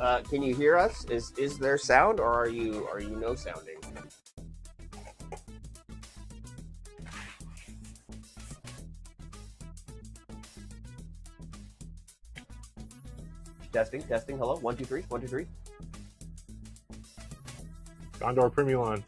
Can you hear us? Is there sound, or are you no sounding? Testing, testing. Hello, 1 2 3, 1 2 3. Gondor Primulon.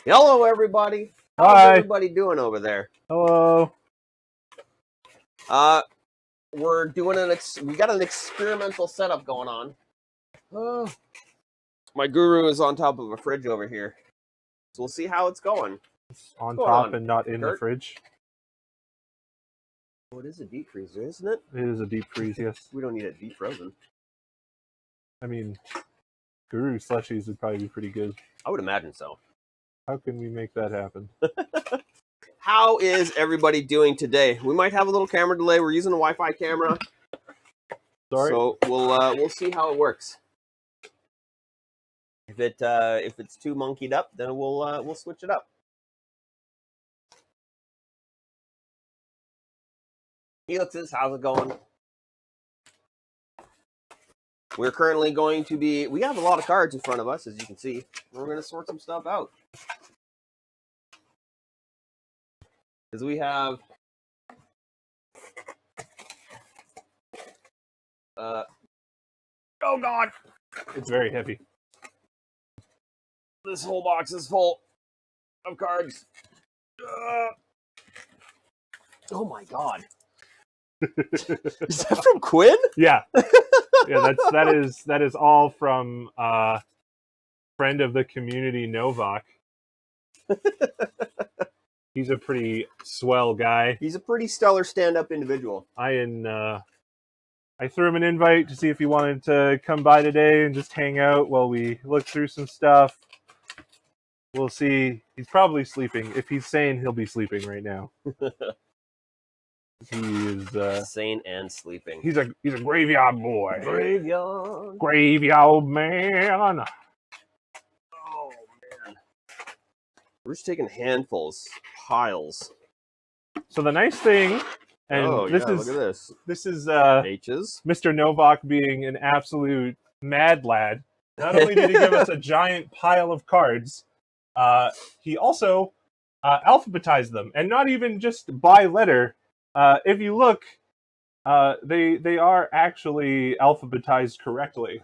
Hello, everybody. How's Hi. everybody doing over there? Hello. We're doing we got an experimental setup going on. My guru is on top of a fridge over here, so we'll see how it's going. It's on What's going top on, and not in the Kurt? fridge. Oh, it is a deep freezer, isn't it? It is a deep freeze, yes. We don't need it deep frozen. I mean, Guru slushies would probably be pretty good. I would imagine so. How can we make that happen? How is everybody doing today? We might have a little camera delay. We're using a Wi-Fi camera, Sorry. so we'll see how it works. If it's too monkeyed up, then we'll switch it up. Helixes, how's it going? We're currently going to be... We have a lot of cards in front of us, as you can see. We're going to sort some stuff out. Because we have... oh, God! It's very heavy. This whole box is full of cards. Oh, my God. Is that from Quinn? Yeah. Yeah, that is all from friend of the community Novak. He's a pretty swell guy. He's a pretty stellar stand-up individual. I threw him an invite to see if he wanted to come by today and just hang out while we look through some stuff. We'll see. He's probably sleeping. If he's sane, he'll be sleeping right now. He is sane and sleeping. He's a graveyard boy. Graveyard man. Oh man. We're just taking handfuls, piles. So the nice thing, and look at this. This is H's. Mr. Novak being an absolute mad lad. Not only did he give us a giant pile of cards, he also alphabetized them, and not even just by letter. If you look, they are actually alphabetized correctly,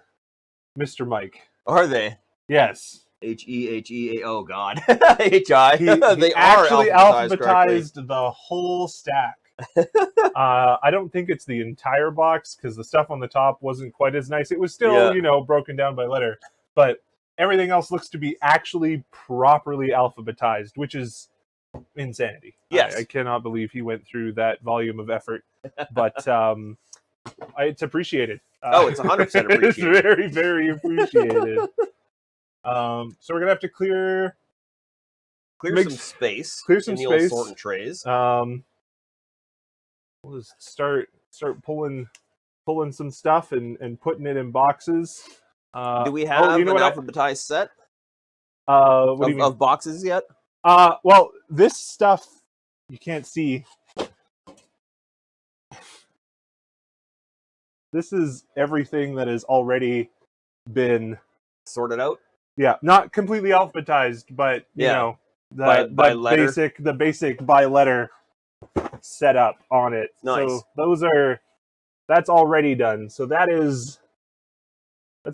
Mr. Mike. Are they? Yes. H-E-H-E-A. Oh, God. H-I. They actually alphabetized the whole stack. I don't think it's the entire box, because the stuff on the top wasn't quite as nice. It was still, broken down by letter. But everything else looks to be actually properly alphabetized, which is insanity. Yes. I cannot believe he went through that volume of effort. But it's appreciated. It's 100% appreciated. It's very, very appreciated. So we're going to have to clear some space. Clear some in the space. Old sorting trays. We'll just start pulling pulling some stuff and putting it in boxes. Do we have you know an what alphabetized set what do you mean? of boxes yet? Well, this stuff you can't see. This is everything that has already been Sorted out? not completely alphabetized, but you Yeah. know By letter? the basic by letter setup on it. Nice. So that's already done. So that's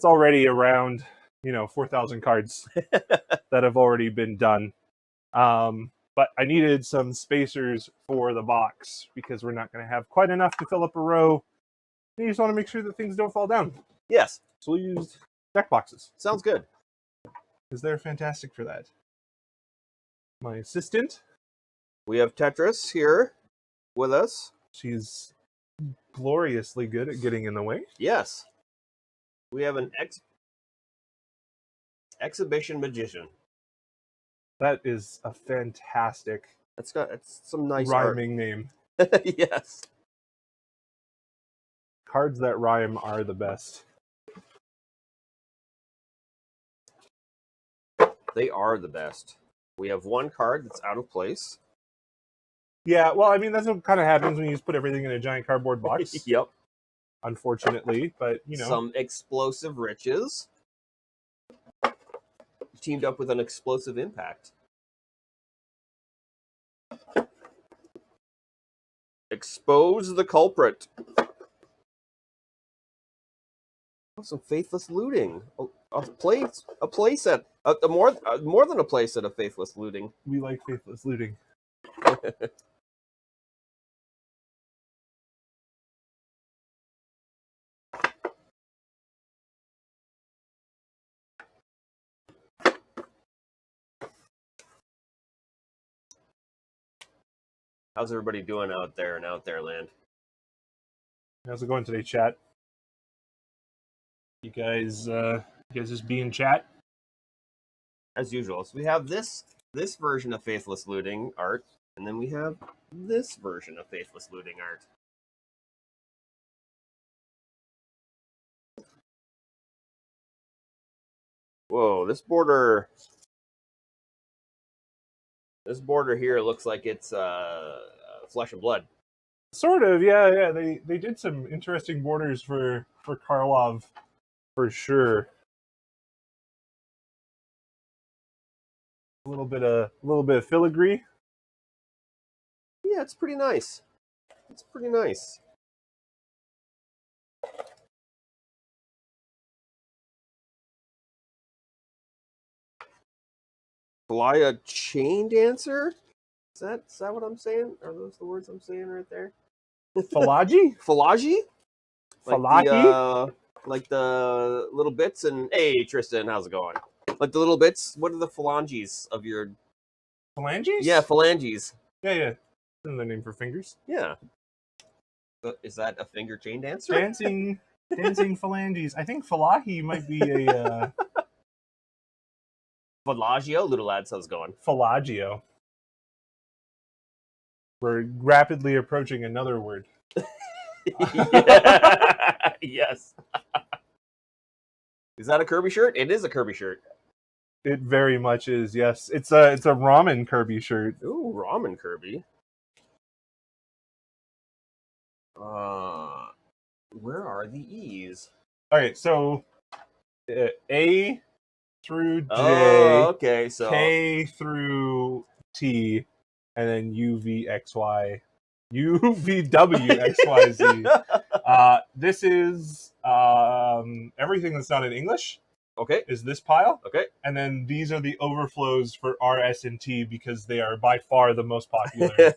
already around 4,000 cards that have already been done. But I needed some spacers for the box because we're not going to have quite enough to fill up a row. You just want to make sure that things don't fall down. Yes. So we'll use deck boxes Sounds good. because they're fantastic for that. My assistant, We have Tetris here with us. she's gloriously good at getting in the way. Yes. We have an exhibition magician. That is a fantastic It's some nice rhyming name. art. Yes. Cards that rhyme are the best. They are the best. We have one card that's out of place. Yeah, well, I mean, that's what kind of happens when you just put everything in a giant cardboard box. Yep. Unfortunately, but Some explosive riches. Teamed up with an explosive impact. Expose the culprit. Oh, some faithless looting. A playset. More than a playset of faithless looting. we like faithless looting. How's everybody doing out there in out there land? How's it going today, chat? You guys just be in chat? As usual. So we have this version of faithless looting art, and then we have this version of faithless looting art. Whoa, this border here looks like it's flesh and blood. Sort of, yeah. They did some interesting borders for Karlov, for sure. A little bit of filigree. Yeah, it's pretty nice. It's pretty nice. Fly a chain dancer? Is that what I'm saying? Are those the words I'm saying right there? Falaji? Phalagi? Falaki? Like the little bits and hey Tristan, how's it going? Like the little bits. What are the phalanges of your? Phalanges? Yeah, phalanges. Yeah. That's the name for fingers. Yeah. Is that a finger chain dancer? Dancing phalanges. I think Falahi might be a Falagio, little lads, how's it going? Falagio. We're rapidly approaching another word. Yes. Is that a Kirby shirt? It is a Kirby shirt. It very much is, yes. It's a ramen Kirby shirt. Ooh, ramen Kirby. Where are the E's? Okay, so A through J, Oh, okay, so K through T, and then U V X Y, U V W X Y Z. This is everything that's not in English. Okay. Is this pile? Okay. And then these are the overflows for R, S, and T because they are by far the most popular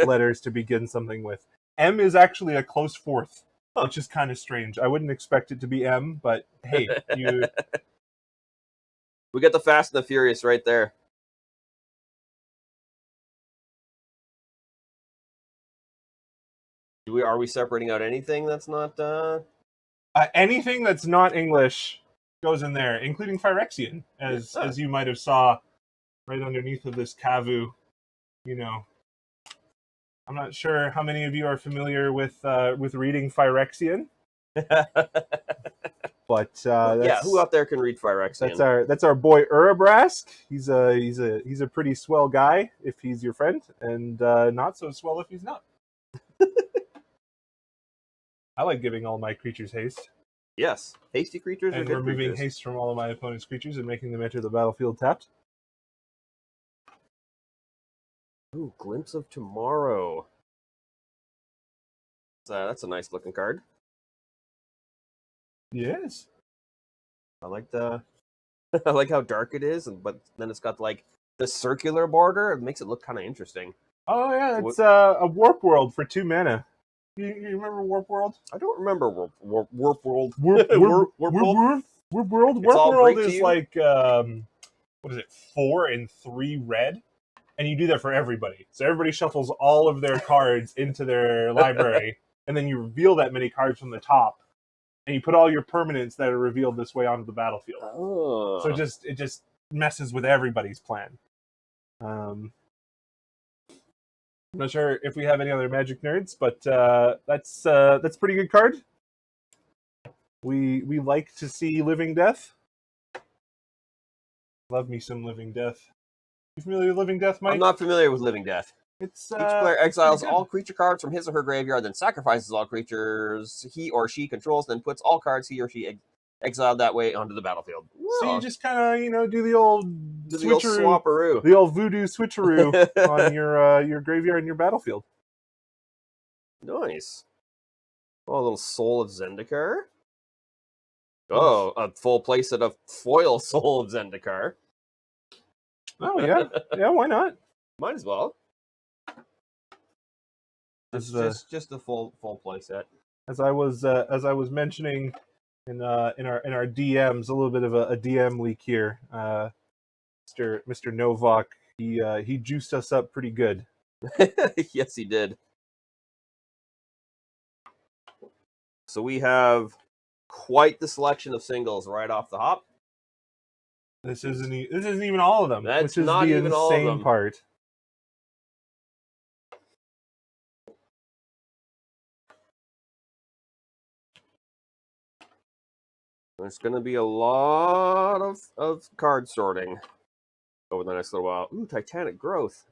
letters to begin something with. M is actually a close fourth, which is kind of strange. I wouldn't expect it to be M, but hey, we got the Fast and the Furious right there. Are we separating out anything that's not anything that's not English goes in there, including Phyrexian, as you might have saw right underneath of this Kavu. I'm not sure how many of you are familiar with reading Phyrexian. But Yeah, who out there can read Phyrexian? that's our boy Urabrask. He's a pretty swell guy if he's your friend, and not so swell if he's not. I like giving all my creatures haste. Yes, hasty creatures and are good removing creatures. haste from all of my opponent's creatures and making them enter the battlefield tapped. Ooh, Glimpse of Tomorrow. That's a nice looking card. Yes. I like the I like how dark it is, but then it's got like the circular border. It makes it look kind of interesting. Oh yeah, it's a Warp World for 2 mana. You remember Warp World? I don't remember Warp World. Warp World. Warp World all World Greek to is you? like what is it? 4 and 3 red, and you do that for everybody. So everybody shuffles all of their cards into their library, and then you reveal that many cards from the top, and you put all your permanents that are revealed this way onto the battlefield. Oh. So it just messes with everybody's plan. I'm not sure if we have any other Magic nerds, but that's a pretty good card. We like to see Living Death. Love me some Living Death. You familiar with Living Death, Mike? I'm not familiar with Living Death. It's each player exiles all creature cards from his or her graveyard, then sacrifices all creatures he or she controls, then puts all cards he or she exiled that way onto the battlefield. So you just kind of do the old swapperoo, the old voodoo switcheroo on your graveyard and your battlefield. Nice. Oh, a little Soul of Zendikar. Oh, a full playset of foil Soul of Zendikar. Oh yeah, yeah. Why not? Might as well. It's just a full playset. As I was mentioning in our DMs, a little bit of a DM leak here. Mr. Novak, he juiced us up pretty good. Yes, he did. So we have quite the selection of singles right off the hop. This isn't even all of them. That's which is not the even all of insane them. part. There's going to be a lot of card sorting over the next little while. Ooh, Titanic Growth.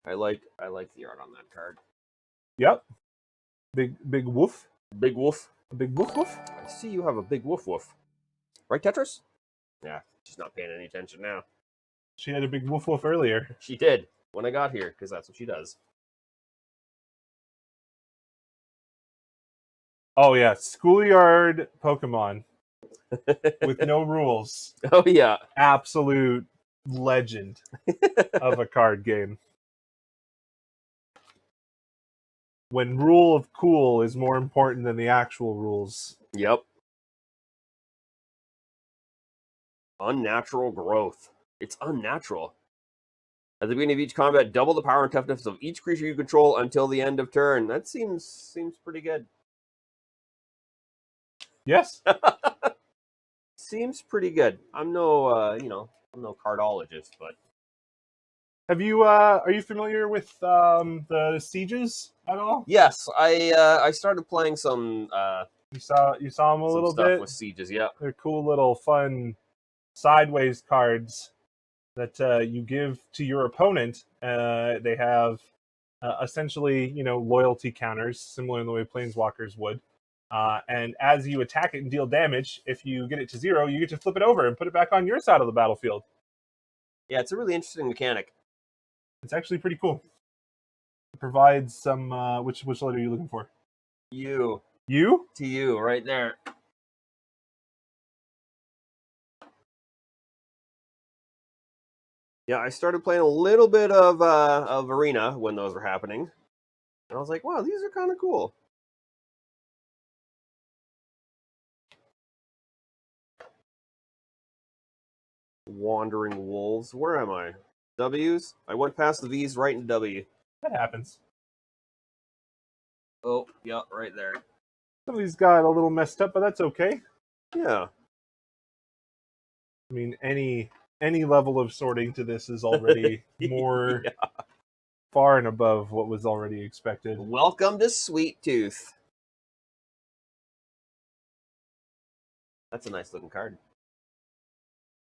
I like the art on that card. Yep. Big woof. Big woof. A big woof woof. I see you have a big woof woof. Right, Tetris? Yeah, she's not paying any attention now. She had a big woof woof earlier. She did when I got here, because that's what she does. Oh yeah, schoolyard Pokemon with no rules. Oh yeah, absolute legend of a card game. When rule of cool is more important than the actual rules. Yep. Unnatural Growth. It's unnatural. At the beginning of each combat, double the power and toughness of each creature you control until the end of turn. That seems pretty good. Yes. Seems pretty good. I'm no I'm no cardologist, but have you are you familiar with the Sieges at all? Yes, I started playing some you saw them a little stuff bit with Sieges, yeah. They're cool little fun sideways cards that you give to your opponent. They have essentially, loyalty counters, similar in the way Planeswalkers would. And as you attack it and deal damage, if you get it to 0, you get to flip it over and put it back on your side of the battlefield. Yeah, it's a really interesting mechanic. It's actually pretty cool. It provides some... which letter are you looking for? U. U? TU, right there. Yeah, I started playing a little bit of Arena when those were happening. And I was like, wow, these are kind of cool. Wandering Wolves. Where am I? W's? I went past the V's right into W. That happens. Oh, yeah, right there. Some of these got a little messed up, but that's okay. Yeah. I mean, any level of sorting to this is already more far and above what was already expected. Welcome to Sweet Tooth. That's a nice looking card.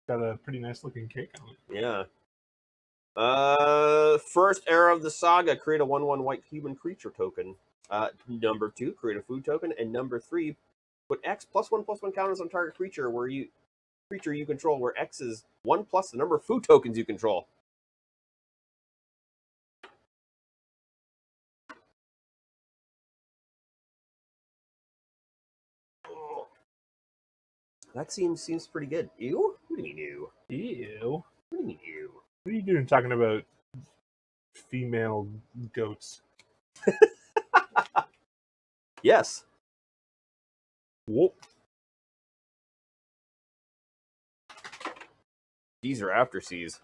Got a pretty nice looking cake on it. Yeah. First era of the saga, create a 1/1 white human creature token. Number 2, create a food token, and number 3, put X +1/+1 counters on target creature you control, where X is 1 plus the number of food tokens you control. That seems pretty good. Ew? What do you mean ew? Ew. What do you mean ew? What are you doing talking about female goats? Yes. Whoop. These are after seas.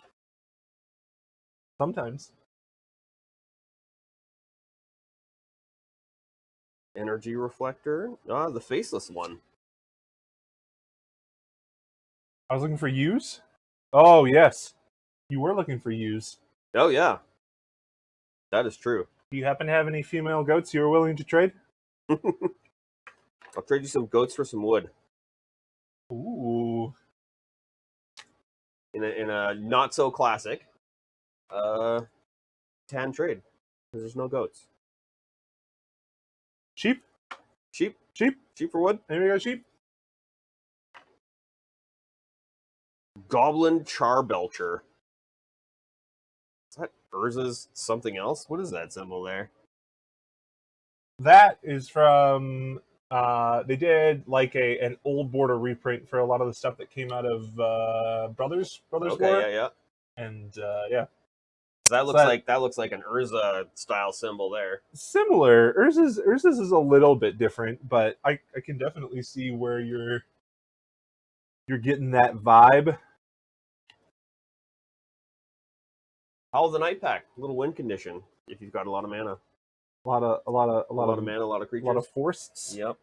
Sometimes. Energy reflector. Ah, the faceless one. I was looking for use. Oh, yes. You were looking for use. Oh yeah. That is true. Do you happen to have any female goats you are willing to trade? I'll trade you some goats for some wood. Ooh. In a not so classic tan trade. Because there's no goats. Sheep? Sheep. Sheep? Sheep for wood. Anybody got sheep? Goblin Charbelcher. Is that Urza's something else? What is that symbol there? That is from they did like an old border reprint for a lot of the stuff that came out of Brothers Okay, War. yeah. And yeah. That looks like an Urza style symbol there. Similar. Urza's is a little bit different, but I can definitely see where you're getting that vibe. Howl of the Night Pack, little win condition if you've got a lot of mana. A lot of mana, a lot of creatures. A lot of forests. Yep.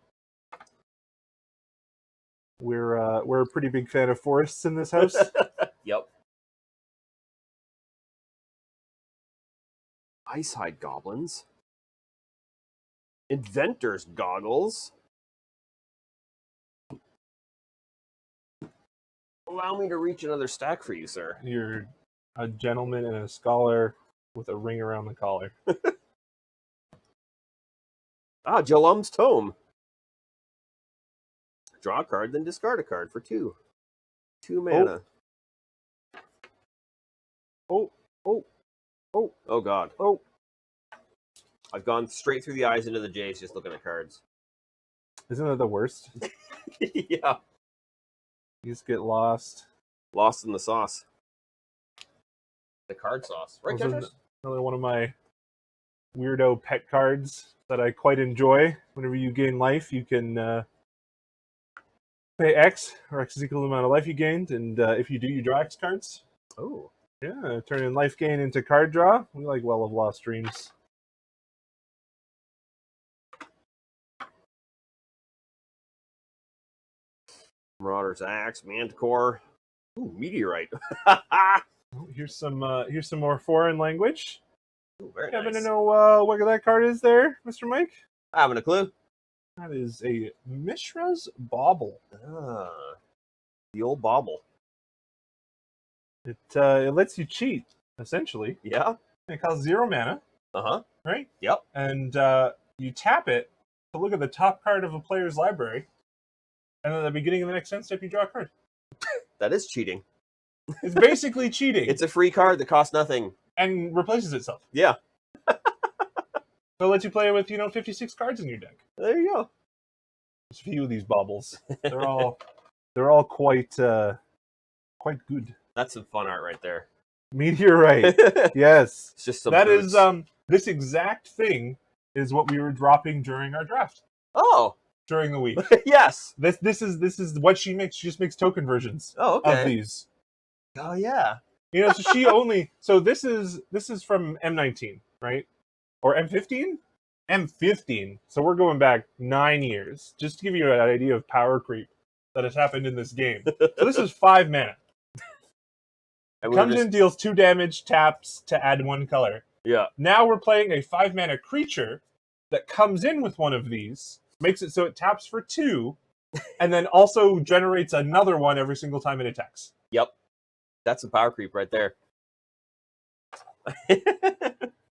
We're a pretty big fan of forests in this house. Yep. Icehide Goblins. Inventor's Goggles. Allow me to reach another stack for you, sir. You're a gentleman and a scholar with a ring around the collar. Jalum's Tome. Draw a card, then discard a card for 2. 2 mana. Oh god. Oh. I've gone straight through the eyes into the J's just looking at cards. Isn't that the worst? Yeah. You just get lost. Lost in the sauce. The card sauce. Right, Kendrick? Another one of my weirdo pet cards that I quite enjoy. Whenever you gain life, you can pay X, or X is equal to the amount of life you gained, and if you do, you draw X cards. Oh. Yeah, turning life gain into card draw. We like Well of Lost Dreams. Marauder's Axe, Manticore. Ooh, Meteorite. Here's some more foreign language. Ooh, very Happen nice. to know what that card is there, Mr. Mike? I haven't a clue. That is a Mishra's Bauble. Ah, the old bauble. It lets you cheat, essentially. Yeah. It costs 0 mana, Uh-huh. right? Yep. And you tap it to look at the top card of a player's library, and then at the beginning of the next end step, you draw a card. That is cheating. It's basically cheating. It's a free card that costs nothing. And replaces itself. Yeah. So it lets you play with 56 cards in your deck. There you go. There's a few of these baubles. They're all quite good. That's some fun art right there. Meteorite. Yes. It's just some That fruits. is this exact thing is what we were dropping during our draft. Oh. During the week. Yes. This is what she makes. She just makes token versions Oh, of okay. these. Oh, yeah. So she only this is from M19, right? Or M15? M15. So we're going back 9 years. Just to give you an idea of power creep that has happened in this game. So this is 5 mana. And Comes in, deals 2 damage, taps to add 1 color. Yeah. Now we're playing a 5 mana creature that comes in with one of these, makes it so it taps for 2, and then also generates another one every single time it attacks. Yep. That's a power creep right there.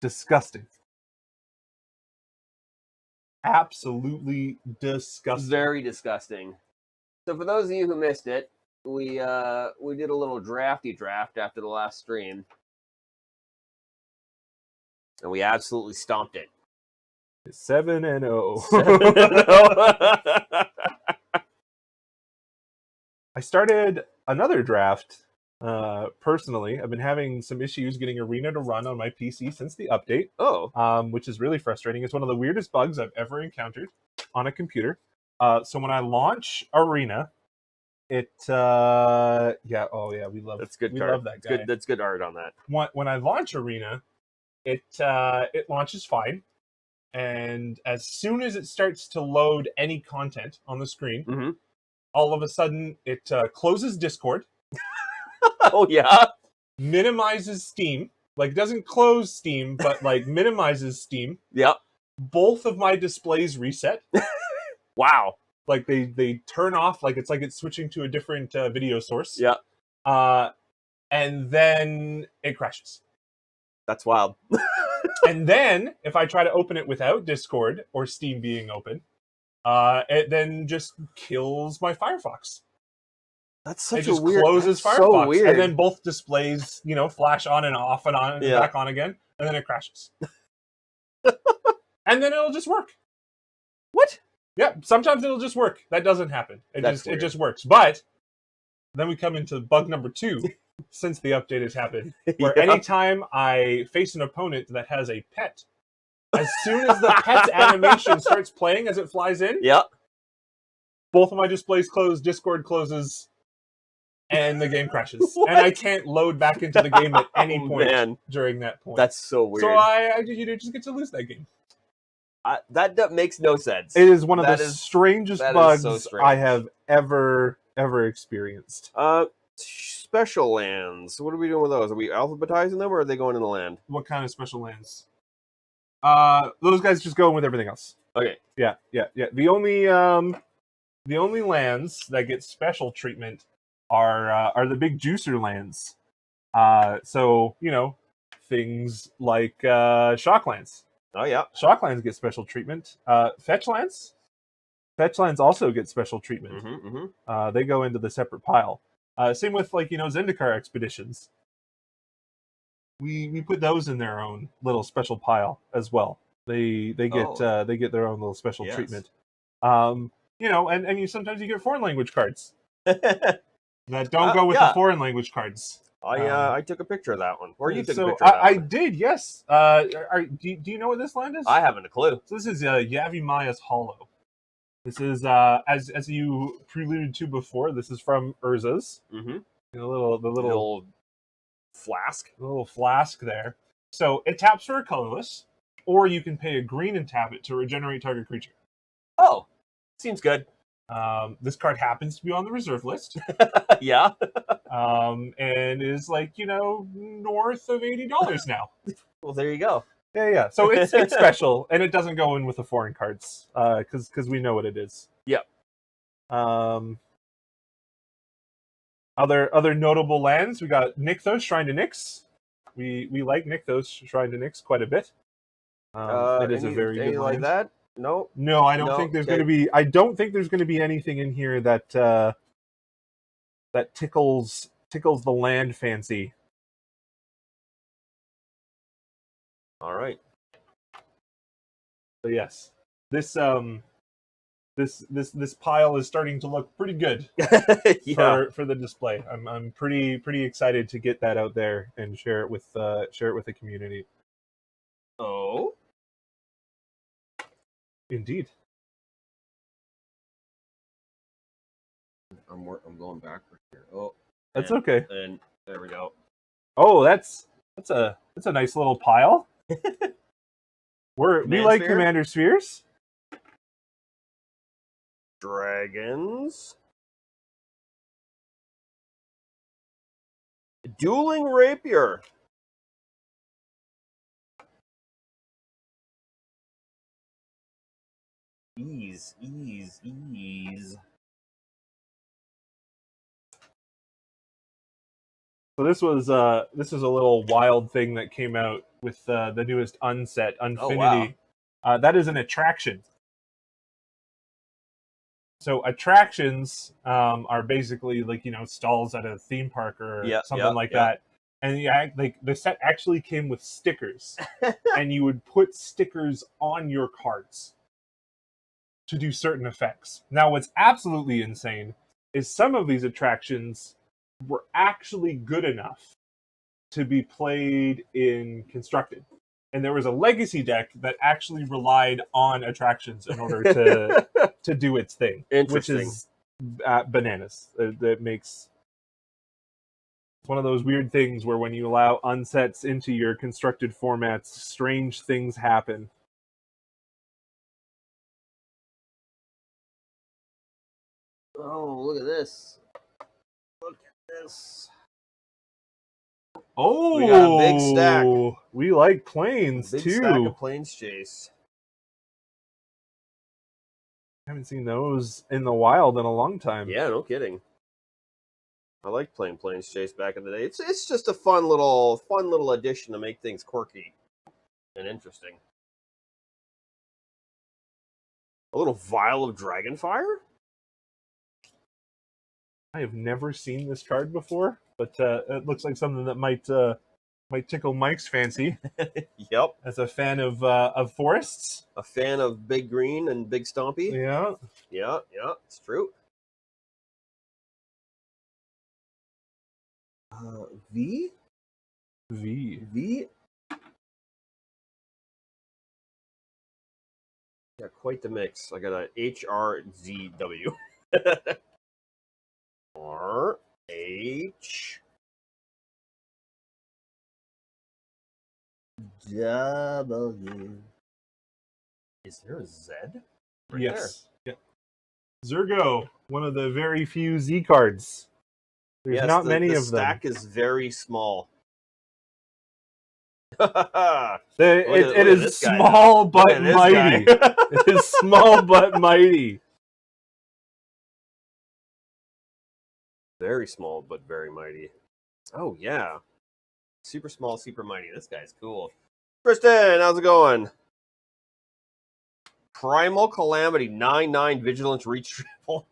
Disgusting. Absolutely disgusting. Very disgusting. So for those of you who missed it, we did a little drafty draft after the last stream. And we absolutely stomped it. 7-0. 7-0. I started another draft personally. I've been having some issues getting Arena to run on my PC since the update, which is really frustrating. It's one of the weirdest bugs I've ever encountered on a computer. So when I launch Arena, we love that guy. That's good art on that. When I launch Arena, it launches fine, and as soon as it starts to load any content on the screen, all of a sudden it closes Discord. Oh yeah, minimizes Steam, like doesn't close Steam, but like minimizes Steam. Yep. Both of my displays reset. Wow. Like they turn off, like it's switching to a different video source. Yeah. And then it crashes. That's wild. And then if I try to open it without Discord or Steam being open, it then just kills my Firefox. That's such it just a weird. Closes Firefox, so weird. and then both displays, flash on and off and on and back on again, and then it crashes. And then it'll just work. What? Yeah, sometimes it'll just work. That doesn't happen. It Weird. just works. But then we come into bug number 2 since the update has happened, where anytime I face an opponent that has a pet, as soon as the pet's animation starts playing as it flies in, both of my displays close, Discord closes, and the game crashes. What? And I can't load back into the game at any point during that point. That's so weird. So I just get to lose that game. That makes no sense. It is one of the strangest bugs I have ever experienced. Special lands. What are we doing with those? Are we alphabetizing them, or are they going in the land? What kind of special lands? Those guys just go in with everything else. Okay. Yeah. The only lands that get special treatment are the big juicer lands. So things like Shocklands. Oh yeah, Shocklands get special treatment. Fetchlands also get special treatment. They go into the separate pile. Same with Zendikar expeditions. We put those in their own little special pile as well. They get their own little special treatment. And sometimes you get foreign language cards that don't go with the foreign language cards. I took a picture of that one. Or you took a picture of that I one. did, yes. Do you know what this land is? I haven't a clue. So this is Yavimaya's Hollow. This is, as you preluded to before, this is from Urza's. Mm-hmm. The little flask. The little flask there. So it taps for a colorless, or you can pay a green and tap it to regenerate target creature. Oh, seems good. This card happens to be on the reserve list. Yeah. And is north of $80 now. Well, there you go. Yeah. So it's special, and it doesn't go in with the foreign cards because we know what it is. Yep. Other notable lands, we got Nykthos, Shrine to Nyx. We like Nykthos, Shrine to Nyx quite a bit. It is a very good land. Like that? No. No, I don't think there's going to be. I don't think there's going to be anything in here that that tickles the land fancy. All right. So yes, this pile is starting to look pretty good for the display. I'm pretty excited to get that out there and share it with the community. Oh, indeed. I'm going backward here. Oh, that's okay. And there we go. Oh, that's a nice little pile. We like Commander Spheres. Dragons. Dueling Rapier. Ease. So this was a little wild thing that came out with the newest unset, Unfinity. Oh, wow. That is an attraction. So attractions are basically like, you know, stalls at a theme park or something like that. And the set actually came with stickers, and you would put stickers on your cards to do certain effects. Now, what's absolutely insane is some of these attractions were actually good enough to be played in Constructed. And there was a legacy deck that actually relied on attractions in order to do its thing, which is bananas. That makes it's one of those weird things where when you allow unsets into your constructed formats, strange things happen. Oh, look at this. Look at this. Oh, we got a big stack. We like planes big too. Stack of planes chase. I haven't seen those in the wild in a long time. Yeah, no kidding. I like playing planes chase back in the day. It's just a fun little addition to make things quirky and interesting. A little vial of Dragonfire? I have never seen this card before, but it looks like something that might tickle Mike's fancy. Yep. As a fan of forests. A fan of Big Green and Big Stompy. Yeah. Yeah, it's true. V? V. Yeah, quite the mix. I got a HRZW. RH W. Is there a Z? Right yes. There. Yeah. Zergo, one of the very few Z cards. There's not many of them. The stack is very small. It is small but mighty. It is small but mighty. Very small but very mighty. Oh yeah. Super small, super mighty. This guy's cool. Kristen, how's it going? Primal Calamity, 9/9 Vigilance Retrieval.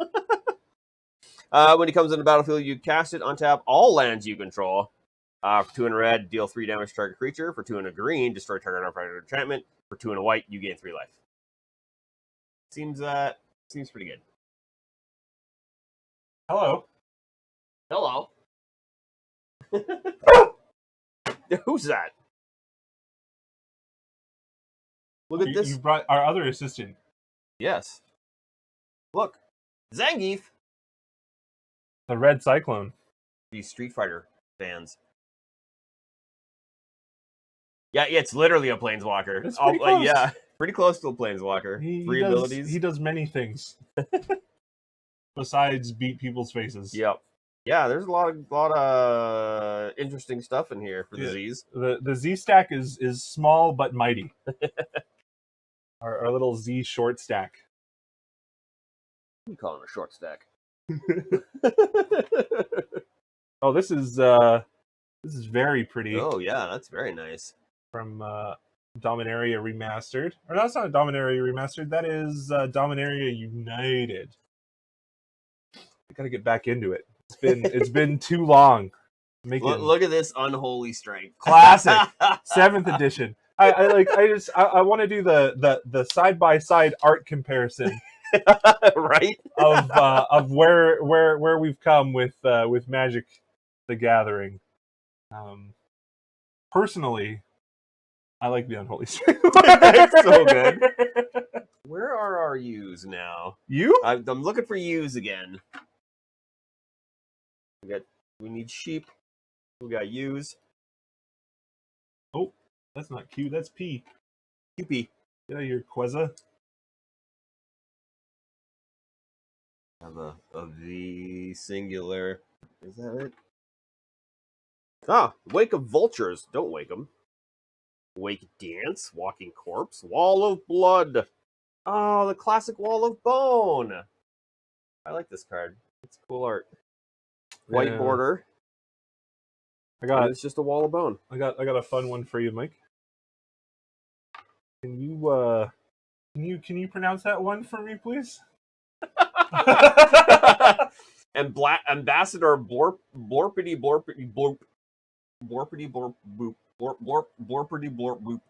When he comes into the battlefield, you cast it, untap all lands you control. For 2 in red, deal 3 damage to target creature. For 2 in a green, destroy target artifact enchantment. For 2 in a white, you gain 3 life. Seems pretty good. Hello. Hello. Who's that? Look at this. You brought our other assistant. Yes. Look. Zangief. The Red Cyclone. These Street Fighter fans. Yeah, it's literally a Planeswalker. It's pretty close. Yeah, pretty close to a Planeswalker. Three abilities. He does many things. Besides beat people's faces. Yep. Yeah, there's a lot of interesting stuff in here for the Z's. The Z stack is small but mighty. our little Z short stack. You call it a short stack. Oh, this is very pretty. Oh yeah, that's very nice. From Dominaria Remastered. Or that's not Dominaria Remastered, that is Dominaria United. I gotta get back into it. It's been too long. Look at this Unholy Strength. Classic. 7th edition. I want to do the side by side art comparison. Right? of where we've come with Magic the Gathering. Personally, I like the Unholy Strength. It's so good. Where are our U's now? You? I'm looking for U's again. We need sheep. We got U's. Oh, that's not Q. That's P. QP. Get out of here, Quezza. Have a V singular. Is that it? Wake of Vultures. Don't wake them. Wake Dance. Walking Corpse. Wall of Blood. Oh, the classic Wall of Bone. I like this card. It's cool art. White border. It's just a wall of bone. I got a fun one for you, Mike. Can you pronounce that one for me, please? And Ambassador Blorpity Blorpity Blorp Blorpity Blorp Boop Blorpity Blorp Boop.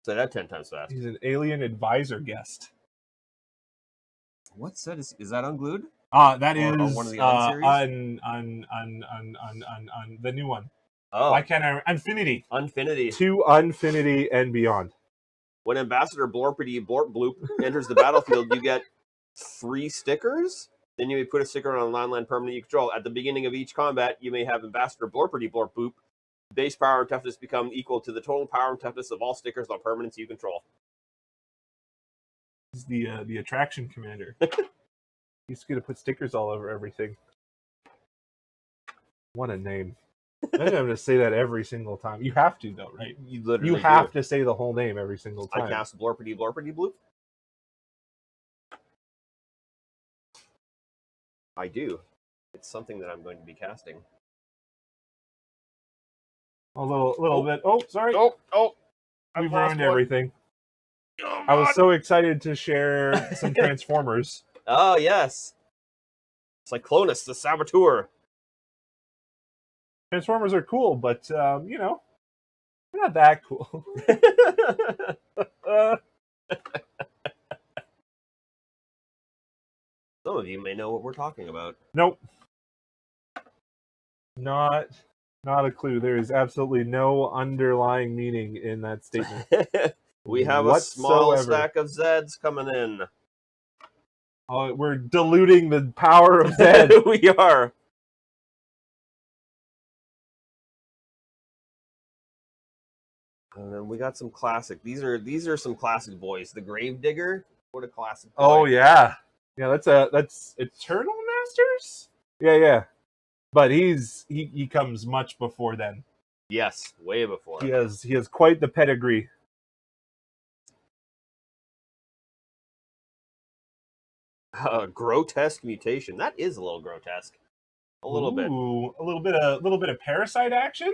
Say that 10 times fast. He's an alien advisor guest. What's that? Is that unglued? That is one of the series? on the new one. Oh, Why can't I? Infinity. Infinity. To Infinity and beyond. When Ambassador Blorpity Blorp Bloop enters the battlefield, you get 3 stickers. Then you may put a sticker on a non-land permanent you control. At the beginning of each combat, you may have Ambassador Blorpity Blorp Boop. Base power and toughness become equal to the total power and toughness of all stickers on permanents you control. He's the attraction commander. He's going to put stickers all over everything. What a name. I'm going to say that every single time. You have to, though, right? You literally have to say the whole name every single time. I cast Blorpity Blorpity Bloop. I do. It's something that I'm going to be casting. A little bit. Oh, sorry. We've ruined everything. Oh, I was so excited to share some Transformers. Oh, yes. Cyclonus, the Saboteur. Transformers are cool, but, they're not that cool. Some of you may know what we're talking about. Nope. Not a clue. There is absolutely no underlying meaning in that statement. We have a small stack of Zeds coming in. Oh, we're diluting the power of Zed. We are. And then we got some classic. These are some classic boys. The Gravedigger. What a classic boy. Oh yeah. Yeah, that's Eternal Masters? Yeah. But he comes much before then. Yes, way before. He has quite the pedigree. Grotesque mutation. That is a little grotesque. A little bit. A little bit of Parasite action.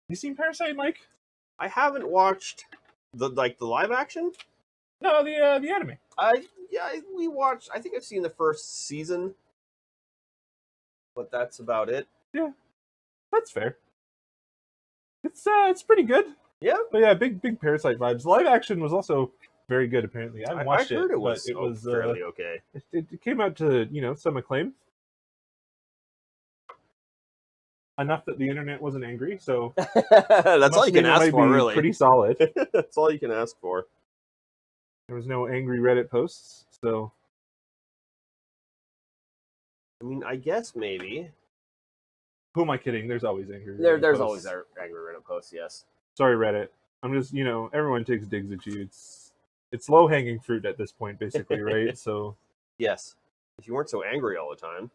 You seen Parasite, Mike? I haven't watched the live action. No, the anime. We watched. I think I've seen the first season, but that's about it. Yeah, that's fair. It's pretty good. Yeah, but yeah, big Parasite vibes. The live action was also very good. Apparently, I haven't watched I heard it was fairly okay. It came out to some acclaim. Enough that the internet wasn't angry, so that's all you can ask for, really. Pretty solid. That's all you can ask for. There was no angry Reddit posts, so I mean, I guess maybe. Who am I kidding? There's always angry. There's always angry Reddit posts. Yes. Sorry, Reddit. I'm just everyone takes digs at you. It's low hanging fruit at this point, basically, right? So yes, if you weren't so angry all the time,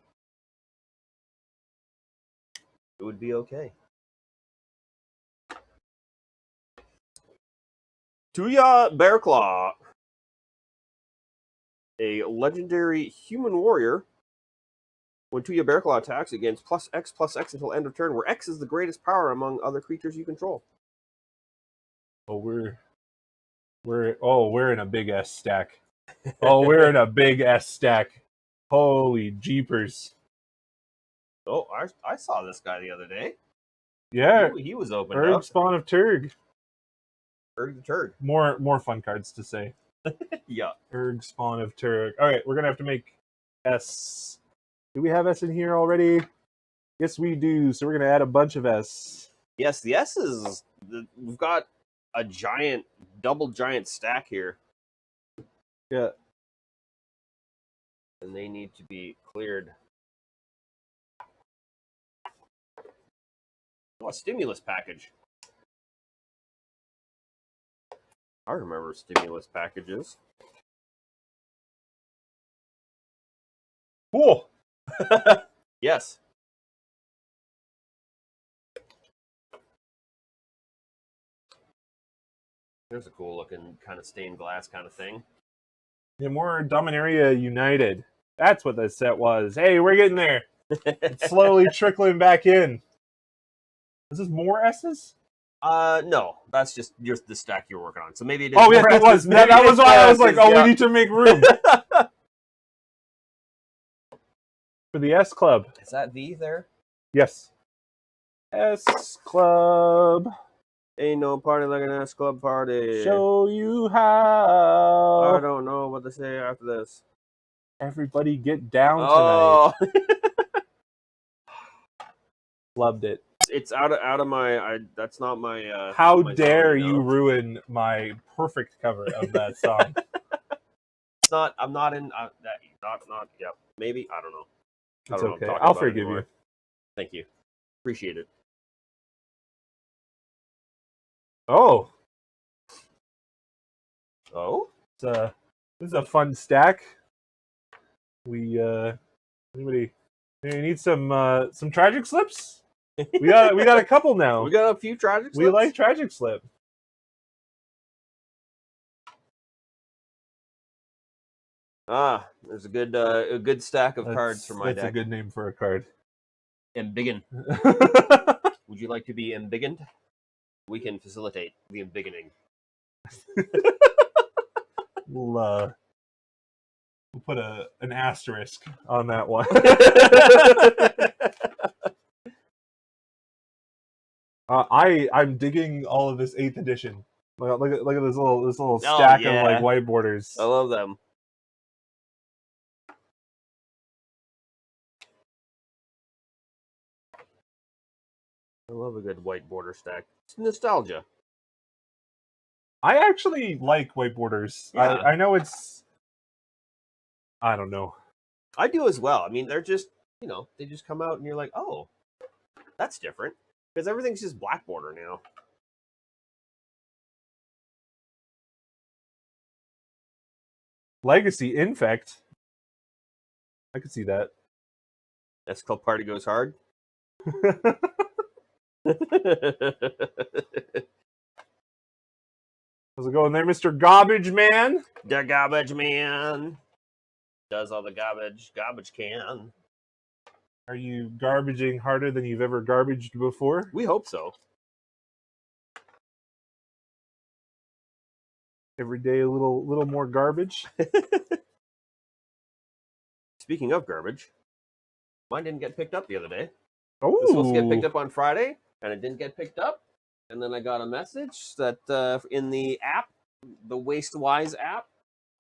it would be okay. Tuya Bearclaw, a legendary human warrior. When Tuya Bearclaw attacks, it gains +X until end of turn, where X is the greatest power among other creatures you control. Oh, we're in a big S stack. Oh, we're in a big S stack. Holy jeepers! Oh, I saw this guy the other day. Yeah, he was open. Urg Spawn of Turg. Urg the Turg. More fun cards to say. Yeah. Urg Spawn of Turg. All right, we're gonna have to make S. Do we have S in here already? Yes, we do. So we're gonna add a bunch of S. Yes, the S is. We've got a double giant stack here. Yeah. And they need to be cleared. Oh, a stimulus package. I remember stimulus packages. Cool. Yes. There's a cool looking kind of stained glass kind of thing. Yeah, more Dominaria United. That's what this set was. Hey, we're getting there. It's slowly trickling back in. Is this more S's? No, that's just the stack you're working on. So maybe it is. Oh yes, it was. That was why I was like, oh, we need to make room for the S Club. Is that V there? Yes. S Club. Ain't no party like an S Club party. Show you how. I don't know what to say after this. Everybody get down tonight. Loved it. It's out of my. That's not my. How my dare song, you ruin my perfect cover of that song? It's not. I'm not in. That. Not. Yep. Maybe. I don't know. It's okay. I'll forgive you. Thank you. Appreciate it. Oh. Oh. This is a fun stack. Anybody need some tragic slips? We got a couple now. We got a few tragic slips. We like tragic slip. There's a good stack of cards for my deck. That's a good name for a card. Embiggen. Would you like to be embiggened? We can facilitate the embiggening. We'll put an asterisk on that one. I'm digging all of this 8th edition. Look at this little stack of like white borders. I love them. I love a good white border stack. It's nostalgia. I actually like white borders. Yeah. I know it's. I don't know. I do as well. I mean, they're just, they just come out and you're like, oh, that's different. Because everything's just black border now. Legacy Infect. I could see that. S Club Party goes hard. How's it going there, Mr. Garbage Man? The Garbage Man does all the garbage can. Are you garbaging harder than you've ever garbaged before? We hope so. Every day a little more garbage. Speaking of garbage, mine didn't get picked up the other day. Oh, It was supposed to get picked up on Friday, and it didn't get picked up. And then I got a message that in the app, the WasteWise app,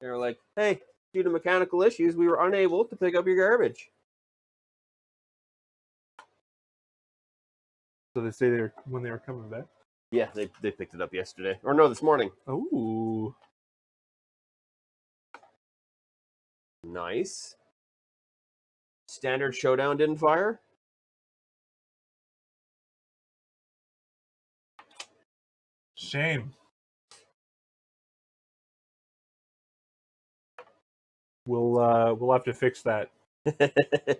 they were like, hey, due to mechanical issues, we were unable to pick up your garbage. So they say when they were coming back? Yeah, they picked it up yesterday. Or no, this morning. Oh. Nice. Standard Showdown didn't fire? Shame. We'll have to fix that.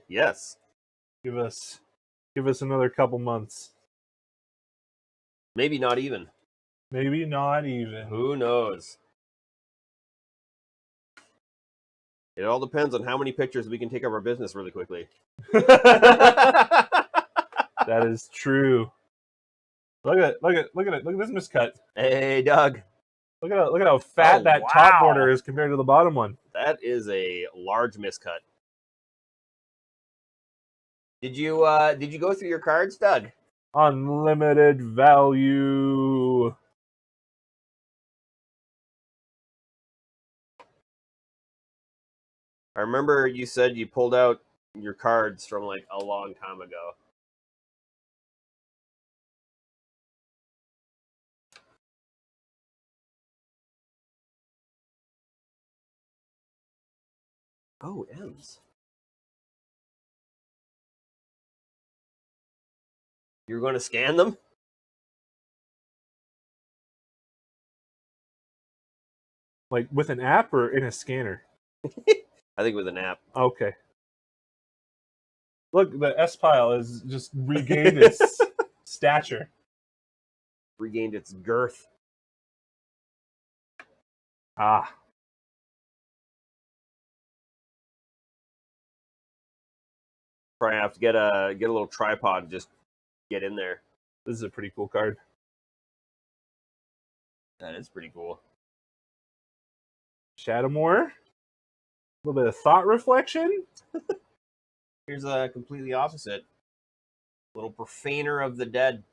Yes. Give us another couple months. Maybe not even. Maybe not even. Who knows? It all depends on how many pictures we can take of our business really quickly. That is true. Look at it. Look at this miscut. Hey, Doug. Look at how fat that top border is compared to the bottom one. That is a large miscut. Did you go through your cards, Doug? Unlimited value. I remember you said you pulled out your cards from like a long time ago. Oh, M's. You're going to scan them? Like with an app or in a scanner? I think with an app. Okay. Look, the S pile has just regained its stature. Regained its girth. Ah. Probably have to get a little tripod and just get in there. This is a pretty cool card. That is pretty cool. Shadowmoor. A little bit of thought reflection. Here's a completely opposite. Little profaner of the dead.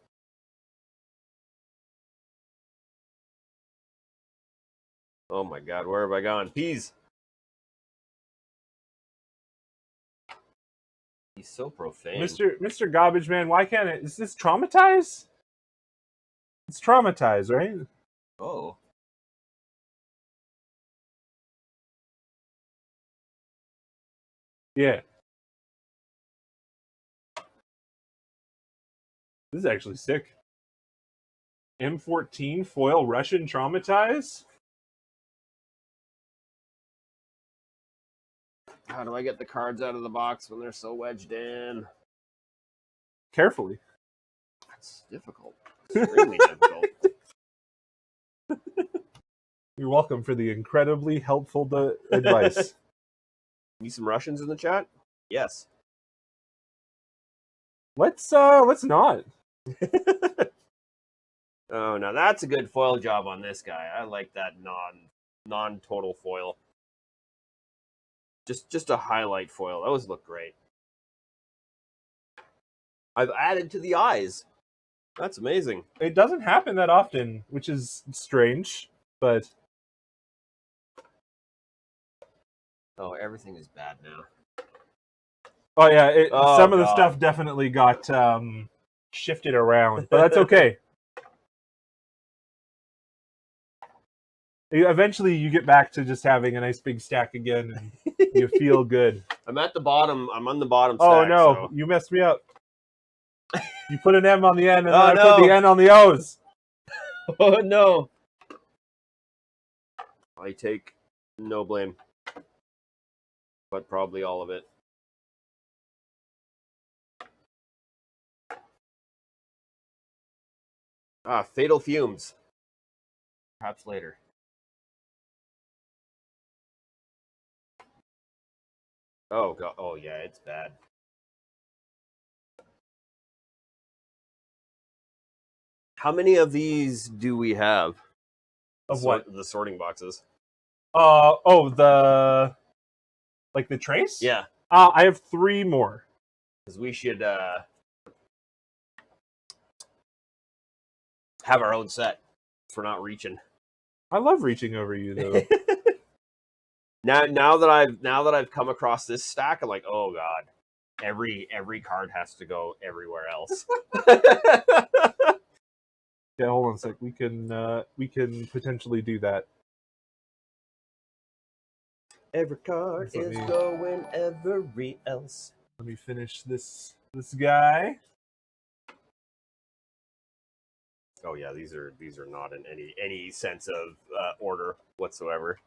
Oh my god, where have I gone? Peas. He's so profane. Mr. Garbage Man, why can't it? Is this Traumatize? It's Traumatize, right? Oh. Yeah. This is actually sick. M14 foil Russian Traumatize? How do I get the cards out of the box when they're so wedged in? Carefully. That's difficult. Extremely difficult. You're welcome for the incredibly helpful advice. Need some Russians in the chat? Yes. Let's not. Oh, now that's a good foil job on this guy. I like that non-total foil. Just a highlight foil. Those look great. I've added to the eyes. That's amazing. It doesn't happen that often, which is strange, but Oh, everything is bad now. oh yeah, Oh, some of the God. stuff definitely got shifted around, but that's okay. Eventually, you get back to just having a nice big stack again, and you feel good. I'm at the bottom. I'm on the bottom Oh stack, no, so- you messed me up. You put an M on the end, and Oh, then I put the no. N on the O's. Oh no. I take no blame. But probably all of it. Ah, Fatal Fumes. Perhaps later. Oh god. Oh yeah, it's bad. How many of these do we have? Of what? The sorting boxes. The trace? Yeah, I have 3 more. because we should have our own set for not reaching. I love reaching over you though. Now that I've come across this stack, I'm like, oh god, every card has to go everywhere else. Yeah, hold on a sec. We can potentially do that. Every card Let is me- going every else. Let me finish this guy. Oh yeah, these are not in any sense of order whatsoever.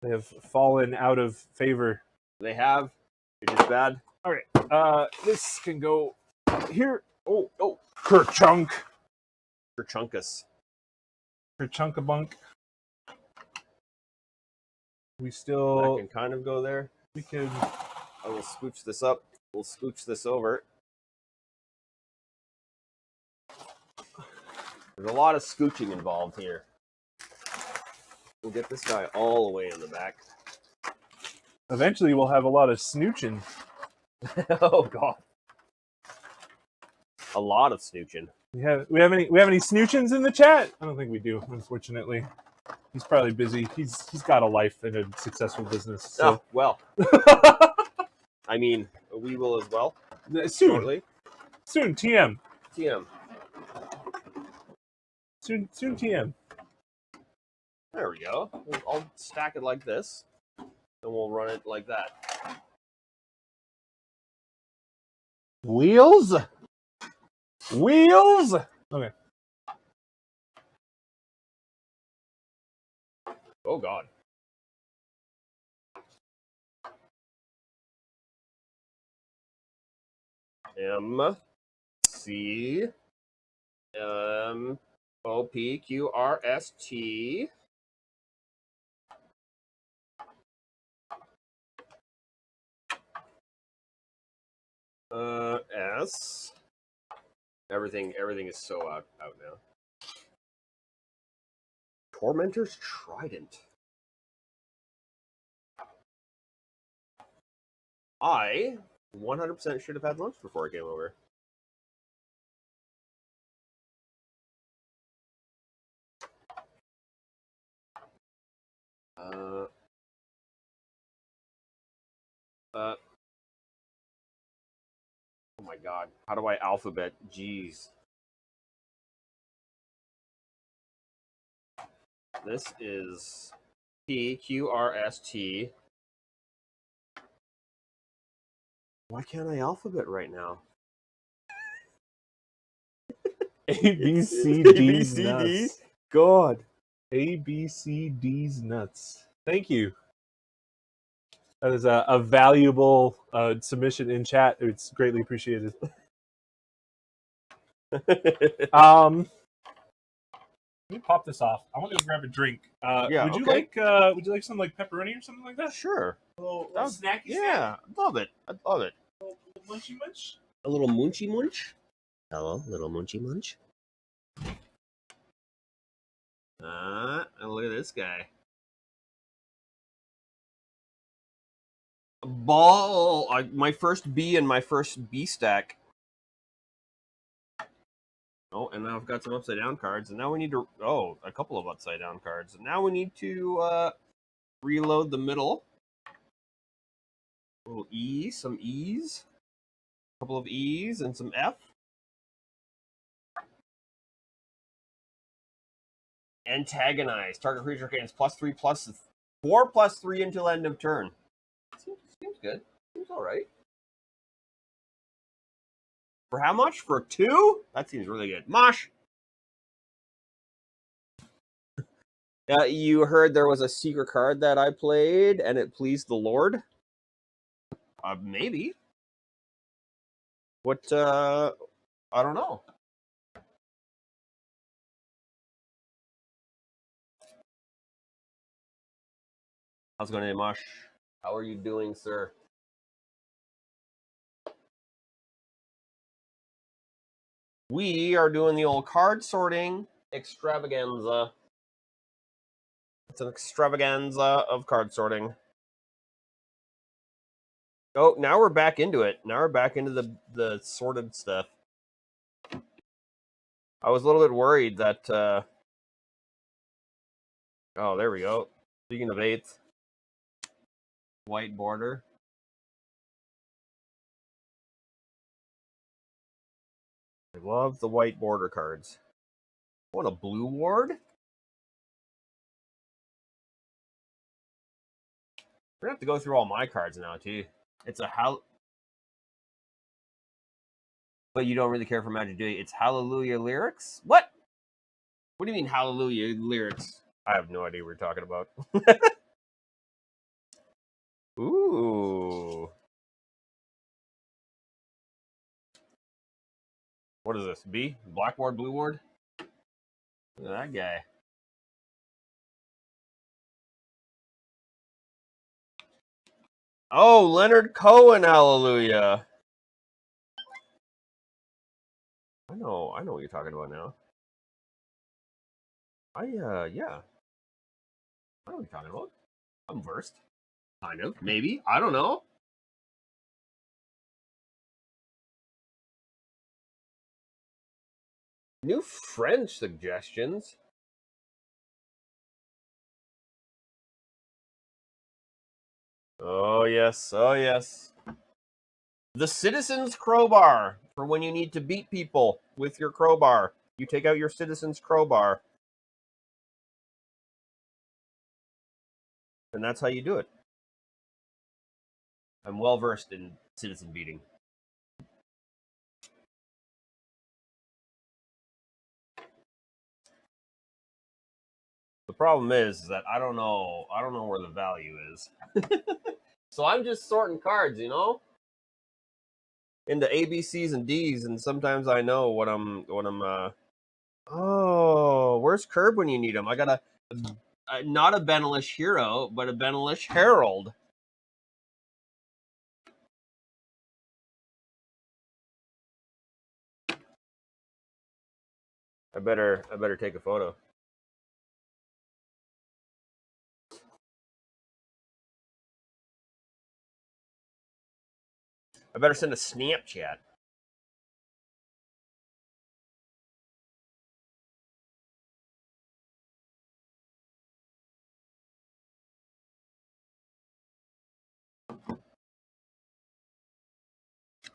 They have fallen out of favor. They have, which is bad. This can go here. Oh, Kerchunk. For Chunkus. Kerchunkabunk. We That still can kind of go there. we can I will scooch this up. We'll scooch this over. There's a lot of scooching involved here. We'll get this guy all the way in the back. eventually we'll have a lot of snooching. Oh god. A lot of snooching. We have any snoochins in the chat? I don't think we do, unfortunately. He's probably busy. He's got a life and a successful business. So. Oh, well. I mean, we will as well. Soon, Shortly. TM. TM. Soon, TM. There we go. I'll stack it like this. Then we'll run it like that. Wheels. Okay. Oh god. M C M O P Q R S T S. Everything is so out now. Tormentor's Trident. I 100% should have had lunch before I came over. Oh my god. How do I alphabet? Jeez. This is PQRST. Why can't I alphabet right now? ABCD's nuts. God. ABCD's nuts. Thank you. That is a valuable submission in chat. It's greatly appreciated. Let me pop this off. I want to grab a drink. Yeah, would you okay. like some like pepperoni or something like that? Sure. A little That snacky yeah, I love it. I love it. A little munchy munch. A little munchy munch. Hello, little munchy munch. And look at this guy. Ball. My first B and my first B stack. Oh, and now I've got some upside down cards, and now we need to. Oh, a couple of upside down cards. And now we need to reload the middle. A little E, some E's, a couple of E's, and some F. Antagonize. Target creature gains +3/+4/+3 until end of turn. Seems good. Seems alright. For how much? For 2? That seems really good. Mosh! You heard there was a secret card that I played and it pleased the Lord? Maybe. What, I don't know. How's it going, Mosh? How are you doing, sir? We are doing the old card sorting extravaganza. It's an extravaganza of card sorting. Oh, now we're back into it. Now we're back into the sorted stuff. I was a little bit worried that... Oh, there we go. Speaking of 8th. White border. I love the white border cards. What, a blue ward? We're gonna have to go through all my cards now, too. It's a But you don't really care for Magic, do you? It's Hallelujah lyrics? What? What do you mean Hallelujah lyrics? I have no idea what you're talking about. Ooh. What is this? B? Black ward, blue ward? Look at that guy. Oh, Leonard Cohen, hallelujah. I know what you're talking about now. Yeah. I know what you're talking about. I'm versed. Kind of. Maybe. I don't know. New French suggestions. Oh, yes. Oh, yes. The Citizen's Crowbar. For when you need to beat people with your crowbar. You take out your Citizen's Crowbar. And that's how you do it. I'm well versed in citizen beating. The problem is that I don't know where the value is. So I'm just sorting cards, you know? Into A, B, C's, and D's, and sometimes I know what I'm Oh, where's Curb when you need him? I got not a Benelish Hero, but a Benelish Herald. I better take a photo. I better send a Snapchat.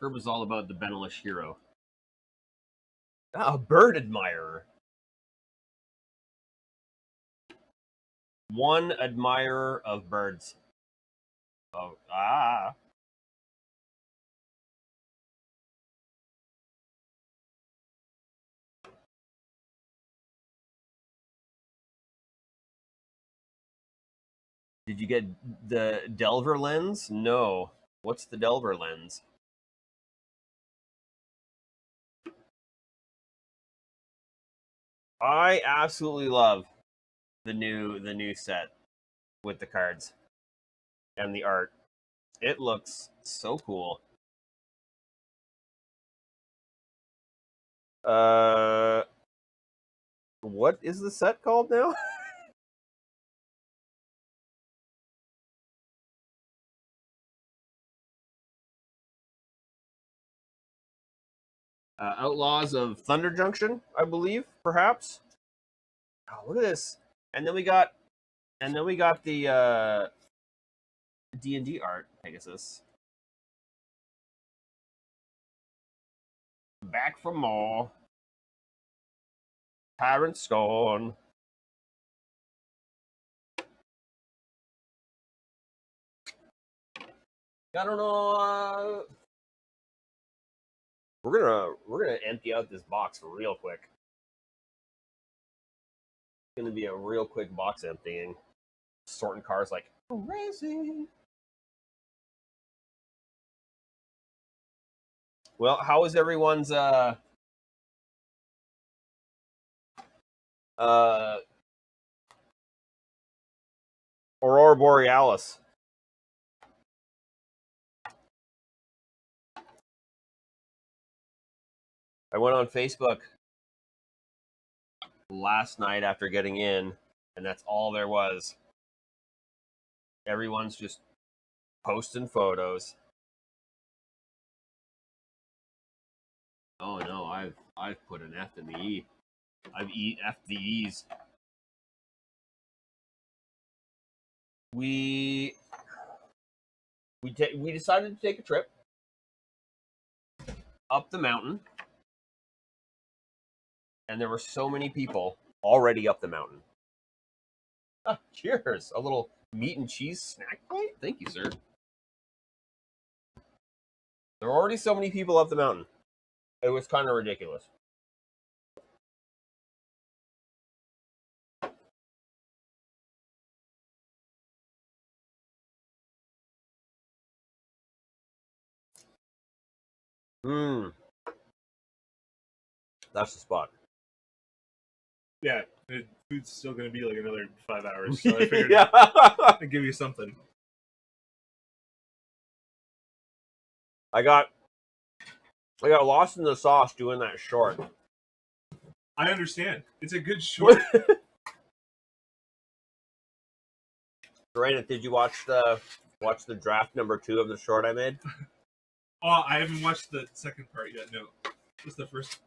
Herb is all about the Benelish hero. A bird admirer. One admirer of birds. Oh, Did you get the Delver lens? No. What's the Delver lens? I absolutely love the new set with the cards and the art. It looks so cool. What is the set called now? Outlaws of Thunder Junction, I believe, perhaps. Oh, look at this! And then we got the D&D art, Pegasus. Back from more. Tyrant's gone. I don't know. We're gonna empty out this box real quick. It's gonna be a real quick box emptying. Sorting cars like crazy. Well, how is everyone's Aurora Borealis? I went on Facebook last night after getting in, and that's all there was. Everyone's just posting photos. Oh no, I've put an F in the E. I've F'd the E's. We decided to take a trip up the mountain, and there were so many people already up the mountain. Ah, cheers! A little meat and cheese snack plate. Thank you, sir. There were already so many people up the mountain. It was kind of ridiculous. Hmm. That's the spot. Yeah, food's still going to be like another 5 hours, so I figured Yeah. I'd give you something. I got lost in the sauce doing that short. I understand. It's a good short. Raina, did you watch the draft number 2 of the short I made? Oh, I haven't watched the second part yet. No, it's the first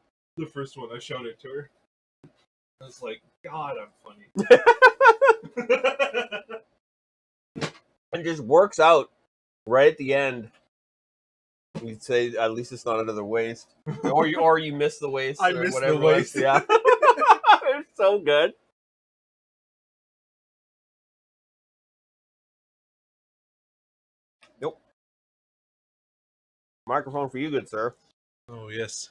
one. I showed it to her. I was like, God, I'm funny. It just works out right at the end. You'd say at least it's not another waste, or you miss the waste. I or missed whatever the waste. It was. Yeah, it's so good. Nope. Microphone for you, good sir. Oh yes.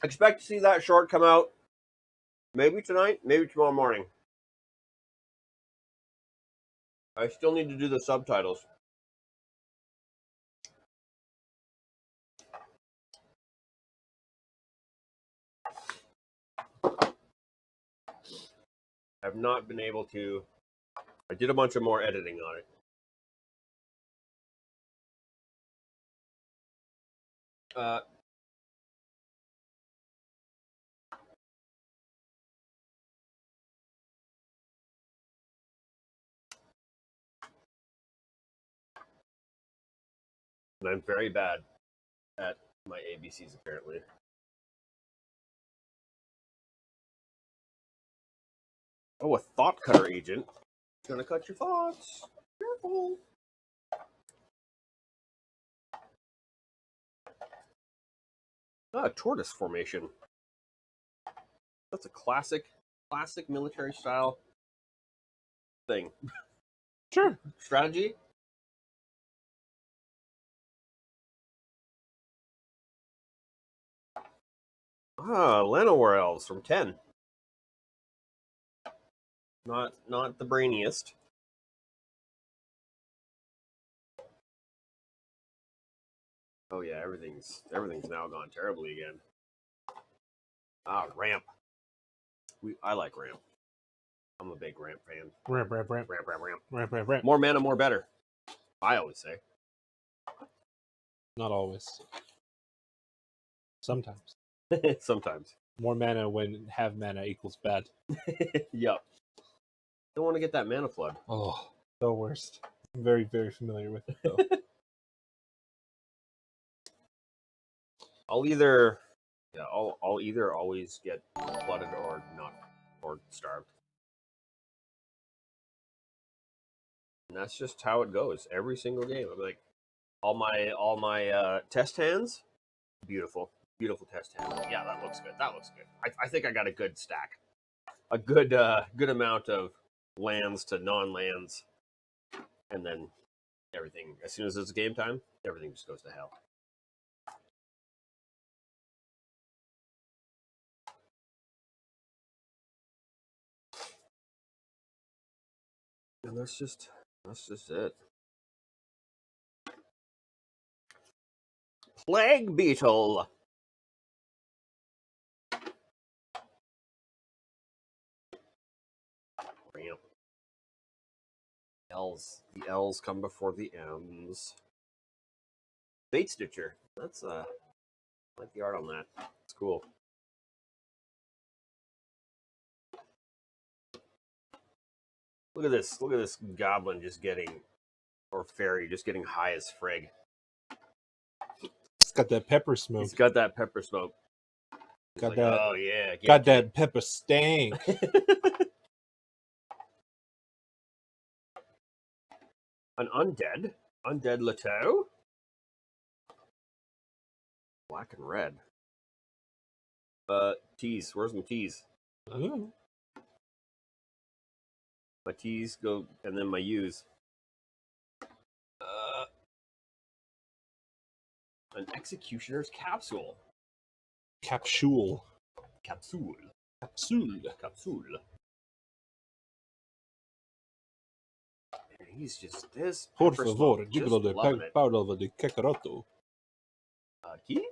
Expect to see that short come out maybe tonight, maybe tomorrow morning. I still need to do the subtitles. I've not been able to. I did a bunch of more editing on it. Uh, and I'm very bad at my ABCs, apparently. Oh, a thought cutter agent. It's gonna cut your thoughts. Careful. Ah, tortoise formation. That's a classic military style thing. Sure. Strategy. Ah, Llanowar elves from 10. Not the brainiest. Oh yeah, everything's now gone terribly again. Ah, ramp. I like ramp. I'm a big ramp fan. Ramp. Ramp. More mana, more better. I always say. Not always. Sometimes. Sometimes. More mana when have mana equals bad. Yup. Don't want to get that mana flood. Oh, the worst. I'm very, very familiar with it, though. I'll either always get flooded or not, or starved. And that's just how it goes every single game. I'm like, all my test hands, beautiful test hands. Yeah, that looks good. I think I got a good stack, a good amount of lands to non-lands, and then everything. As soon as it's game time, everything just goes to hell. And that's just it. Plague Beetle. Ramp. L's. The L's come before the M's. Fate Stitcher. That's I like the art on that. It's cool. Look at this. Look at this goblin just getting, or fairy just getting high as frig. It's got that pepper smoke. He's got that pepper smoke. He's Got like, that. oh yeah. Got that pepper stank. An undead Leto. Black and red. Tees. Where's my tees? Ooh. My T's go, and then my U's. An Executioner's Capsule. Capsule. Capsule. Man, he's just this. Por pepper favor, smoke, just gigolo de loving it. Paulo de Kakaroto. Key?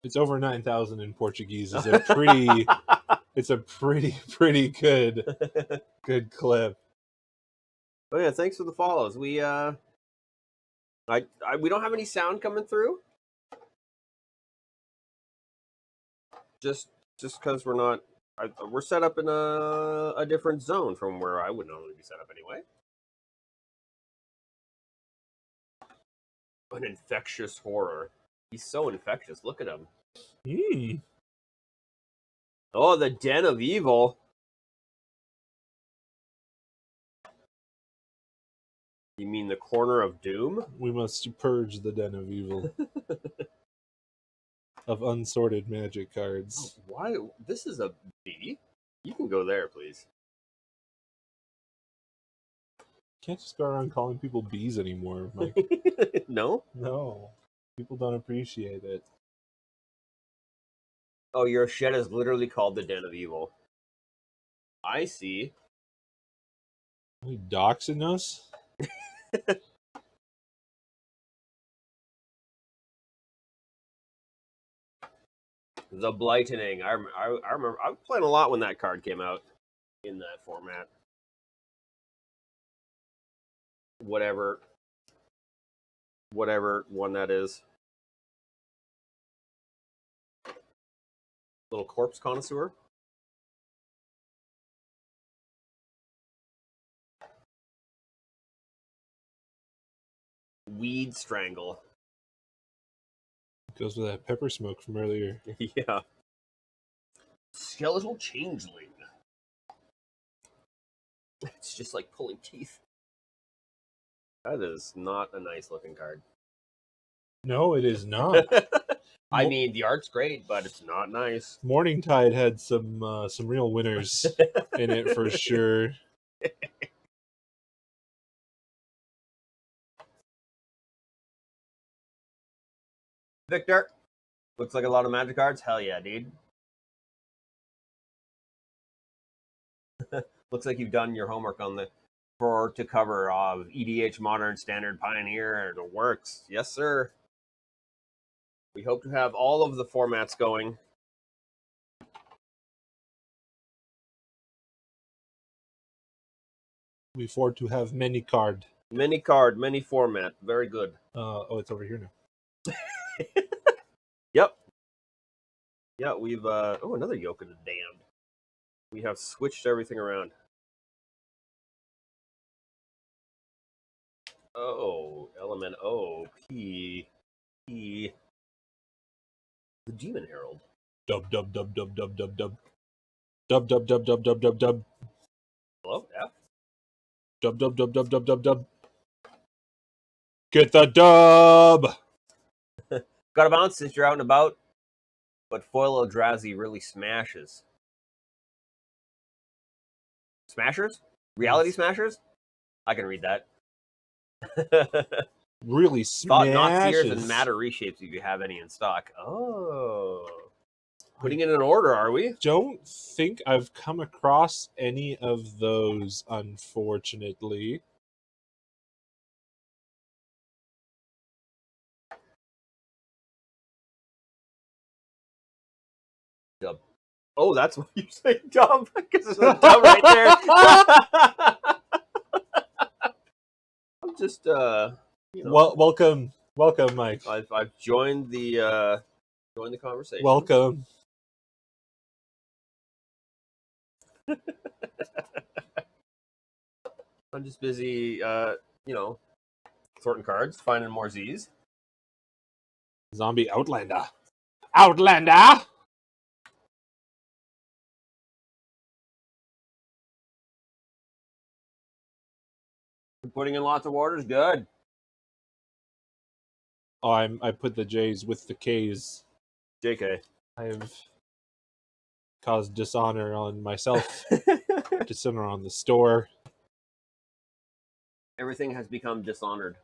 It's over 9,000 in Portuguese. It's a pretty. It's a pretty good clip. Oh yeah, thanks for the follows. We we don't have any sound coming through. Just because we're not, we're set up in a different zone from where I would normally be set up anyway. An infectious horror. He's so infectious. Look at him. Mm. Oh, the Den of Evil. You mean the Corner of Doom? We must purge the den of evil of unsorted magic cards. Oh, why? This is a B. You can go there, please. Can't just go around calling people bees anymore, Mike. No? No. People don't appreciate it. Oh, your shed is literally called the Den of Evil. I see. Are you doxing us? The Blightening. I remember. I was playing a lot when that card came out in that format. whatever one that is. Little corpse connoisseur. Weed strangle. Goes with that pepper smoke from earlier. Yeah. Skeletal changeling. It's just like pulling teeth. That is not a nice looking card. No, it is not. I mean, the art's great, but it's not nice. Morningtide had some real winners in it for sure. Victor, looks like a lot of Magic cards. Hell yeah, dude. Looks like you've done your homework on the to cover of EDH Modern, Standard, Pioneer. It works. Yes, sir. We hope to have all of the formats going. We afford to have many card. Many card, many format. Very good. Oh, it's over here now. Yep. Yeah, we've oh, another Yoke of the Damned. We have switched everything around. Oh, element O, P, E. The Demon Herald. Dub dub dub dub dub dub dub. Dub dub dub dub dub dub dub. Hello, F. Dub dub dub dub dub dub dub. Get the dub. Got to bounce since you're out and about. But Foil Eldrazi really smashes. Smashers? Reality Smashers? I can read that. Really Thought smashes. Noxiers and Matter Reshapes if you have any in stock. Oh. Putting it in order, are we? Don't think I've come across any of those, unfortunately. Dub. Oh, that's what you say, dub, because there's a dub right there. I'm just, you know, Well, welcome, Mike. I've joined the conversation. Welcome. I'm just busy, you know, sorting cards, finding more Z's. Zombie Outlander. Outlander! Putting in lots of orders, good. Oh, I put the J's with the K's. JK. I have caused dishonor on myself, dishonor on the store. Everything has become dishonored.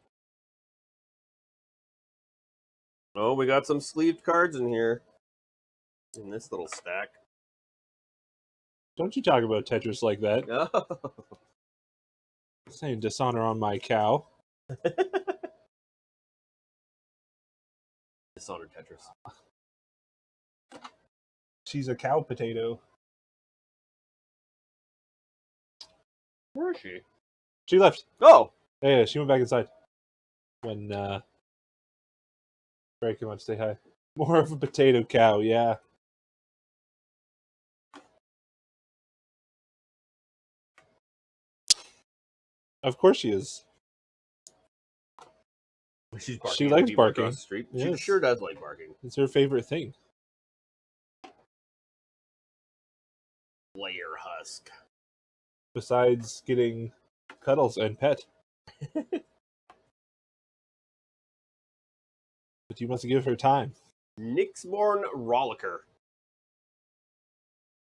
Oh, we got some sleeved cards in here. In this little stack. Don't you talk about Tetris like that. Oh. Saying dishonor on my cow. Dishonored Tetris. She's a cow potato. Where is she? She left. Oh! Yeah, she went back inside. When, Barry came out to say hi. More of a potato cow, yeah. Of course she is. She's barking. She likes people barking. across the street. She Yes. sure does like barking. It's her favorite thing. Layer husk. Besides getting cuddles and pet. But you must give her time. Nyxborn Rollicker.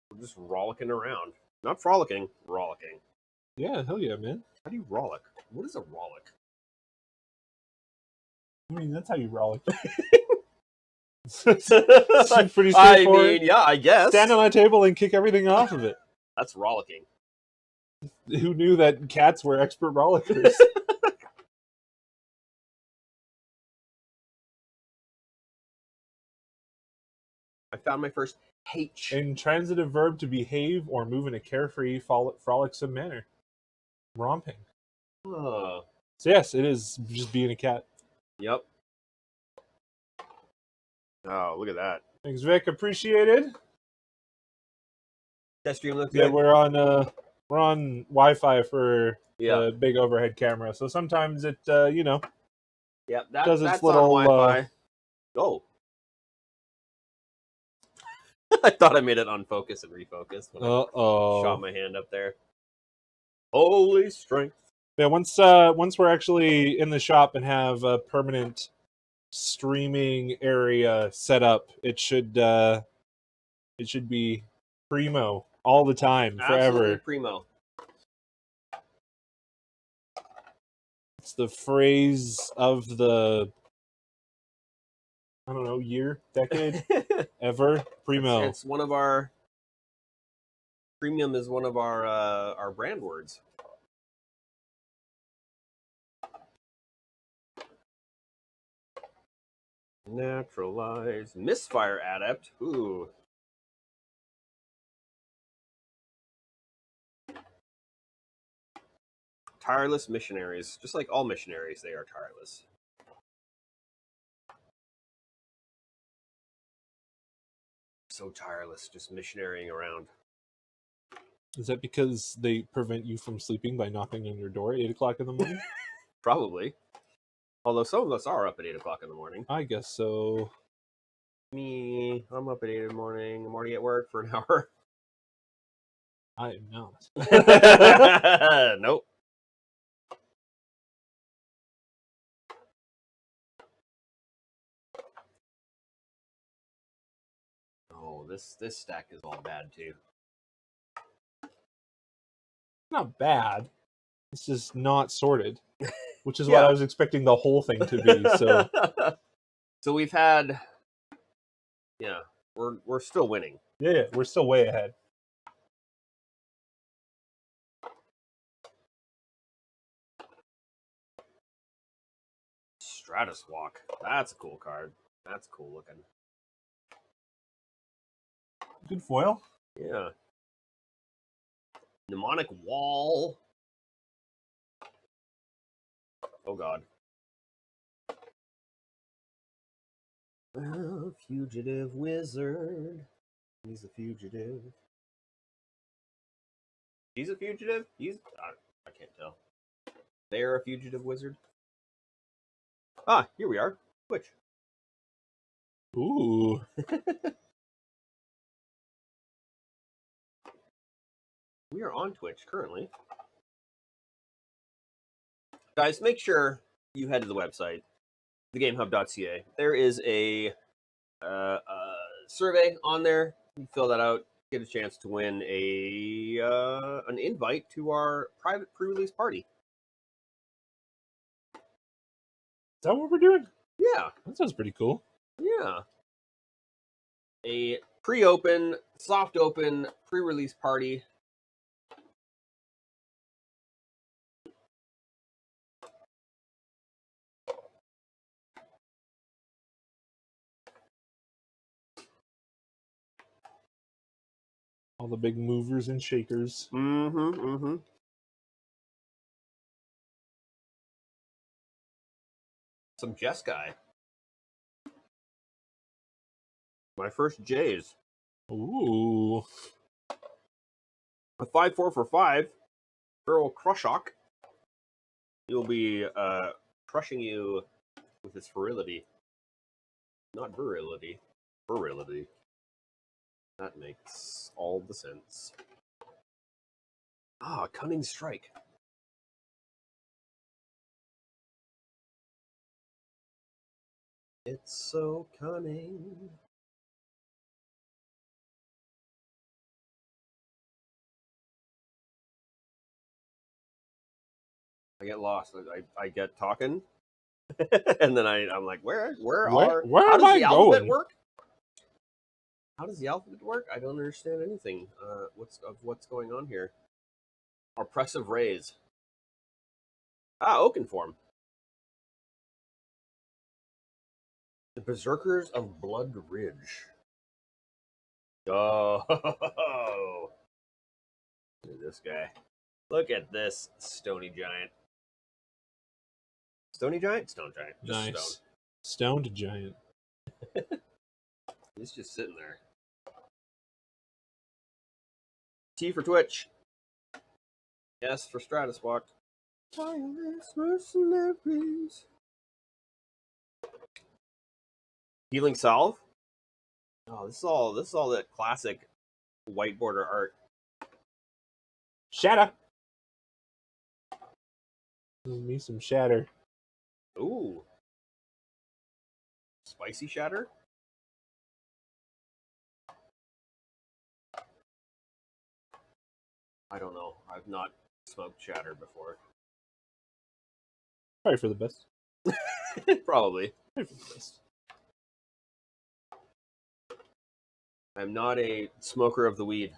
We're just rollicking around. Not frolicking, rollicking. Yeah, hell yeah, man. How do you rollick? What is a rollick? I mean, that's how you rollick. I Pretty straightforward. mean, yeah, I guess. Stand on a table and kick everything off of it. That's rollicking. Who knew that cats were expert rollickers? I found my first H. Intransitive verb to behave or move in a carefree, frolicsome manner. Romping. Oh. So yes, it is just being a cat. Yep. Oh, look at that. Thanks, Vic. Appreciated. That stream looks Yeah, good. we're on Wi-Fi for Yeah. the big overhead camera, so sometimes it Yep. does its That's little, on Wi-Fi. Oh. I thought I made it unfocus and refocus when I shot my hand up there. Holy strength. Yeah, once we're actually in the shop and have a permanent streaming area set up, it should be primo all the time, forever. Absolutely primo. It's the phrase of the, I don't know, year, decade, ever. Primo. It's one of our premium is one of our brand words. Naturalize misfire adept. Ooh. Tireless missionaries. Just like all missionaries, they are tireless. So tireless, just missionarying around. Is that because they prevent you from sleeping by knocking on your door at 8 o'clock in the morning? Probably. Although some of us are up at 8 o'clock in the morning. I guess so. Me, I'm up at 8 in the morning. I'm already at work for an hour. I am not. Nope. Oh, this stack is all bad too. Not bad. It's just not sorted, which is Yeah. what I was expecting the whole thing to be. So, so we've had, yeah, we're still winning. yeah, we're still way ahead. Stratus Walk. That's a cool card. That's cool looking. Good foil. Yeah. Mnemonic Wall. Oh god. Fugitive wizard. He's a fugitive. He's a fugitive? I can't tell. They're a fugitive wizard? Ah, here we are. Twitch. Ooh. We are on Twitch currently. Guys, make sure you head to the website, thegamehub.ca. There is a survey on there. You fill that out, get a chance to win an invite to our private pre-release party. Is that what we're doing? Yeah. That sounds pretty cool. Yeah. A pre-open, soft open, pre-release party. All the big movers and shakers. Mm-hmm. Some Jeskai. My first J's. Ooh. A 5/4 for 5. Earl Crushawk. He'll be crushing you with his virility. Not virility. Virility. That makes all the sense. Ah, Cunning Strike. It's so cunning. I get lost. I get talking, and then I'm like, where Where how am does I the alphabet going? work? How does the alphabet work? I don't understand anything. What's going on here? Oppressive rays. Ah, Oakenform. The Berserkers of Blood Ridge. Oh, look at this guy. Look at this stony giant. Stony Giant? Stone Giant. Just Nice. Stone. Stoned giant. He's just sitting there. T for Twitch. S for Stratus Walk. Tireless mercenaries. Healing Salve. Oh, this is all that classic white border art. Shatter. Give me some shatter. Ooh. Spicy shatter? I don't know. I've not smoked shatter before. Probably for the best. Probably. Probably for the best. I'm not a smoker of the weed.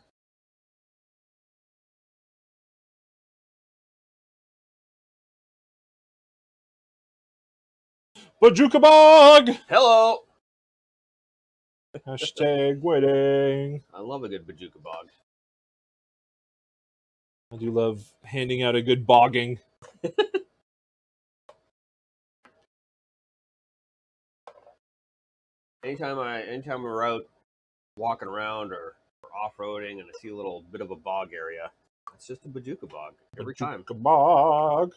Bajuka Bog! Hello! Hashtag wedding. I love a good Bajuka Bog. I do love handing out a good bogging. Anytime we're out walking around or off-roading and I see a little bit of a bog area, it's just a Bajuka Bog every time. Bajuka Bog.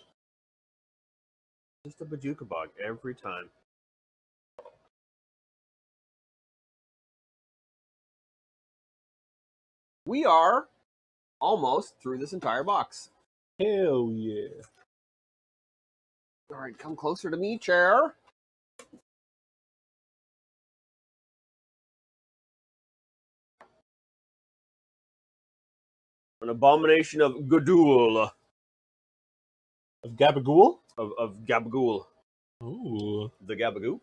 Just a Bajuka Bog every time. We are almost through this entire box. Hell yeah. All right, come closer to me, chair. An abomination of Gadool. Of Gabagool? Of Gabagool. Ooh. The Gabagoo.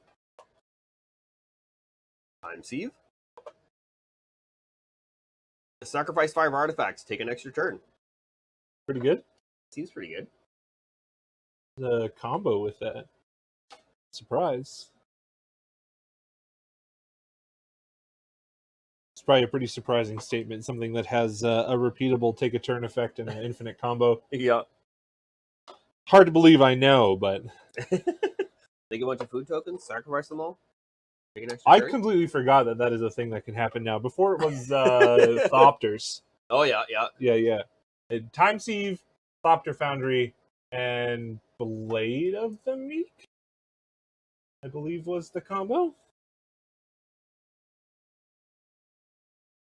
Time Sieve. Sacrifice 5 artifacts. Take an extra turn. Pretty good. Seems pretty good. The combo with that. Surprise. It's probably a pretty surprising statement. Something that has a repeatable take a turn effect and an infinite combo. Yeah. Hard to believe, I know, but Take a bunch of food tokens, sacrifice them all. Take an extra I turn. completely forgot that is a thing that can happen now. Before it was Thopters. Oh yeah. Yeah. Time Sieve, Thopter Foundry, and Blade of the Meek, I believe was the combo.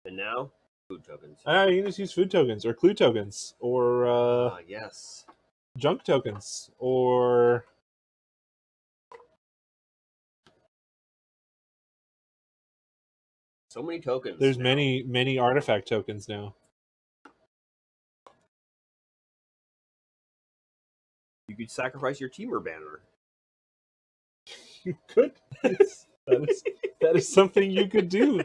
And now, food tokens. You can just use food tokens, or clue tokens, or Yes. junk tokens, or So many tokens. there's now. many artifact tokens now. You could sacrifice your Teamer banner. You could. That is something you could do.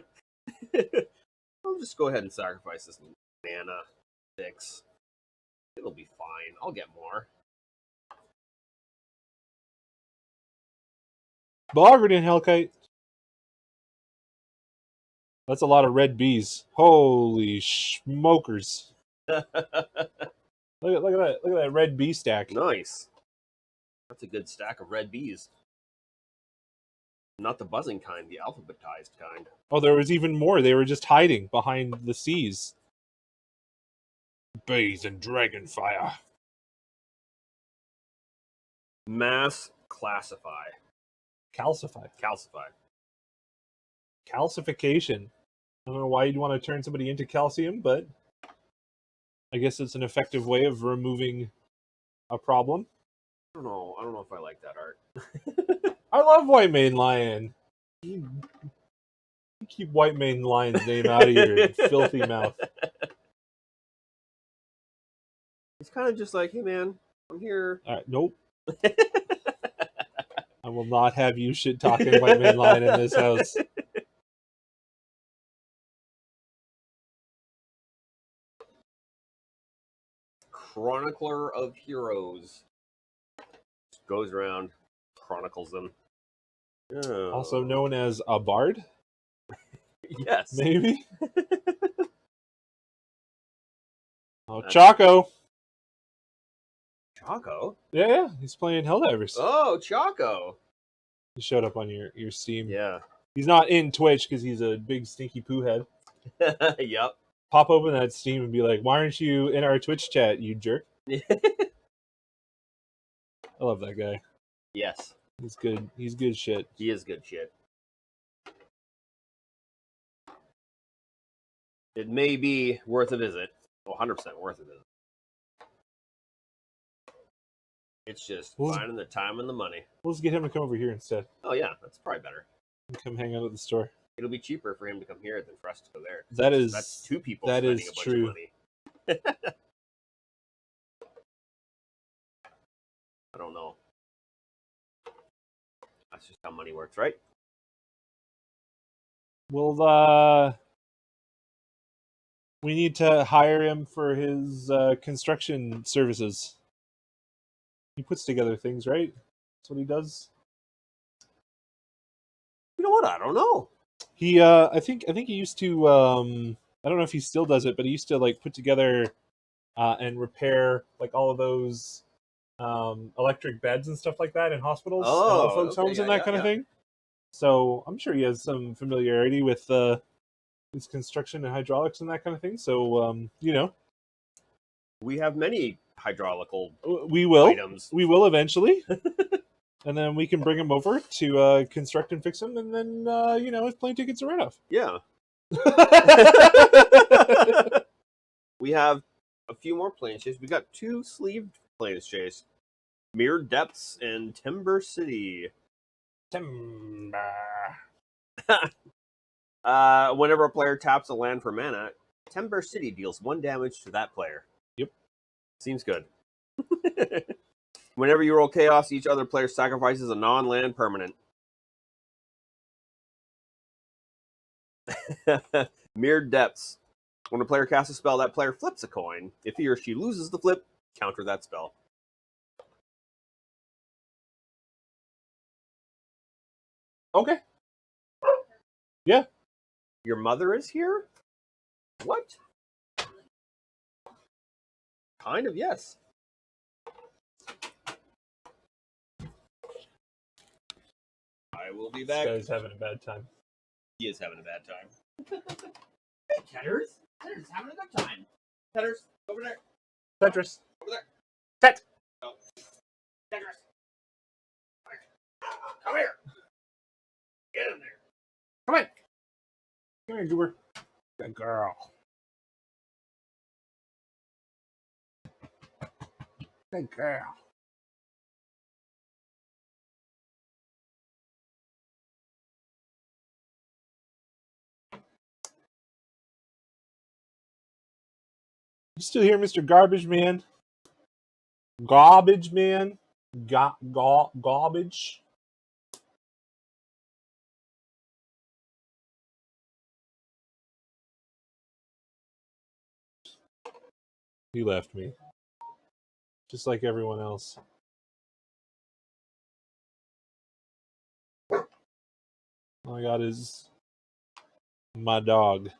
I'll just go ahead and sacrifice this mana 6. It'll be fine. I'll get more. Bogardin Hellkite. That's a lot of red bees. Holy smokers! Look at that red bee stack. Nice. That's a good stack of red bees. Not the buzzing kind, the alphabetized kind. Oh, there was even more. They were just hiding behind the seas. Bees and dragonfire. Mass classify. Calcify. Calcify. Calcification. I don't know why you'd want to turn somebody into calcium, but I guess it's an effective way of removing a problem. I don't know if I like that art. I love White Mane Lion. You keep White Mane Lion's name out of your filthy mouth. It's kind of just like, hey man, I'm here. All right, nope. I will not have you shit talking White Mane Lion in this house. Chronicler of Heroes. Just goes around, chronicles them. Oh. Also known as a bard, Yes. maybe? Oh, Choco. Choco? Yeah, he's playing Helldivers. Oh, Choco. He showed up on your Steam. Yeah. He's not in Twitch because he's a big stinky poo head. Yep. Pop open that Steam and be like, "Why aren't you in our Twitch chat, you jerk?" I love that guy. Yes. He's good. He's good shit. He is good shit. It may be worth a visit. 100% worth a visit. It's just finding the time and the money. We'll just get him to come over here instead. Oh, yeah. That's probably better. Come hang out at the store. It'll be cheaper for him to come here than for us to go there. That's two people that spending is a bunch true. of money. I don't know. That's just how money works, right? Well, we need to hire him for his construction services. He puts together things, right? That's what he does. You know what? I don't know. He, I think he used to. I don't know if he still does it, but he used to like put together and repair like all of those electric beds and stuff like that in hospitals and old folks' homes and that kind of thing. So I'm sure he has some familiarity with his construction and hydraulics and that kind of thing. So you know, we have many hydraulical items. We will eventually. And then we can bring him over to construct and fix him, and then you know, his plane tickets are right off. Yeah. We have a few more planes chase. We got 2 sleeved planes chase. Mirrored Depths and Timber City. Timber. Whenever a player taps a land for mana, Timber City deals 1 damage to that player. Yep. Seems good. Whenever you roll Chaos, each other player sacrifices a non-land permanent. Mirrored Depths. When a player casts a spell, that player flips a coin. If he or she loses the flip, counter that spell. Okay. Yeah. Your mother is here? What? Kind of, yes. I will be back. This guy's having a bad time. He is having a bad time. Hey, Ketters. Ketters having a good time. Ketters, over there. Tetris. Over there. Tet. Oh. Ketters. Come here. Get in there. Come on. Come here, Goober. Good girl. Good girl. You still here, Mr. Garbage Man? Garbage Man? Garbage? He left me. Just like everyone else. All I got is my dog.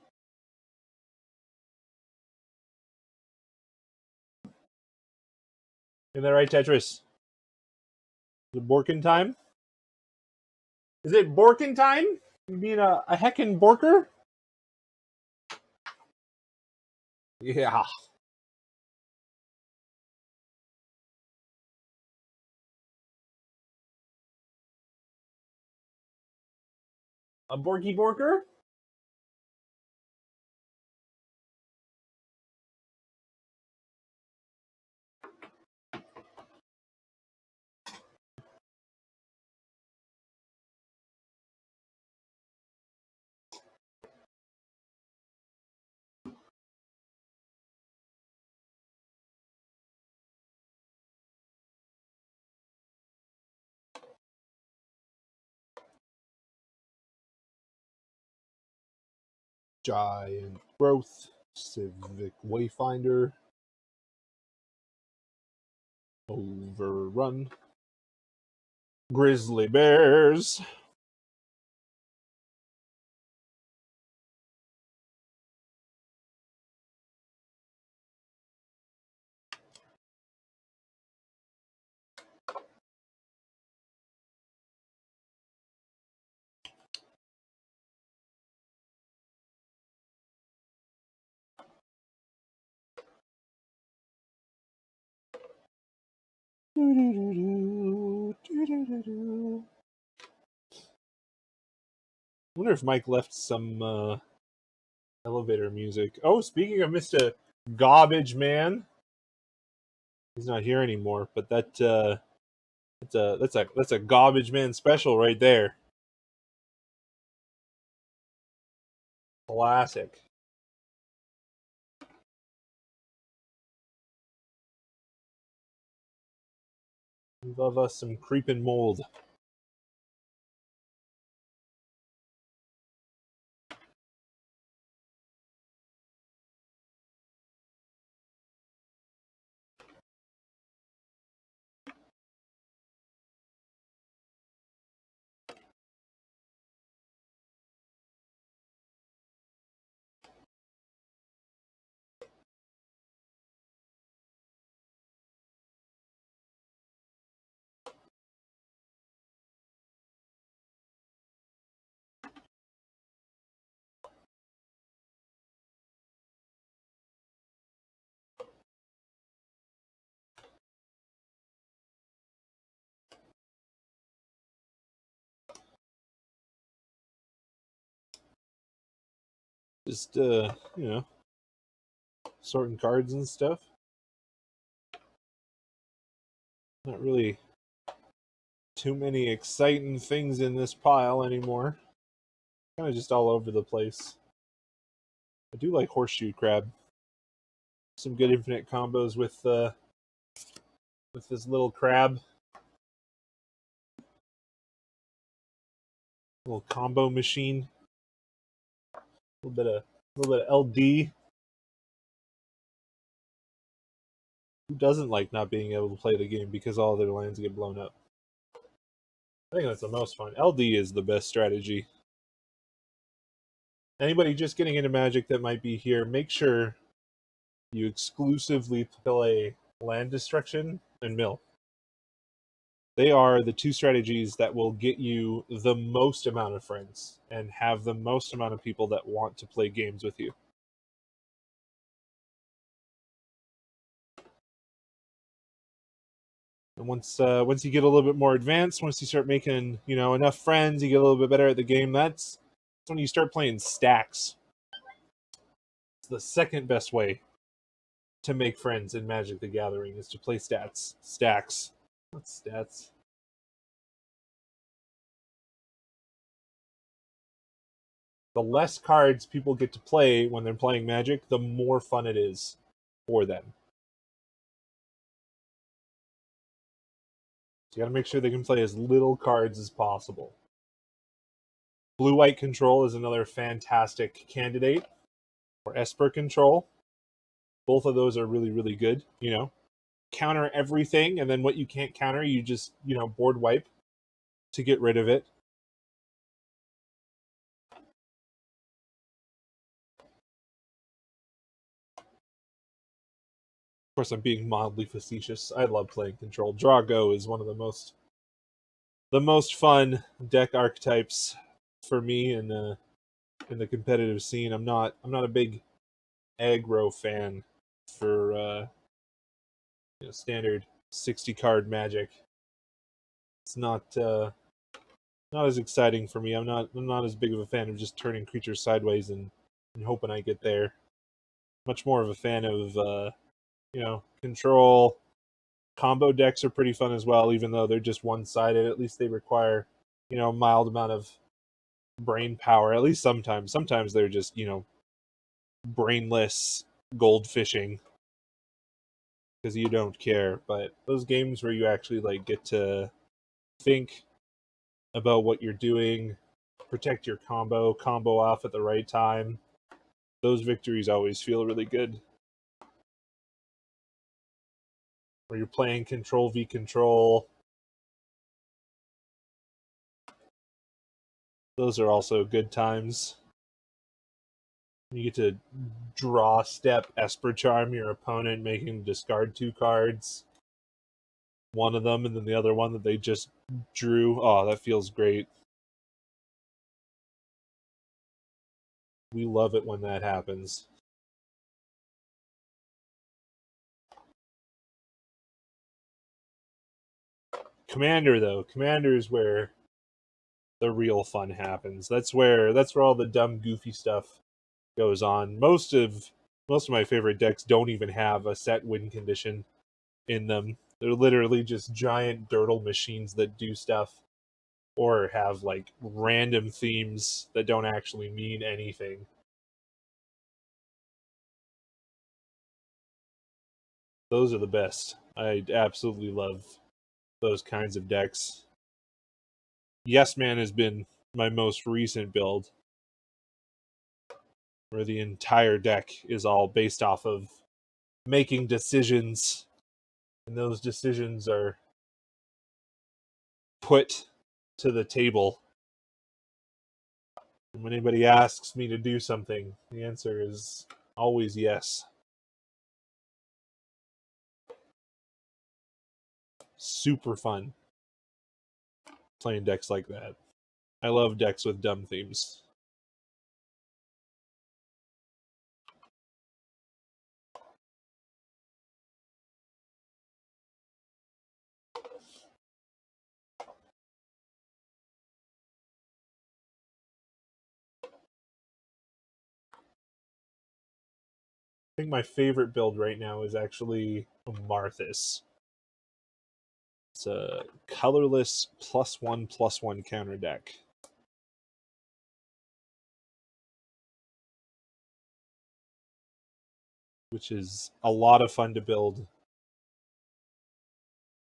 Isn't that right, Tetris? Is it Borkin time? Is it Borkin time? You mean a heckin' Borker? Yeah. A Borky Borker? Giant Growth, Civic Wayfinder, Overrun, Grizzly Bears, Wonder if Mike left some elevator music. Oh, speaking of Mr. Garbage Man, he's not here anymore. But that's a Garbage Man special right there. Classic. We love us some creeping mold. Just sorting cards and stuff. Not really too many exciting things in this pile anymore. Kind of just all over the place. I do like Horseshoe Crab. Some good infinite combos with this little crab. Little combo machine. A little bit of LD. Who doesn't like not being able to play the game because all their lands get blown up? I think that's the most fun. LD is the best strategy. Anybody just getting into Magic that might be here, make sure you exclusively play land destruction and mill. They are the two strategies that will get you the most amount of friends and have the most amount of people that want to play games with you. And once you get a little bit more advanced, once you start making enough friends, you get a little bit better at the game. That's when you start playing stacks. It's the second best way to make friends in Magic the Gathering is to play stacks. Not stats. The less cards people get to play when they're playing Magic, the more fun it is for them. So you gotta make sure they can play as little cards as possible. Blue-white control is another fantastic candidate. Or Esper control. Both of those are really, really good. Counter everything, and then what you can't counter, you just, board wipe to get rid of it. Of course, I'm being mildly facetious. I love playing control. Draw-Go is one of the most fun deck archetypes for me in the competitive scene. I'm not a big aggro fan for standard 60 card Magic. It's not as exciting for me. I'm not as big of a fan of just turning creatures sideways and hoping I get there. Much more of a fan of control. Combo decks are pretty fun as well, even though they're just one-sided. At least they require a mild amount of brain power. At least sometimes. Sometimes they're just brainless goldfishing because you don't care. But those games where you actually get to think about what you're doing, protect your combo off at the right time, those victories always feel really good. Where you're playing control v control, those are also good times. You get to draw step Esper Charm your opponent, making them discard 2 cards. One of them, and then the other one that they just drew. Oh, that feels great. We love it when that happens. Commander, though, Commander is where the real fun happens. That's where all the dumb, goofy stuff goes on. Most of my favorite decks don't even have a set win condition in them. They're literally just giant durdle machines that do stuff, or have like random themes that don't actually mean anything. Those are the best. I absolutely love those kinds of decks. Yes Man has been my most recent build, where the entire deck is all based off of making decisions, and those decisions are put to the table. And when anybody asks me to do something, the answer is always yes. Super fun playing decks like that. I love decks with dumb themes. I think my favorite build right now is actually Marthas. It's a colorless +1/+1 counter deck. Which is a lot of fun to build.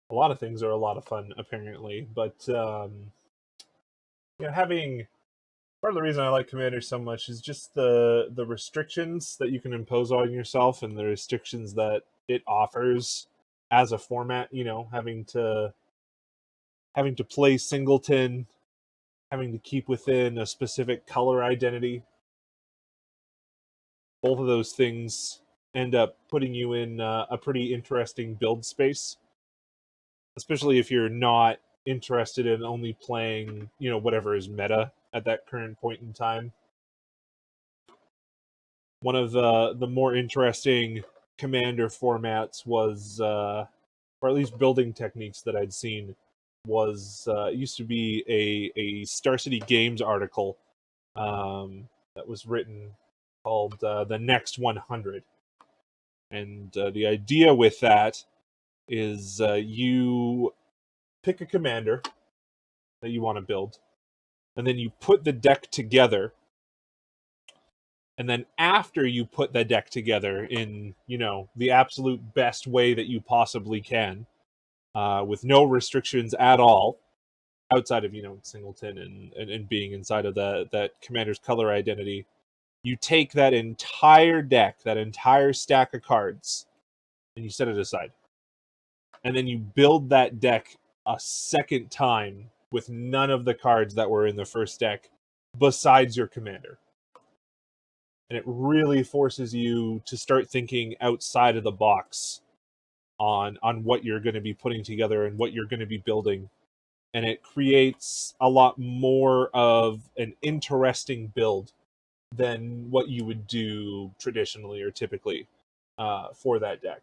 A lot of things are a lot of fun, apparently, but having part of the reason I like Commander so much is just the restrictions that you can impose on yourself and the restrictions that it offers as a format. Having to play singleton, having to keep within a specific color identity. Both of those things end up putting you in a pretty interesting build space, especially if you're not interested in only playing, whatever is meta at that current point in time. One of the more interesting Commander formats was, or at least building techniques that I'd seen, was used to be a Star City Games article that was written called The Next 100. And the idea with that is you pick a commander that you want to build, and then you put the deck together. And then after you put the deck together in, the absolute best way that you possibly can, with no restrictions at all, outside of, singleton and being inside of that commander's color identity, you take that entire deck, that entire stack of cards, and you set it aside. And then you build that deck a second time with none of the cards that were in the first deck besides your commander. And it really forces you to start thinking outside of the box on what you're going to be putting together and what you're going to be building. And it creates a lot more of an interesting build than what you would do traditionally or typically for that deck.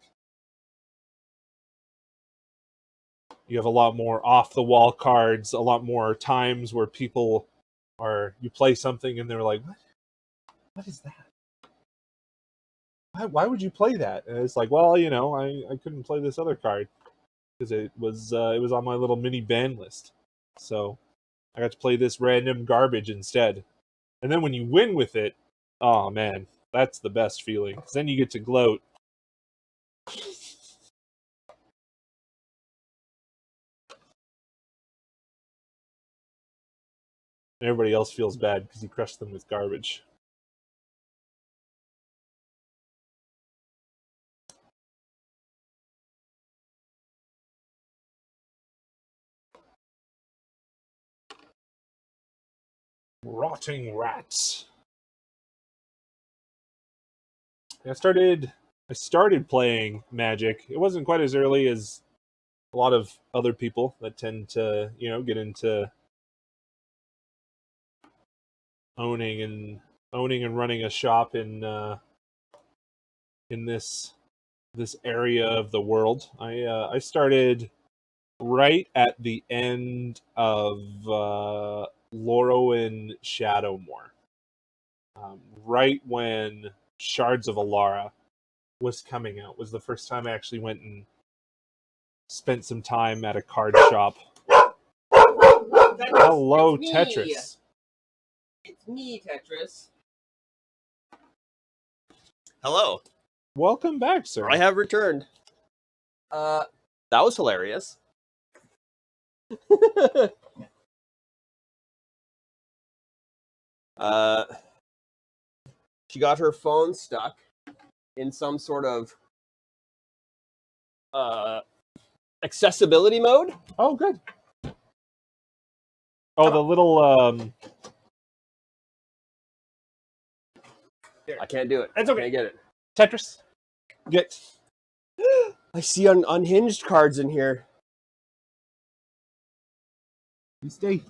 You have a lot more off-the-wall cards, a lot more times where you play something and they're like, what is that? Why would you play that? And it's like, well, I couldn't play this other card because it was on my little mini ban list. So I got to play this random garbage instead. And then when you win with it, oh man, that's the best feeling. Because then you get to gloat. And everybody else feels bad because you crushed them with garbage. Rotting rats. I started playing Magic. It wasn't quite as early as a lot of other people that tend to, get into owning and running a shop in this area of the world. I started right at the end of Lorrow Shadowmoor. Right when Shards of Alara was coming out was the first time I actually went and spent some time at a card shop. Hello, it's me. Tetris. It's me, Tetris. Hello. Welcome back, sir. I have returned. That was hilarious. She got her phone stuck in some sort of accessibility mode. Oh, good. Oh, the little I can't do it. It's okay. Can't get it. Tetris. Get. I see unhinged cards in here. You stay.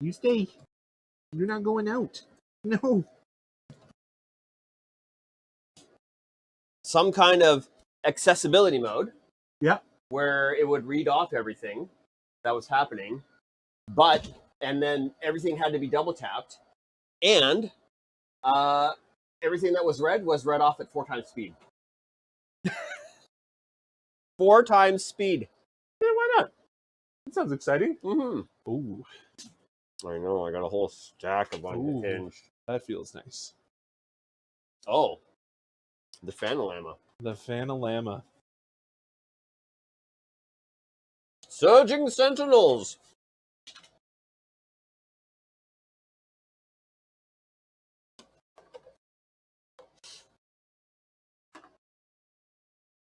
You stay. You're not going out. No. Some kind of accessibility mode. Yeah. Where it would read off everything that was happening, and then everything had to be double tapped, and everything that was read off at 4 times speed. 4 times speed. Yeah, why not? That sounds exciting. Mm-hmm. Ooh, I know. I got a whole stack of unhinged. that feels nice. Oh, the Fanalama. The Fanalama. Surging Sentinels.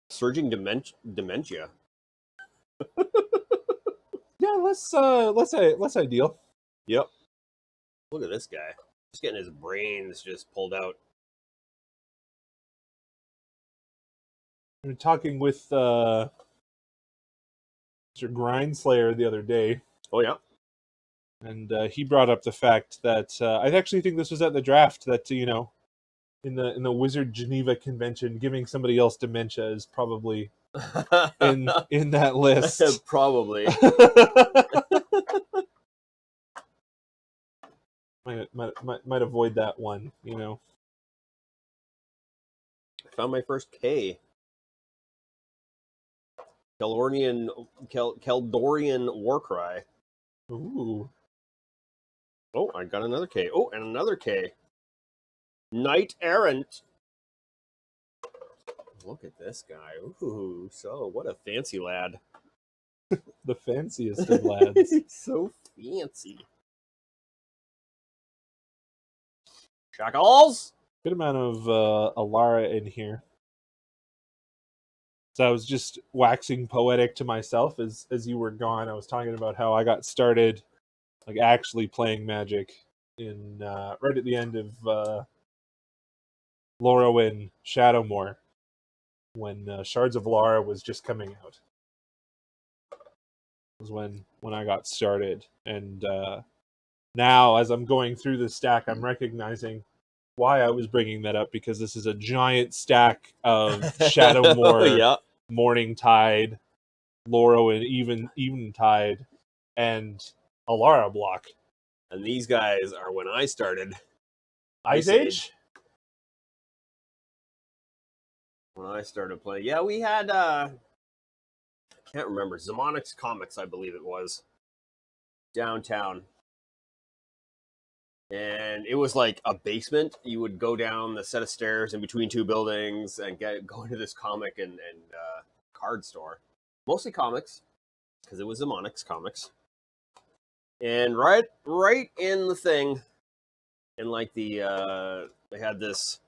Surging dementia. Yeah, less ideal. Yep. Look at this guy. Just getting his brains just pulled out. We were talking with Mr. Grindslayer the other day, Oh yeah. and he brought up the fact that I actually think this was at the draft that in the Wizard Geneva convention, giving somebody else dementia is probably in that list. Probably. might avoid that one. I found my first K. Keldorian Warcry. Ooh. Oh, I got another K. Oh, and another K. Knight Errant. Look at this guy. Ooh, so what a fancy lad. The fanciest of lads. He's so fancy. Shackles. Good amount of Alara in here. So I was just waxing poetic to myself as you were gone. I was talking about how I got started, like actually playing Magic in right at the end of Lorrow Shadowmoor, when Shards of Alara was just coming out. Was when I got started, and now as I'm going through the stack, I'm recognizing why I was bringing that up, because this is a giant stack of Shadowmoor, Yeah. Morningtide, Lorrow and Eventide, and Alara block. And these guys are when I started. Ice Age? When I started playing. Yeah, we had I can't remember. Zemonix Comics, I believe it was. Downtown. And it was like a basement. You would go down the set of stairs in between 2 buildings and go into this comic and card store. Mostly comics, because it was Zemonix Comics. And right in the thing, in like the they had this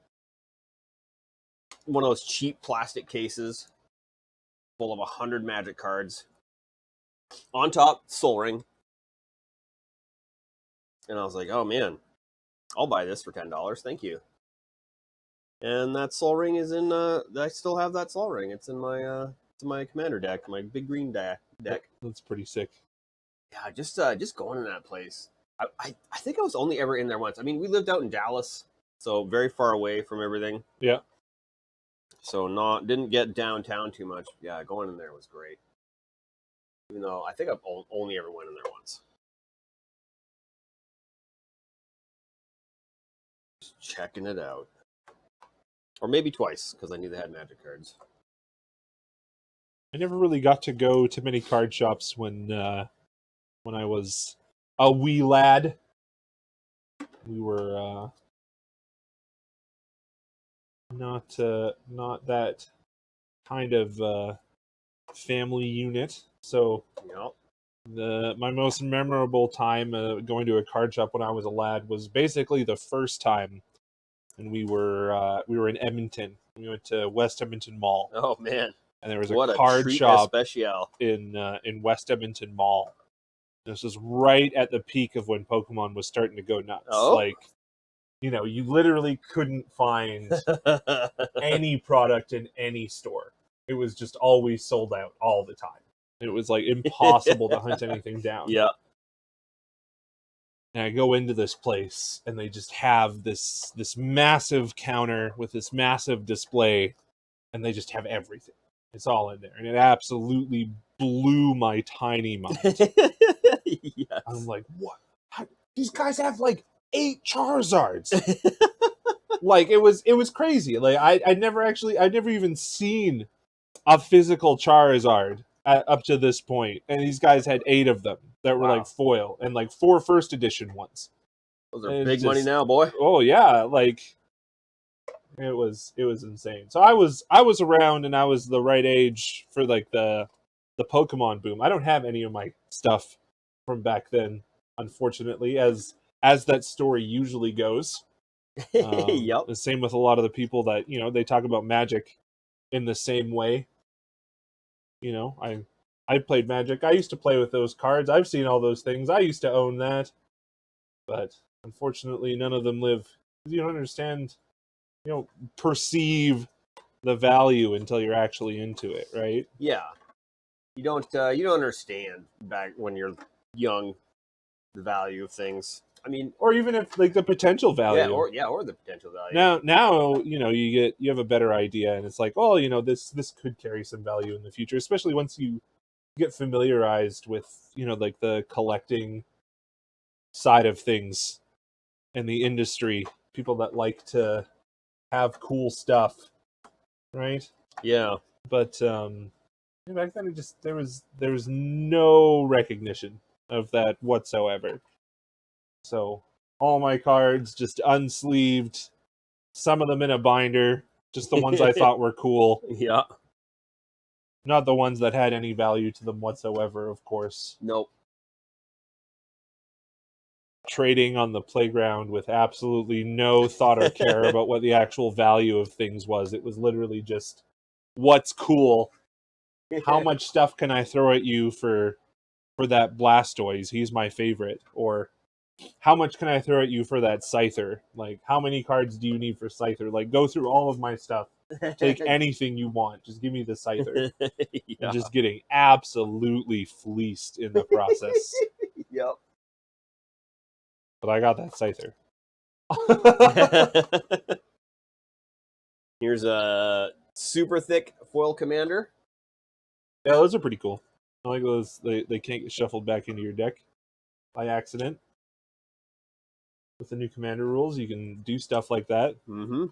one of those cheap plastic cases full of 100 Magic cards. On top, Sol Ring. And I was like, oh man, I'll buy this for $10. Thank you. And that Sol Ring is in. I still have that Sol Ring. It's in my commander deck, my big green deck. That's pretty sick. Yeah, just going in that place. I think I was only ever in there once. I mean, we lived out in Dallas, so very far away from everything. Yeah. So didn't get downtown too much. Yeah, going in there was great. Even though I think I've only ever went in there once. Just checking it out. Or maybe twice, because I knew they had Magic cards. I never really got to go to many card shops when I was a wee lad. We were not that kind of family unit. So Yep. my most memorable time going to a card shop when I was a lad was basically the first time, and we were in Edmonton. We went to West Edmonton Mall, Oh man, and there was what a a card treat shop especial. in West Edmonton Mall. This was right at the peak of when Pokemon was starting to go nuts. Oh? Like, you know, you literally couldn't find any product in any store. It was just always sold out all the time. It was like impossible to hunt anything down. Yeah. And I go into this place, and they just have this massive counter with this massive display, and they just have everything. It's all in there, and it absolutely blew my tiny mind. Yes. I'm like, what? These guys have like 8 Charizards. Like it was crazy. Like I'd never even seen a physical Charizard up to this point, and these guys had 8 of them that were Wow. like foil and like 4 first edition ones. Those are It's big money just- now, boy. Oh yeah, like it was insane. So I was around, and I was the right age for like the Pokemon boom. I don't have any of my stuff from back then, unfortunately, as that story usually goes. Yep. The same with a lot of the people that, you know, they talk about Magic in the same way. You know, I played Magic. I used to play with those cards. I've seen all those things. I used to own that. But unfortunately, none of them live. You don't understand, you don't perceive the value until you're actually into it, right? Yeah. You don't understand back when you're young the value of things. I mean, Or even if like the potential value. or the potential value. Now you know you have a better idea, and it's like, oh, you know, this could carry some value in the future, especially once you get familiarized with, you know, like the collecting side of things in the industry. People that like to have cool stuff, right? Yeah. But back then there was no recognition of that whatsoever. So all my cards just unsleeved, some of them in a binder, just the ones I thought were cool, Yeah. not the ones that had any value to them whatsoever, of course. Nope. Trading on the playground with absolutely no thought or care about what the actual value of things was. It was literally just, what's cool? How much stuff can I throw at you for that Blastoise? He's my favorite. Or how much can I throw at you for that Scyther? Like, how many cards do you need for Scyther? Like, go through all of my stuff. Take anything you want. Just give me the Scyther. Yeah. And just getting absolutely fleeced in the process. Yep. But I got that Scyther. Here's a super thick foil commander. Yeah, those are pretty cool. I like those. They can't get shuffled back into your deck by accident. With the new commander rules, you can do stuff like that. Mm-hmm.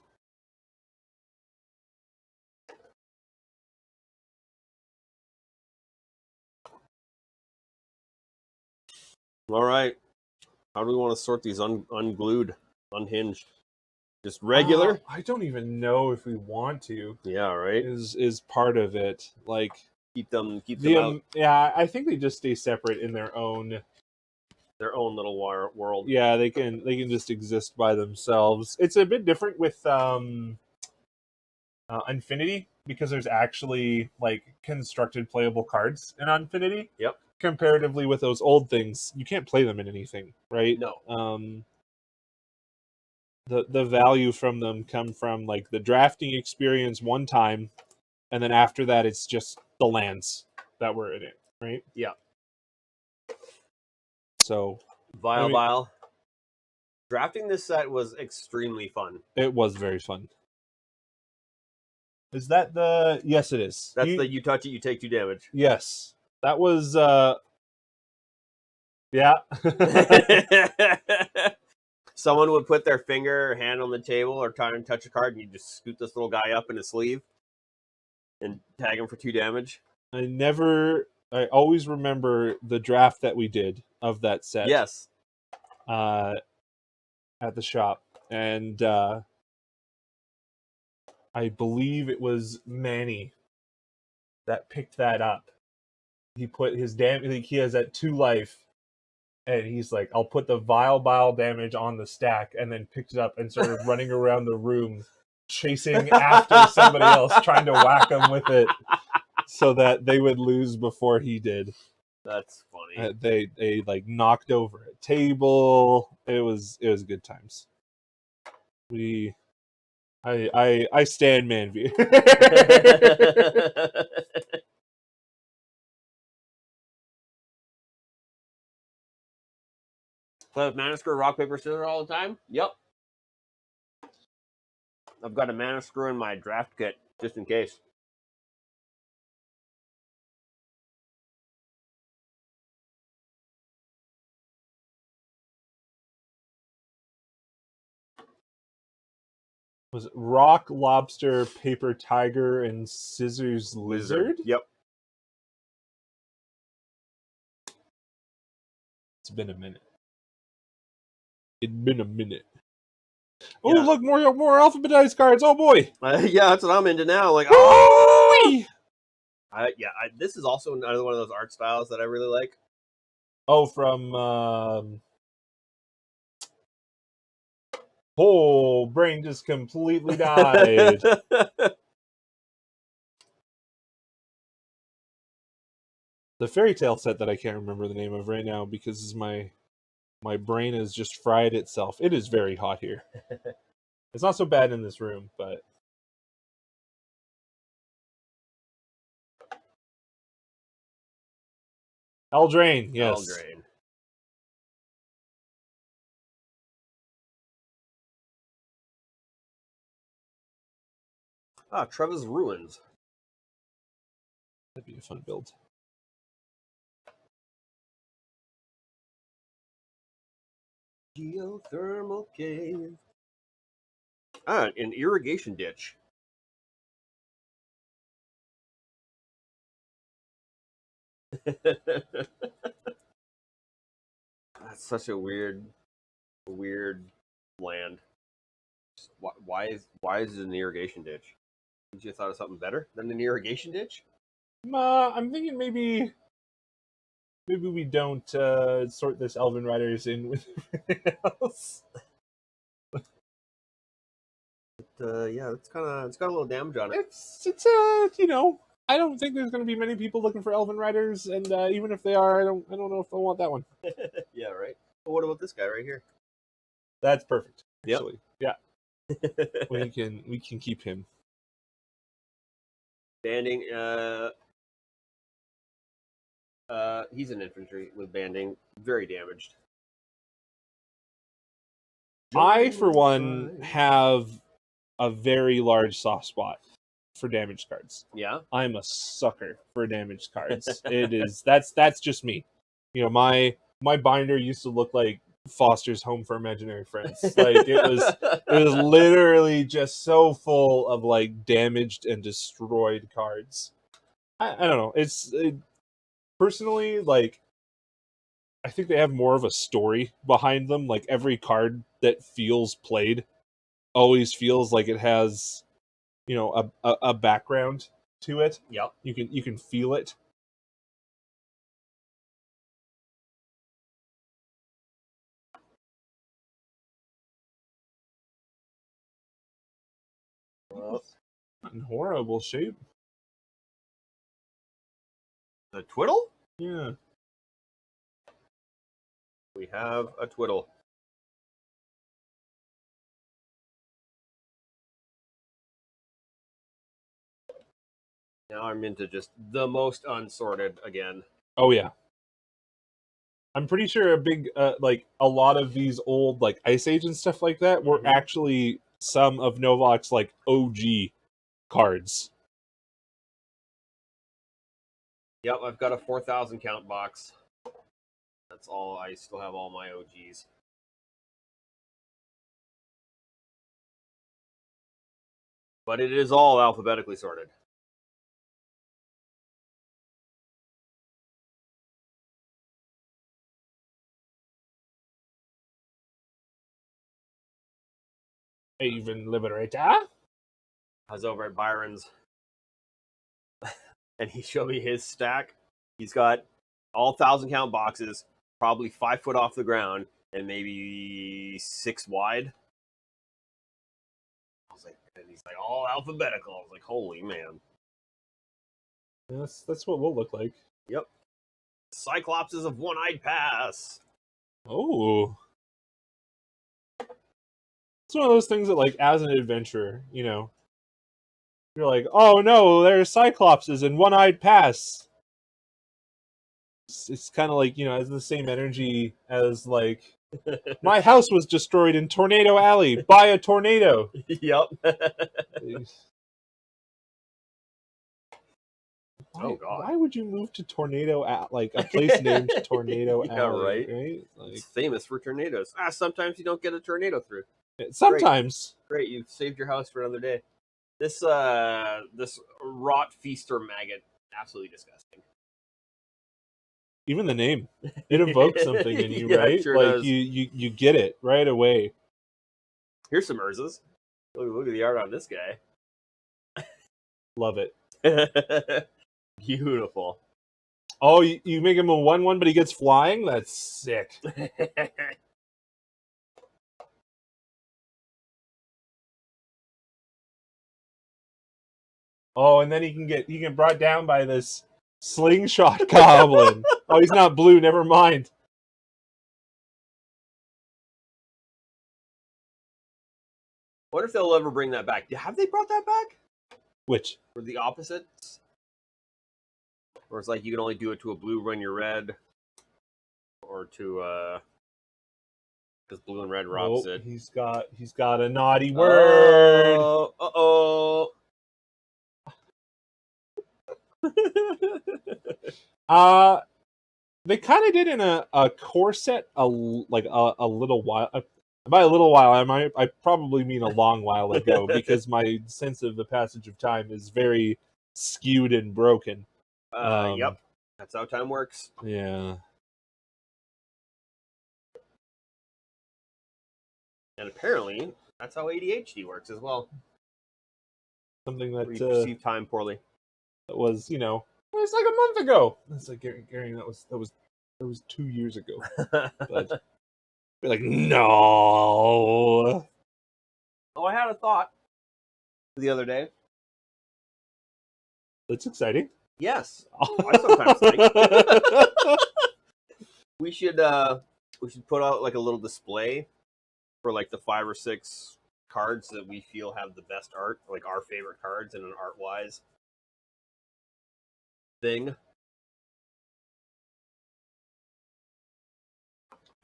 All right. How do we want to sort these unglued, unhinged? Just regular? I don't even know if we want to. Yeah, right. Is part of it. Like Keep them the out yeah, I think they just stay separate in their own little world. Yeah, they can just exist by themselves. It's a bit different with Infinity, because there's actually like constructed playable cards in Infinity. Yep. Comparatively with those old things, you can't play them in anything, right? No. The value from them come from like the drafting experience one time, and then after that it's just the lands that were in it, right? Yeah. So Vile. Drafting this set was extremely fun. it was very fun. Is that the... Yes, it is. That's the you touch it, you take 2 damage. Yes. That was yeah. Someone would put their finger or hand on the table or try and touch a card, and you just scoot this little guy up in his sleeve and tag him for 2 damage. I always remember the draft that we did of that set. Yes. At the shop. And I believe it was Manny that picked that up. He put his he has that 2 life, and he's like, I'll put the vile bile damage on the stack, and then picked it up and started running around the room chasing after somebody else, trying to whack them with it so that they would lose before he did. That's funny. They like knocked over a table. It was good times. I stand Manvy. Play with Mana Screw, Rock, Paper, Scissors all the time? Yep. I've got a Mana Screw in my draft kit, just in case. Was it Rock, Lobster, Paper, Tiger, and Scissors, Lizard? Yep. It's been a minute. It's been a minute. Oh, Yeah. look, more alphabetized cards. Oh, boy. Yeah, that's what I'm into now. Like, Oh, this is also another one of those art styles that I really like. oh from... brain just completely died. The Fairy Tale set that I can't remember the name of right now because my brain has just fried itself. It is very hot here. It's not so bad in this room, but Eldraine, yes. Eldraine. Ah, Treva's Ruins. That'd be a fun build. Geothermal cave. Ah, an irrigation ditch. That's such a weird land. Why is it an irrigation ditch? Did you thought of something better than an irrigation ditch? I'm thinking maybe we don't sort this Elven Riders in with everything else. Yeah, it's got a little damage on it. It's I don't think there's going to be many people looking for Elven Riders, and even if they are, I don't know if they'll want that one. Yeah, right. Well, what about this guy right here? That's perfect. Yep. Actually, yeah. we can keep him. Banding. He's an infantry with banding, very damaged. I, for one, have a very large soft spot for damaged cards. Yeah. I'm a sucker for damaged cards. That's just me. You know, my binder used to look like Foster's Home for Imaginary Friends. Like it was literally just so full of like damaged and destroyed cards. I don't know. Personally, like, I think they have more of a story behind them. Like every card that feels played always feels like it has, you know, a background to it. Yep. You can feel it. Well, Not in horrible shape. the Twiddle? Yeah. We have a Twiddle. Now I'm into just the most unsorted again. Oh yeah. I'm pretty sure a lot of these old like Ice Age and stuff like that were actually some of Novok's like OG cards. Yep, I've got a 4,000 count box. That's all. I still have all my OGs. But it is all alphabetically sorted. Haven Liberator. I was over at Byron's, and he showed me his stack. He's got all 1,000 count boxes, probably 5 foot off the ground, and maybe 6 wide. I was like, and he's like all alphabetical. I was like, holy man. That's what we'll look like. Yep. Cyclopses of One-Eyed Pass. Oh. It's one of those things that, like, as an adventurer, you know, you're like, oh no, there's Cyclopses and One-Eyed Pass. It's kind of like, you know, has the same energy as, like, my house was destroyed in Tornado Alley by a tornado. Yep. Why, God. why would you move to Tornado like a place named Tornado Yeah, Alley? right? Like, It's famous for tornadoes. Sometimes you don't get a tornado through. sometimes. Great, you've saved your house for another day. This this rot feaster maggot, absolutely disgusting. Even the name, it evokes something in you, Yeah, right? it sure like does. you get it right away. Here's some Urzas. Look at the art on this guy. Love it. Beautiful. Oh, you make him a 1/1, but he gets flying. That's sick. Oh, and then he can get brought down by this slingshot goblin. Oh, he's not blue. Never mind. Wonder if they'll ever bring that back. Have they brought that back? Which? Or the opposites? Or it's like you can only do it to a blue when you're red, or to because blue and red are Oh, opposite. he's got a naughty word. Uh-oh. They kind of did in a core set a little while. By a little while, I probably mean a long while ago, because my sense of the passage of time is very skewed and broken. Yep. That's how time works. Yeah. And apparently, that's how ADHD works as well. Something Where you that perceive time poorly. was, you know, it was like a month ago. It's like, Gary, that was 2 years ago. But you're like, no. Oh, I had a thought the other day. That's exciting. Yes, I sometimes think we should put out like a little display for like the 5 or 6 cards that we feel have the best art, like our favorite cards in an art wise thing.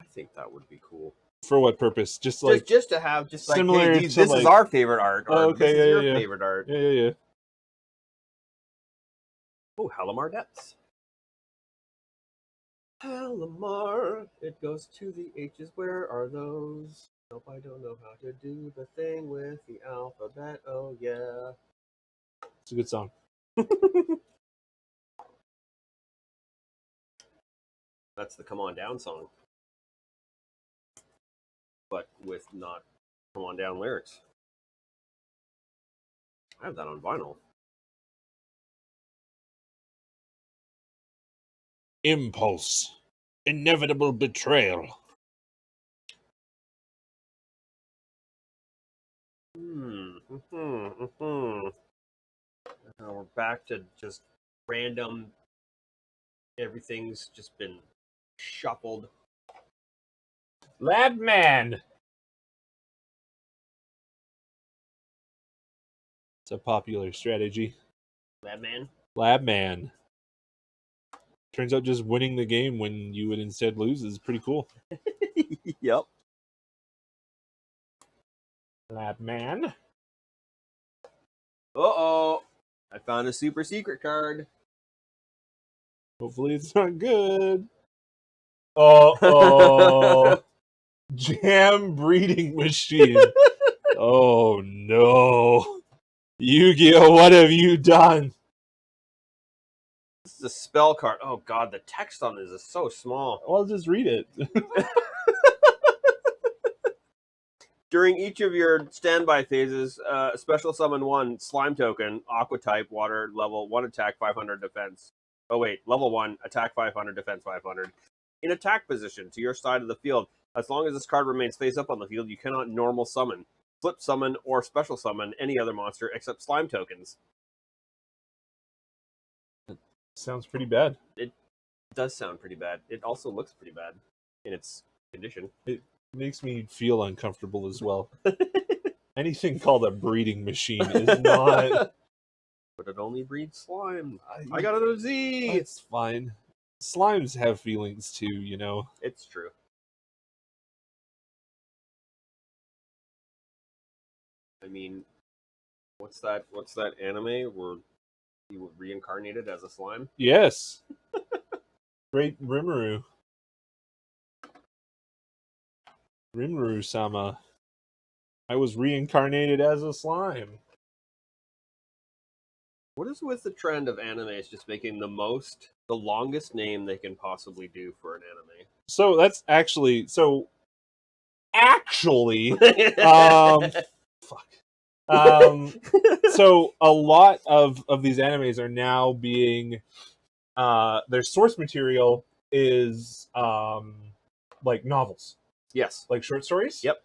I think that would be cool. For what purpose? Just like just to have just like, similar hey, to, this like, is our favorite art, or oh, okay, this is your yeah. favorite art. Yeah. Oh, Halimar Depths. Halimar, it goes to the H's. Where are those? Nope, I don't know how to do the thing with the alphabet. Oh yeah. It's a good song. That's the Come On Down song. But with not Come On Down lyrics. I have that on vinyl. Impulse. Inevitable betrayal. Now we're back to just random. Everything's just been shuffled. Labman. It's a popular strategy. Labman? Labman. Turns out just winning the game when you would instead lose is pretty cool. Yep. Labman. Uh-oh. I found a super secret card. Hopefully it's not good. Uh-oh. Jam breeding machine. Oh, no. Yu-Gi-Oh! What have you done? This is a spell card. Oh god, the text on this is so small. I'll just read it. During each of your standby phases, special summon one slime token, aqua type, water, level 1 attack, 500 defense. Oh wait, level 1, attack 500, defense 500. In attack position to your side of the field. As long as this card remains face up on the field, you cannot normal summon, flip summon, or special summon any other monster except slime tokens. Sounds pretty bad. It does sound pretty bad. It also looks pretty bad in its condition. It makes me feel uncomfortable as well. Anything called a breeding machine is not... But it only breeds slime. I got an OZ! It's fine. Slimes have feelings too, you know. It's true. I mean, what's that anime where he was reincarnated as a slime? Yes. Great Rimuru. Rimuru-sama. I was reincarnated as a slime. What is with the trend of animes just making the longest name they can possibly do for an anime? So that's actually fuck. So a lot of these animes are now being their source material is like novels, Yes. like short stories. Yep.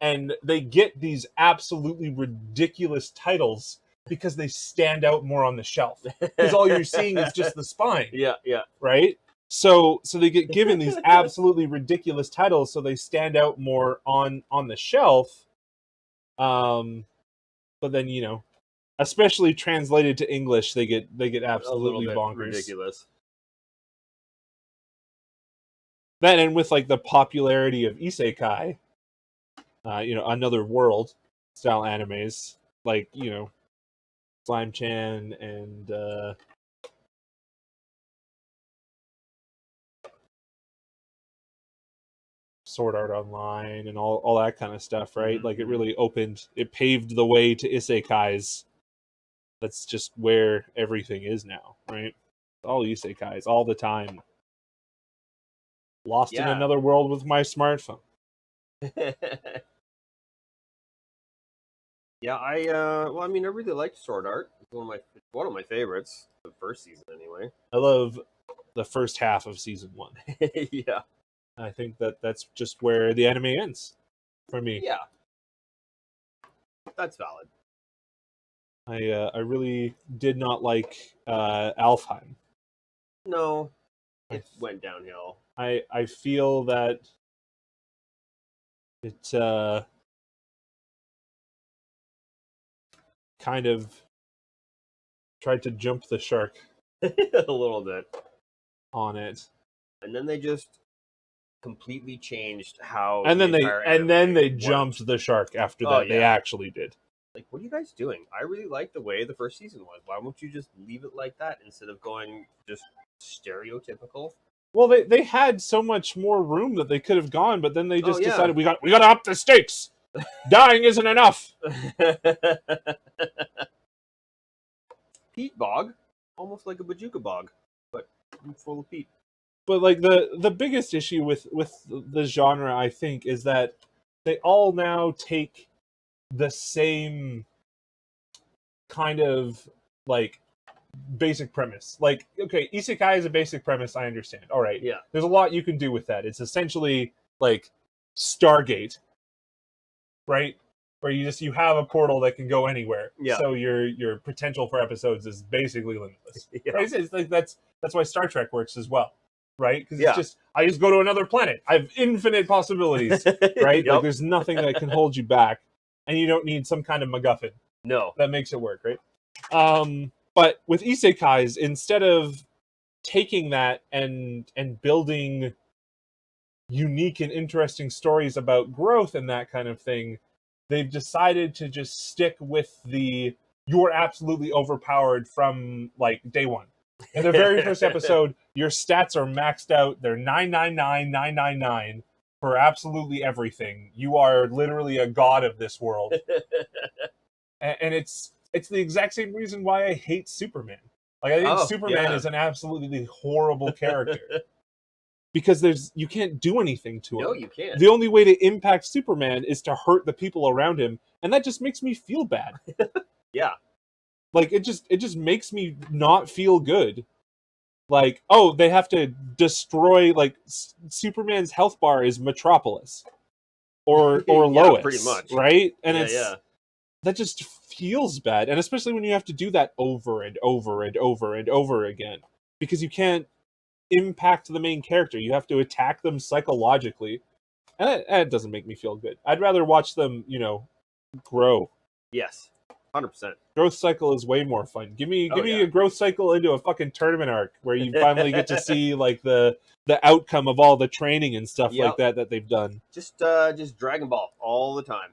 And they get these absolutely ridiculous titles because they stand out more on the shelf. Because all you're seeing is just the spine. Yeah, yeah. Right? So they get given these absolutely ridiculous titles, so they stand out more on the shelf. But then, you know, especially translated to English, they get absolutely a little bit bonkers. ridiculous. That, and with like the popularity of isekai, you know, another world style animes, like, you know, Slime Chan and Sword Art Online and all that kind of stuff, right? Mm-hmm. Like it paved the way to isekais. That's just where everything is now, right? All isekais all the time. Lost in another world with my smartphone. Yeah, I really liked Sword Art. It's one of my favorites. The first season, anyway. I love the first half of season 1. Yeah, I think that's just where the anime ends for me. yeah, that's valid. I really did not like Alfheim. No, it went downhill. I feel that it kind of tried to jump the shark A little bit on it, and then they just completely changed how. And then they worked. jumped the shark after that. Oh, yeah. They actually did. Like, what are you guys doing? I really like the way the first season was. Why won't you just leave it like that instead of going just stereotypical? Well, they had so much more room that they could have gone, but then they just yeah. decided we got to up the stakes. Dying isn't enough. Peat bog, almost like a Bajuka bog, but full of peat. But like the biggest issue with the genre, I think, is that they all now take the same kind of like basic premise. Like, okay, isekai is a basic premise, I understand. All right. Yeah. There's a lot you can do with that. It's essentially like Stargate, right? Where you have a portal that can go anywhere. Yeah. So your potential for episodes is basically limitless. Yeah. Right? It's like that's why Star Trek works as well. Right? Because Yeah. I just go to another planet. I have infinite possibilities. Right? Yep. Like there's nothing that can hold you back. And you don't need some kind of MacGuffin No. that makes it work, right? But with isekais, instead of taking that and building unique and interesting stories about growth and that kind of thing, they've decided to just stick with you're absolutely overpowered from like day one. In the very first episode, your stats are maxed out. They're 999,999 for absolutely everything. You are literally a god of this world. And it's the exact same reason why I hate Superman. Like, I think Superman is an absolutely horrible character. Because you can't do anything to him. No, you can't. The only way to impact Superman is to hurt the people around him, and that just makes me feel bad. Yeah. Like, it just makes me not feel good. Like, oh, they have to destroy, like, Superman's health bar is Metropolis. Or Lois. Pretty much. Right? And that just feels bad. And especially when you have to do that over and over and over and over again. Because you can't impact the main character. You have to attack them psychologically. And that doesn't make me feel good. I'd rather watch them, grow. Yes. 100%. Growth cycle is way more fun. Give me a growth cycle into a fucking tournament arc where you finally get to see like the outcome of all the training and stuff like that they've done. Just Dragon Ball all the time.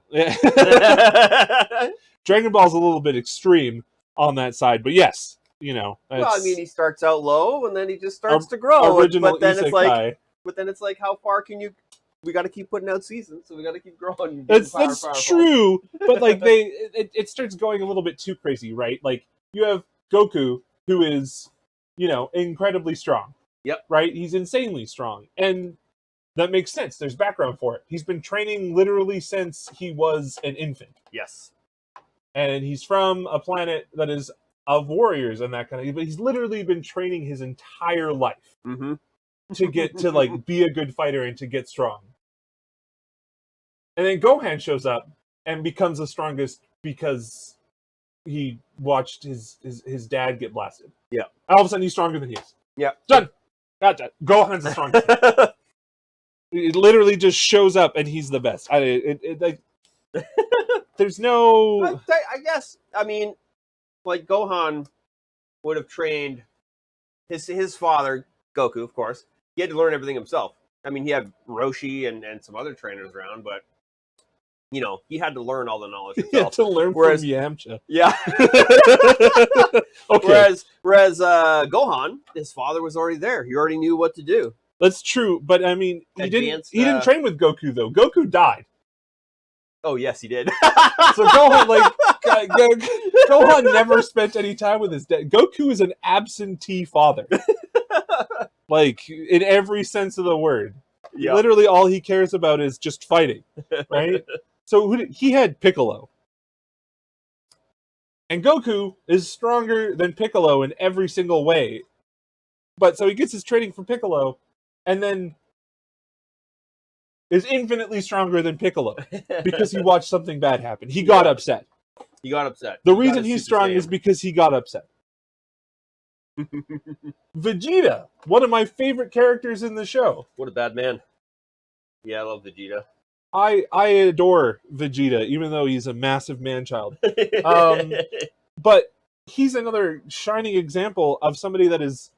Dragon Ball's a little bit extreme on that side, but yes, well, I mean, he starts out low and then he just starts to grow. But then it's like, how far can you? We got to keep putting out seasons, so we got to keep growing. That's true, but like it starts going a little bit too crazy, right? Like you have Goku, who is, incredibly strong. Yep. Right? He's insanely strong, and that makes sense. There's background for it. He's been training literally since he was an infant. Yes. And he's from a planet that is of warriors and that kind of. But he's literally been training his entire life to get to like be a good fighter and to get strong. And then Gohan shows up and becomes the strongest because he watched his dad get blasted. Yeah. All of a sudden, he's stronger than he is. Yeah. Done. Gotcha. Gohan's the strongest. It literally just shows up and he's the best. There's no. I guess. I mean, like Gohan would have trained his father, Goku, of course. He had to learn everything himself. I mean, he had Roshi and some other trainers around, but he had to learn all the knowledge himself. He had to learn from Yamcha. Yeah. Okay. Whereas Gohan, his father was already there. He already knew what to do. That's true, but I mean, he didn't train with Goku though. Goku died. Oh yes, he did. So Gohan, Gohan never spent any time with his dad. Goku is an absentee father. Like, in every sense of the word. Yep. Literally all he cares about is just fighting, right? So he had Piccolo. And Goku is stronger than Piccolo in every single way. But so he gets his training from Piccolo, and then is infinitely stronger than Piccolo because he watched something bad happen. He got upset. The reason he's strong is because he got upset. Vegeta, one of my favorite characters in the show. What a bad man. Yeah, I love Vegeta. I adore Vegeta, even though he's a massive man-child. But he's another shining example of somebody that is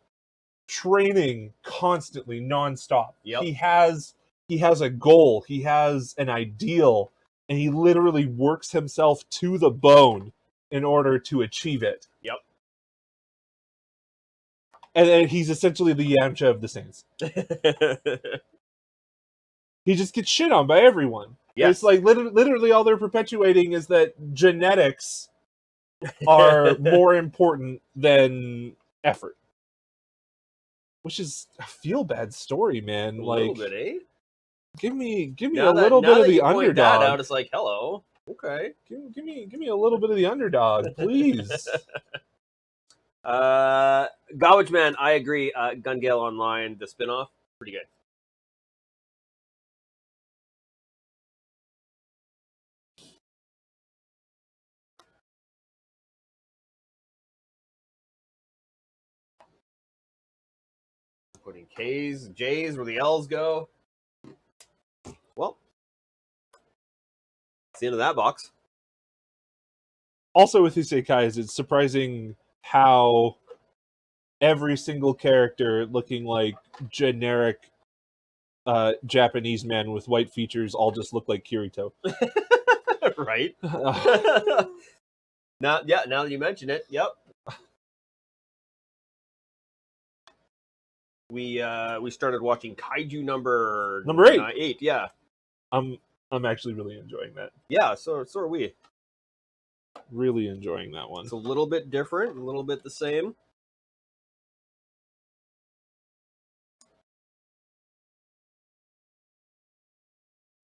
training constantly, nonstop. Yep. He has a goal, he has an ideal, and he literally works himself to the bone in order to achieve it. Yep. And he's essentially the Yamcha of the Saints. He just gets shit on by everyone. Yes. It's like literally all they're perpetuating is that genetics are more important than effort. Which is a feel-bad story, man. A like, little bit, eh? Give me a little bit of the underdog. That out, it's like, hello. Okay. Give me a little bit of the underdog, please. Garbage Man, I agree. Gun Gale Online, the spinoff, pretty good. Putting K's, J's where the L's go. Well, it's the end of that box. Also with Isekais, it's surprising how every single character looking like generic Japanese man with white features all just look like Kirito. Right? Now that you mention it, yep. we started watching Kaiju number 8. 8. Yeah, I'm actually really enjoying that. yeah. So are we. Really enjoying that one. It's a little bit different, a little bit the same.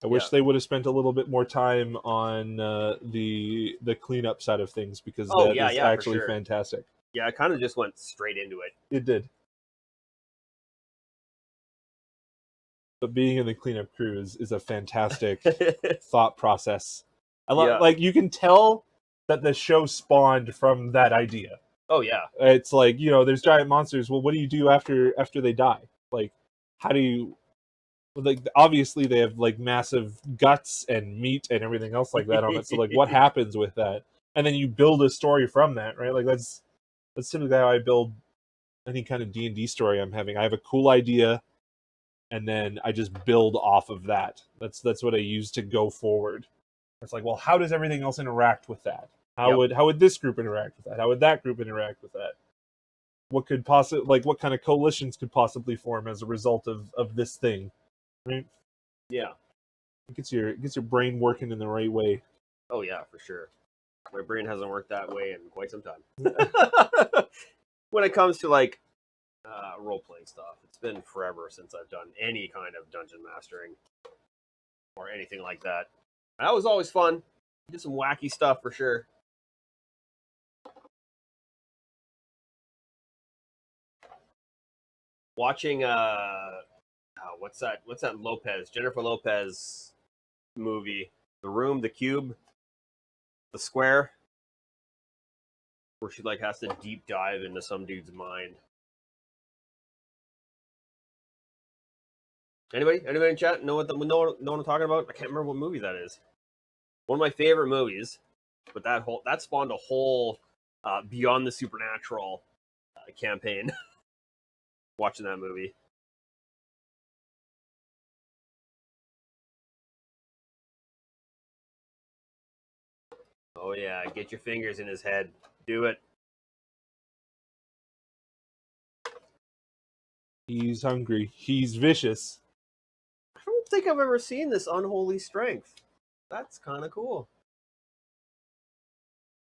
I wish they would have spent a little bit more time on the cleanup side of things, because that is actually fantastic. Yeah, I kind of just went straight into it. It did. But being in the cleanup crew is a fantastic thought process. I love, like, you can tell that the show spawned from that idea. Oh yeah. It's like, you know, there's giant monsters. Well, what do you do after they die? Like, how do you, like, obviously they have like massive guts and meat and everything else like that on it. So like, what happens with that? And then you build a story from that, right? Like that's typically how I build any kind of D&D story I'm having. I have a cool idea, and then I just build off of that. That's what I use to go forward. It's like, well, how does everything else interact with that? How would this group interact with that? How would that group interact with that? What could what kind of coalitions could possibly form as a result of this thing? Right? Yeah. It gets your brain working in the right way. Oh yeah, for sure. My brain hasn't worked that way in quite some time. When it comes to like role-playing stuff, it's been forever since I've done any kind of dungeon mastering or anything like that. That was always fun. Did some wacky stuff for sure. Watching what's that Jennifer Lopez movie, The Room, The Cube, The Square, where she like has to deep dive into some dude's mind. Anybody in chat know what I'm talking about? I can't remember what movie that is. One of my favorite movies, but that spawned a whole Beyond the Supernatural campaign. Watching that movie. Oh yeah, get your fingers in his head. Do it. He's hungry. He's vicious. I don't think I've ever seen this Unholy Strength. That's kind of cool.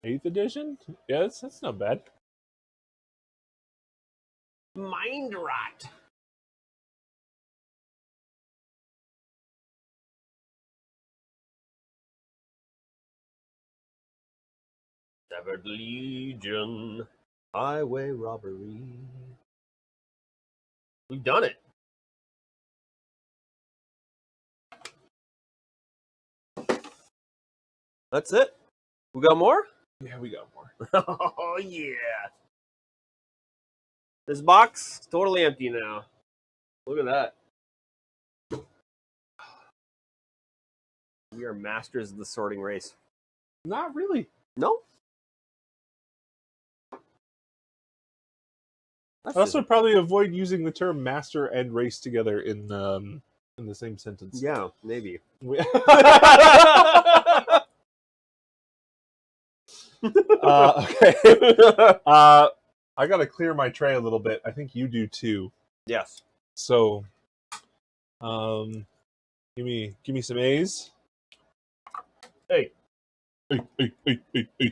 8th edition? Yeah, that's not bad. Mind Rot. Severed Legion. Highway robbery. We've done it. That's it? We got more? Yeah, we got more. Oh, yeah. This box is totally empty now. Look at that. We are masters of the sorting race. Not really. No? I also would probably avoid using the term master and race together in the same sentence. Yeah, maybe. Okay. I gotta clear my tray a little bit. I think you do too. Yes. So, give me some A's. Hey. Hey.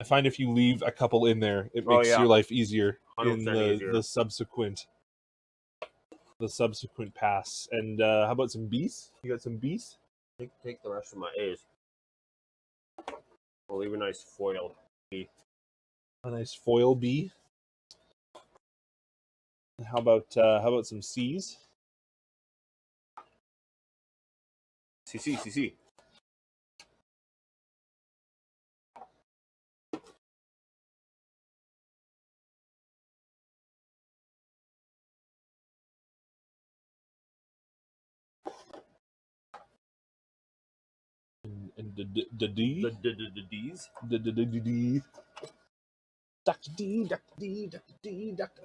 I find if you leave a couple in there, it makes your life easier in the subsequent pass. And how about some B's? You got some B's? Take the rest of my A's. We'll leave a nice foil B. A nice foil B. How about some C's? C. And the D? The D's? The D. Dr. D, Dr. D, Dr. D, Dr.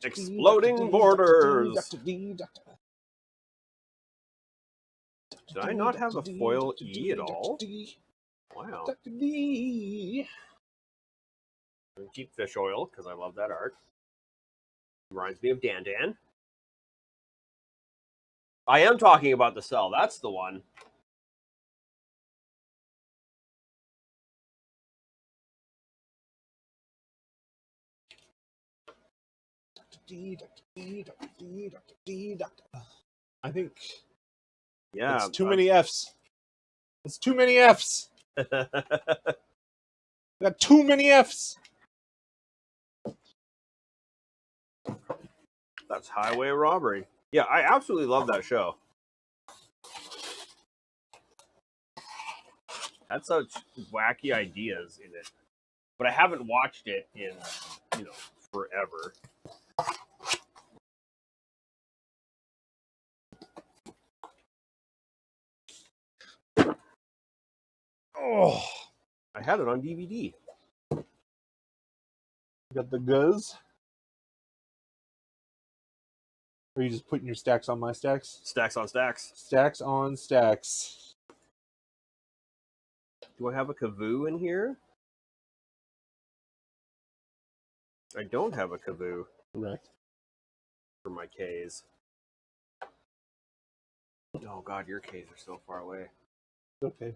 Exploding borders. Dr. D. Did I not have a foil E at all? Wow. Dr. D. Keep fish oil because I love that art. Reminds me of Dan Dan. I am talking about the cell. That's the one. I think Yeah. it's too many Fs. It's too many Fs. Got too many Fs. That's highway robbery. Yeah, I absolutely love that show. Had such wacky ideas in it. But I haven't watched it in, forever. Oh, I had it on DVD. got the guzz. Or are you just putting your stacks on my stacks? Stacks on stacks. Stacks on stacks. Do I have a Kavoo in here? I don't have a Kavoo Correct. for my Ks. Oh god, your Ks are so far away. Okay.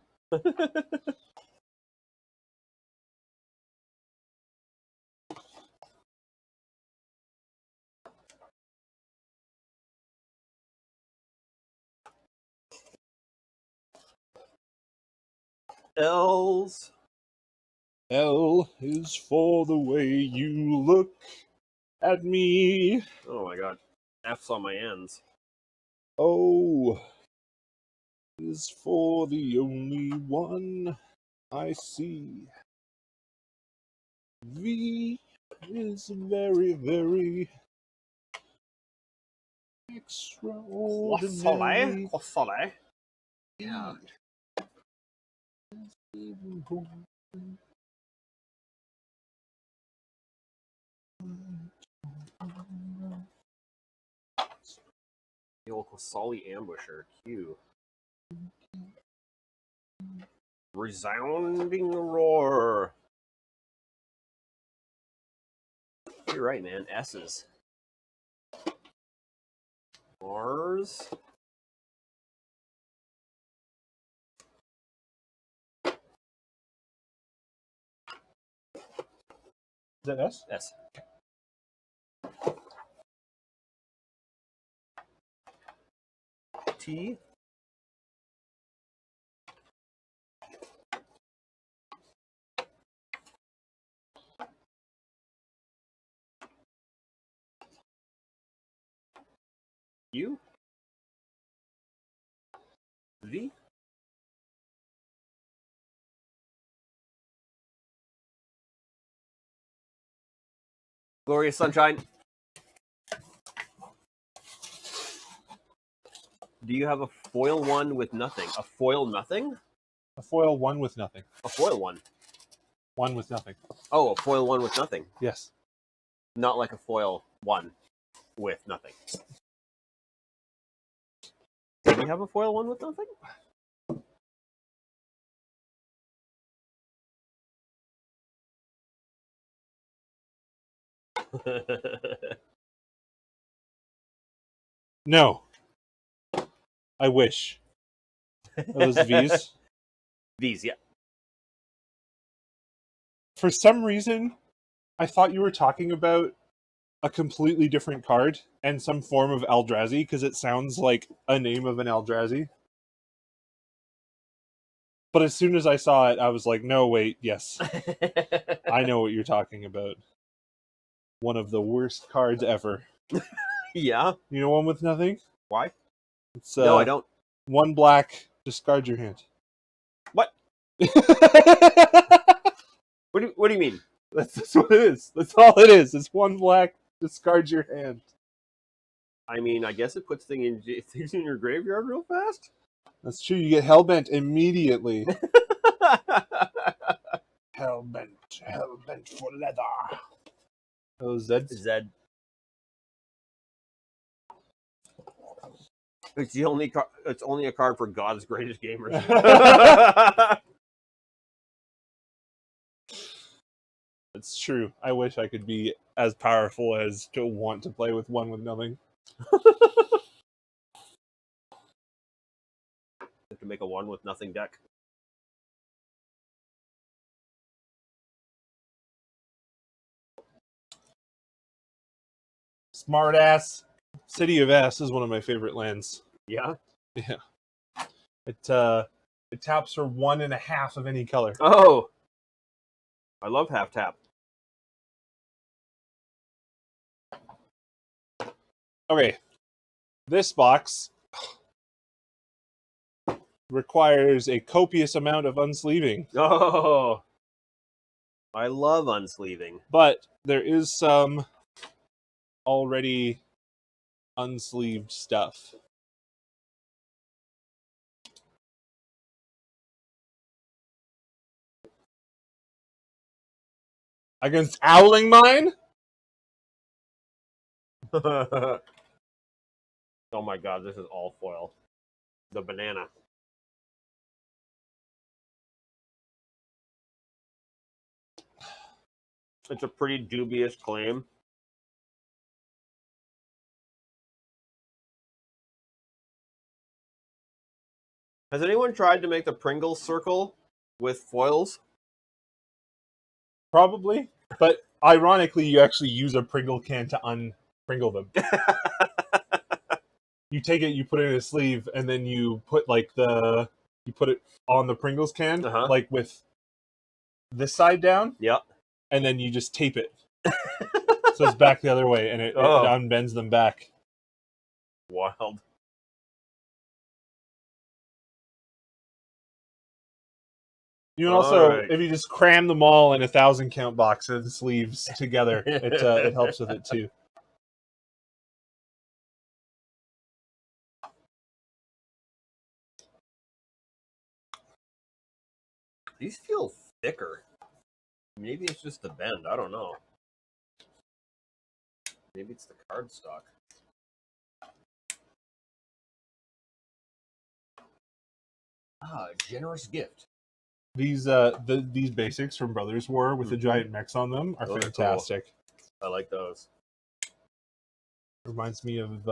L's. L is for the way you look at me. Oh my god. F's on my ends. O is for the only one I see. V is very, very extraordinary. Croissant. Yeah. The old Quasali ambusher. Q. Resounding roar. You're right, man. S's. R's. Is that S? S. T. U. V. Glorious Sunshine. Do you have a foil one with nothing? A foil nothing? A foil one with nothing. A foil one. One with nothing. Oh, a foil one with nothing. Yes. Not like a foil one with nothing. Do you have a foil one with nothing? No. I wish. Are those V's? V's, yeah. For some reason, I thought you were talking about a completely different card and some form of Eldrazi because it sounds like a name of an Eldrazi. But as soon as I saw it, I was like, no, wait, yes. I know what you're talking about. One of the worst cards ever. Yeah. You know one with nothing? Why? It's No, I don't. one black, discard your hand. What? What do you mean? That's what it is. That's all it is. It's one black, discard your hand. I mean, I guess it puts things in your graveyard real fast. That's true. You get Hellbent immediately. Hellbent for leather. Oh, Zed. Zed. It's the only it's only a card for God's greatest gamers. It's true. I wish I could be as powerful as to want to play with one with nothing. Have to make a one with nothing deck. Smart ass. City of Ass is one of my favorite lands. Yeah. Yeah. It taps for 1.5 of any color. Oh, I love half tap. Okay. This box requires a copious amount of unsleeving, Oh, I love unsleeving. but there is some already unsleeved stuff. Against Owling Mine? Oh my god, this is all foil. The banana. It's a pretty dubious claim. Has anyone tried to make the Pringles circle with foils? Probably. But ironically, you actually use a Pringle can to unpringle them. You take it, you put it in a sleeve, and then you put you put it on the Pringles can, Uh-huh. like with this side down, Yep. and then you just tape it. So it's back the other way, and it Oh. unbends them back. Wild. You can also, Alright. if you just cram them all in a 1,000-count box of sleeves together, it helps with it too. These feel thicker. Maybe it's just the bend. I don't know. Maybe it's the cardstock. Ah, a generous gift. These these basics from Brothers War with the giant mechs on them are Those are fantastic. I like those. Reminds me of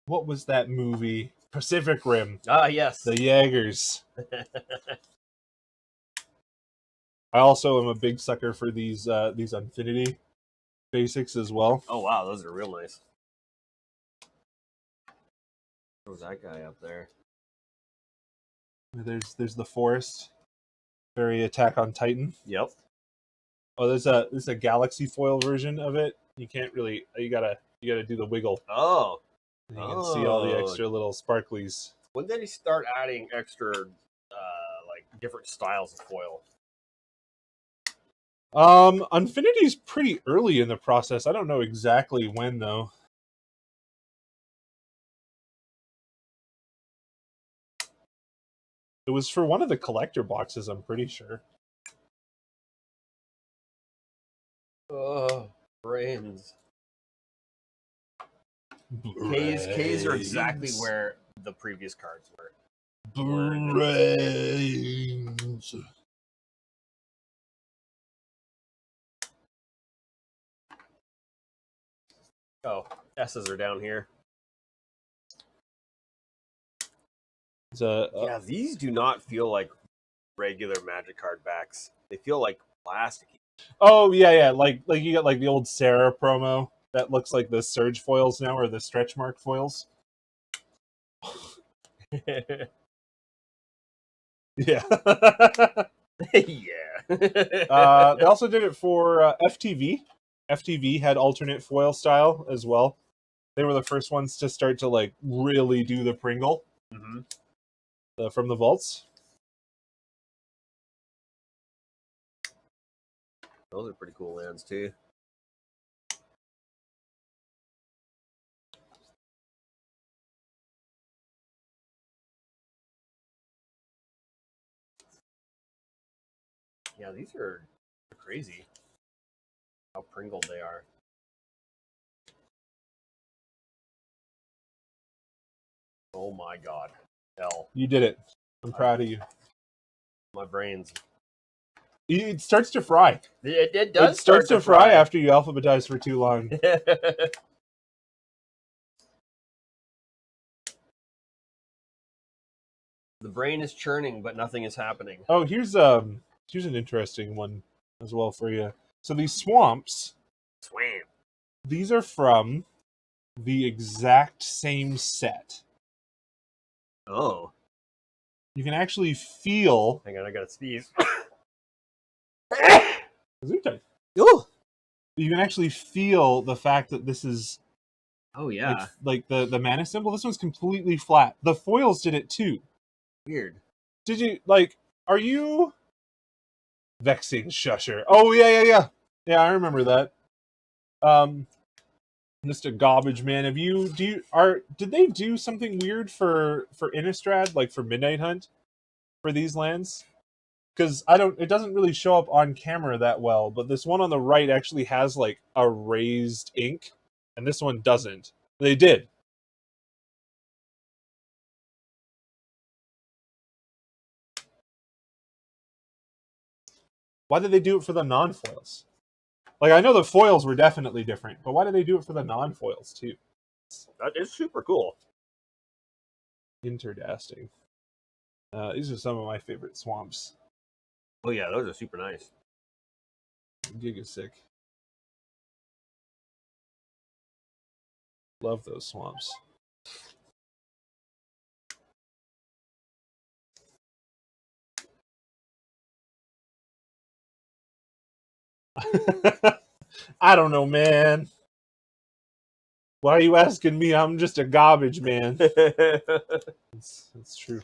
what was that movie? Pacific Rim. Ah, yes. The Jaegers. I also am a big sucker for these Infinity basics as well. Oh wow, those are real nice. What was that guy up there? There's the Forest, very Attack on Titan. Yep. Oh, there's a Galaxy foil version of it. You can't really you gotta do the wiggle. Oh. And you can see all the Oh. extra little sparklies. When did he start adding extra, like different styles of foil? Infinity's pretty early in the process. I don't know exactly when though. It was for one of the collector boxes, I'm pretty sure. Oh, brains. K's are exactly where the previous cards were. Brains. Oh, S's are down here. Yeah, these do not feel like regular Magic card backs. They feel like plasticky. Oh yeah, like you got like the old Sarah promo that looks like the Surge foils now, or the stretch mark foils. Yeah. Yeah. They also did it for FTV. FTV had alternate foil style as well. They were the first ones to start to like really do the Pringle from the vaults. Those are pretty cool lands too. Yeah, these are crazy. How Pringled they are. Oh my god. L. You did it. I'm proud of you. My brains. It starts to fry. It does It starts start to fry after you alphabetize for too long. The brain is churning, but nothing is happening. Oh, here's an interesting one as well for you. So these swamps, Swam. these are from the exact same set. Oh. You can actually feel. Hang on, I gotta sneeze. Gesundheit. Ooh. You can actually feel the fact that this is Oh yeah. like the mana symbol. This one's completely flat. The foils did it too. Weird. Did you like? Are you vexing Shusher? Oh yeah. I remember that. Just a garbage man. Did they do something weird for Innistrad, like for Midnight Hunt, for these lands? Because it doesn't really show up on camera that well, but this one on the right actually has like a raised ink, and this one doesn't. They did. Why did they do it for the non-foils? Like, I know the foils were definitely different, but why did they do it for the non-foils too? That is super cool. Interdasting. These are some of my favorite swamps. Oh yeah, those are super nice. Gigasick. Love those swamps. I don't know, man. Why are you asking me? I'm just a garbage man. It's true.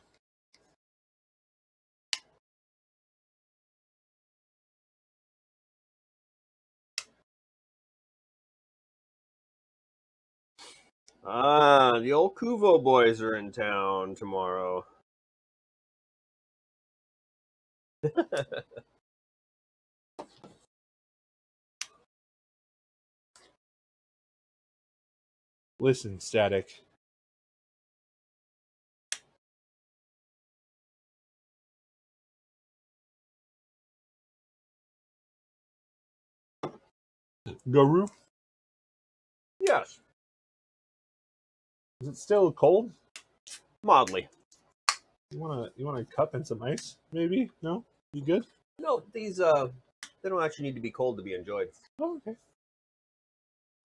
The old Kuvo boys are in town tomorrow. Listen, Static. Guru? Yes, Is it still cold? mildly. You want a cup and some ice? Maybe? No? You good? No, these they don't actually need to be cold to be enjoyed. Oh, okay.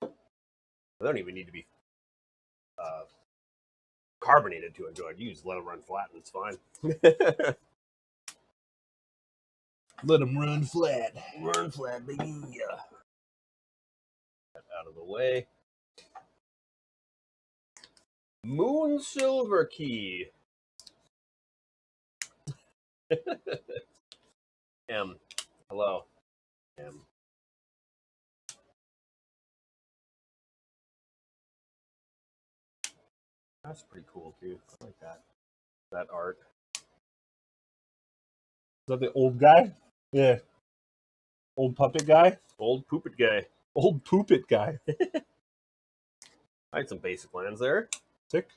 They don't even need to be carbonated to enjoy it. You just let them run flat and it's fine. Let them run flat. Run flat, baby. Get out of the way. Moon Silver Key. Hello. That's pretty cool too. I like that. That art. Is that the old guy? Yeah. Old puppet guy? Old poopet guy. Old poopet guy. I had some basic lands there. Sick.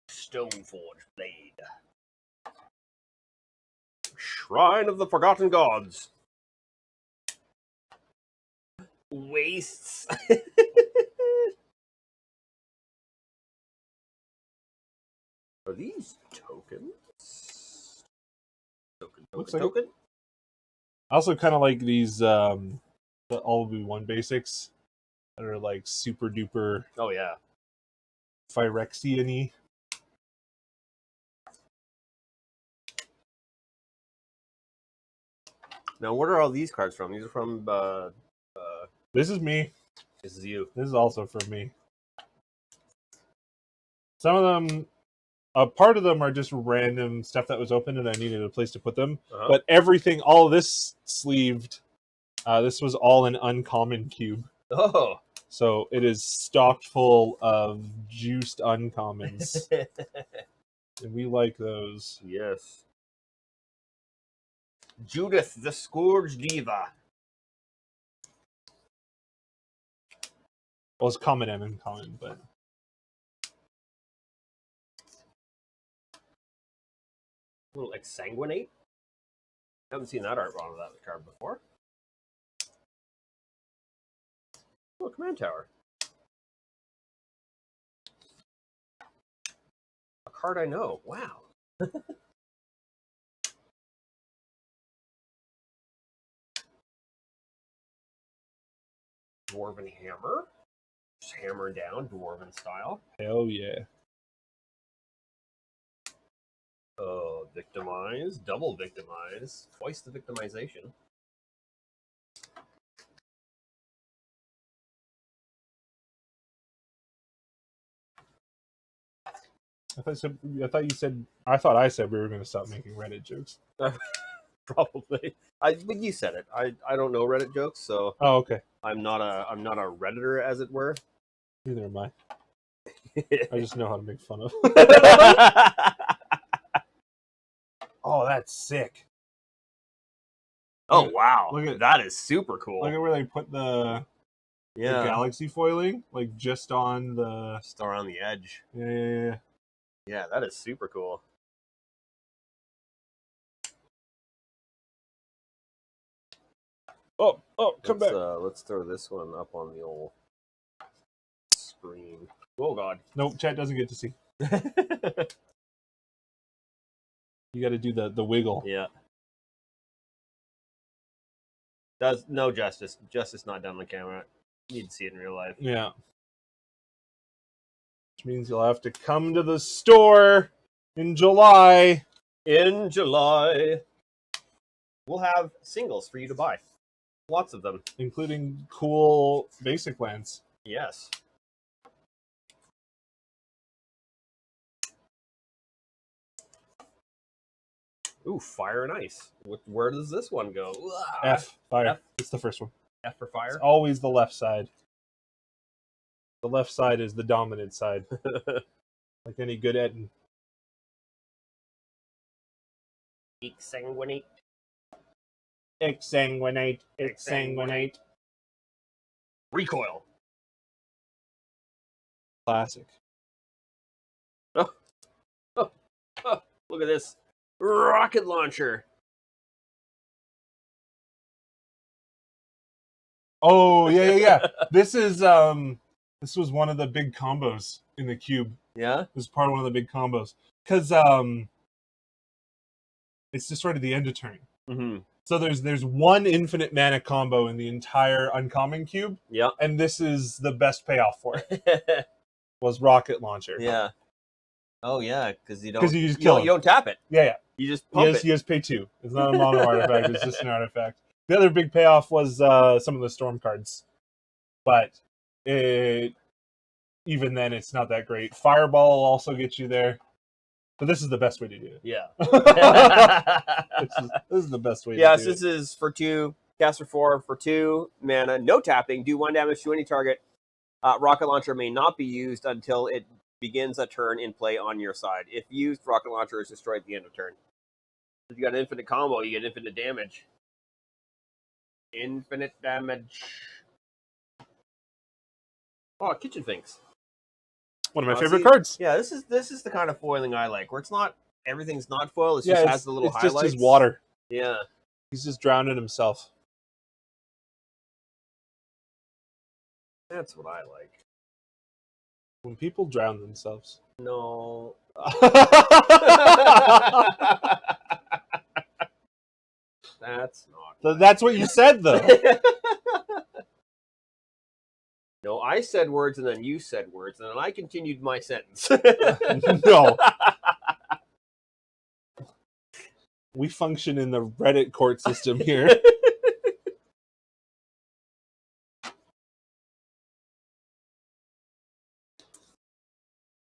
Stoneforge Blade. Shrine of the Forgotten Gods. Wastes. Are these tokens? Looks like Token? I also kind of like these the all V1 basics that are like super duper Oh yeah. Phyrexian-y. Now, what are all these cards from? These are from. This is me. This is you. This is also from me. Some of them, a part of them are just random stuff that was open and I needed a place to put them. Uh-huh. But everything, all this sleeved, this was all an uncommon cube. Oh. So it is stocked full of juiced uncommons. And we like those. Yes. Judith, the Scourge Diva. Well, it's common and uncommon, but A little exsanguinate. Haven't seen that art on that card before. Oh, command tower. A card I know. Wow. Dwarven hammer. Just hammer down, dwarven style. Hell yeah. Victimize, double victimize, twice the victimization. I thought I said we were going to stop making Reddit jokes. Probably. But you said it. I don't know Reddit jokes, so Oh, okay. I'm not a Redditor, as it were. Neither am I. I just know how to make fun of. Oh, that's sick. Oh wow! Look at that is super cool. Look at where they put the galaxy foiling, like just on the star on the edge. Yeah. Yeah, that is super cool. Oh, come back. Let's throw this one up on the old screen. Oh god. Nope, chat doesn't get to see. You got to do the wiggle. Yeah. Does no justice. Justice not done on the camera. You need to see it in real life. Yeah. Which means you'll have to come to the store in July. In July, we'll have singles for you to buy. Lots of them. Including cool basic lands. Yes. Ooh, fire and ice. Where does this one go? F, fire. F? It's the first one. F for fire? It's always the left side. The left side is the dominant side. Like any good Etten. Exsanguinate. Exsanguinate. Recoil. Classic. Look at this. Rocket launcher. Oh, yeah. This was one of the big combos in the cube. Yeah? It was part of one of the big combos. Because it's destroyed at the end of turn. Mm-hmm. So there's one infinite mana combo in the entire uncommon cube. Yep. And this is the best payoff for it. Was rocket launcher. Yeah. Oh yeah, because you just kill you don't tap it. Yeah. You just pump it. You just pay 2. It's not a mono artifact. It's just an artifact. The other big payoff was some of the storm cards, but even then, it's not that great. Fireball will also get you there, but this is the best way to do it. Yeah. This is the best way. Yes, to do this is for 2, cast for 4 for 2 mana, no tapping. Do 1 damage to any target. Rocket launcher may not be used until it begins a turn in play on your side. If used, rocket launcher is destroyed at the end of turn. If you got an infinite combo, you get infinite damage. Infinite damage. Oh, Kitchen Finks. One of my Oh, favorite see? cards. Yeah, this is the kind of foiling I like, where it's not everything's not foil. It just has the little highlights. It's just his water. Yeah, He's just drowning himself. that's what I like. When people drown themselves. No. That's not. That's what you said, though. No, I said words and then you said words, and then I continued my sentence. No. We function in the Reddit court system here.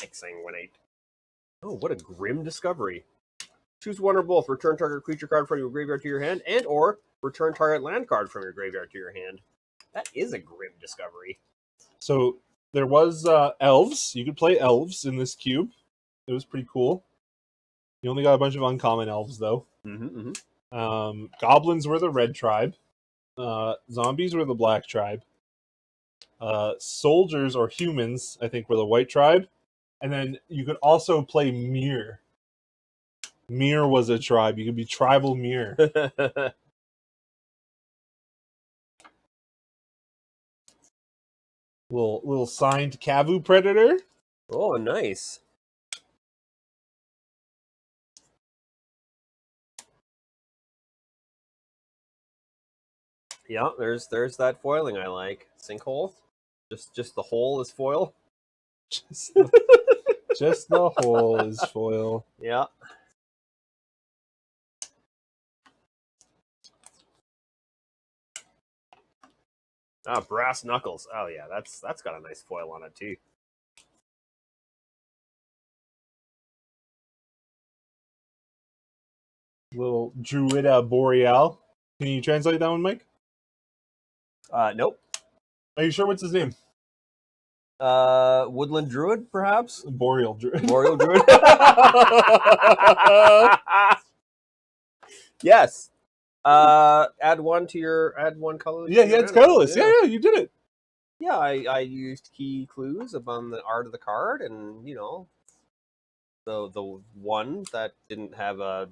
Exsanguinate. Oh, what a grim discovery. Choose one or both. Return target creature card from your graveyard to your hand, and or return target land card from your graveyard to your hand. That is a grim discovery. So there was elves. You could play elves in this cube. It was pretty cool. You only got a bunch of uncommon elves, though. Goblins were the red tribe. Zombies were the black tribe. Soldiers or humans, I think, were the white tribe. And then you could also play Mirror. Mir was a tribe. You could be tribal Mir. Little signed Kavu Predator. Oh, nice. Yeah, there's that foiling I like. Sinkhole. Just the hole is foil. Just the hole is foil. Yeah. Ah, brass knuckles. Oh yeah, that's got a nice foil on it too. Little Druida Boreal. Can you translate that one, Mike? Nope. Are you sure what's his name? Woodland druid, perhaps. Boreal Druid. Boreal druid. Yes. Add one color. Yeah, it's colorless. Yeah, you did it. Yeah, I used key clues upon the art of the card, and the one that didn't have a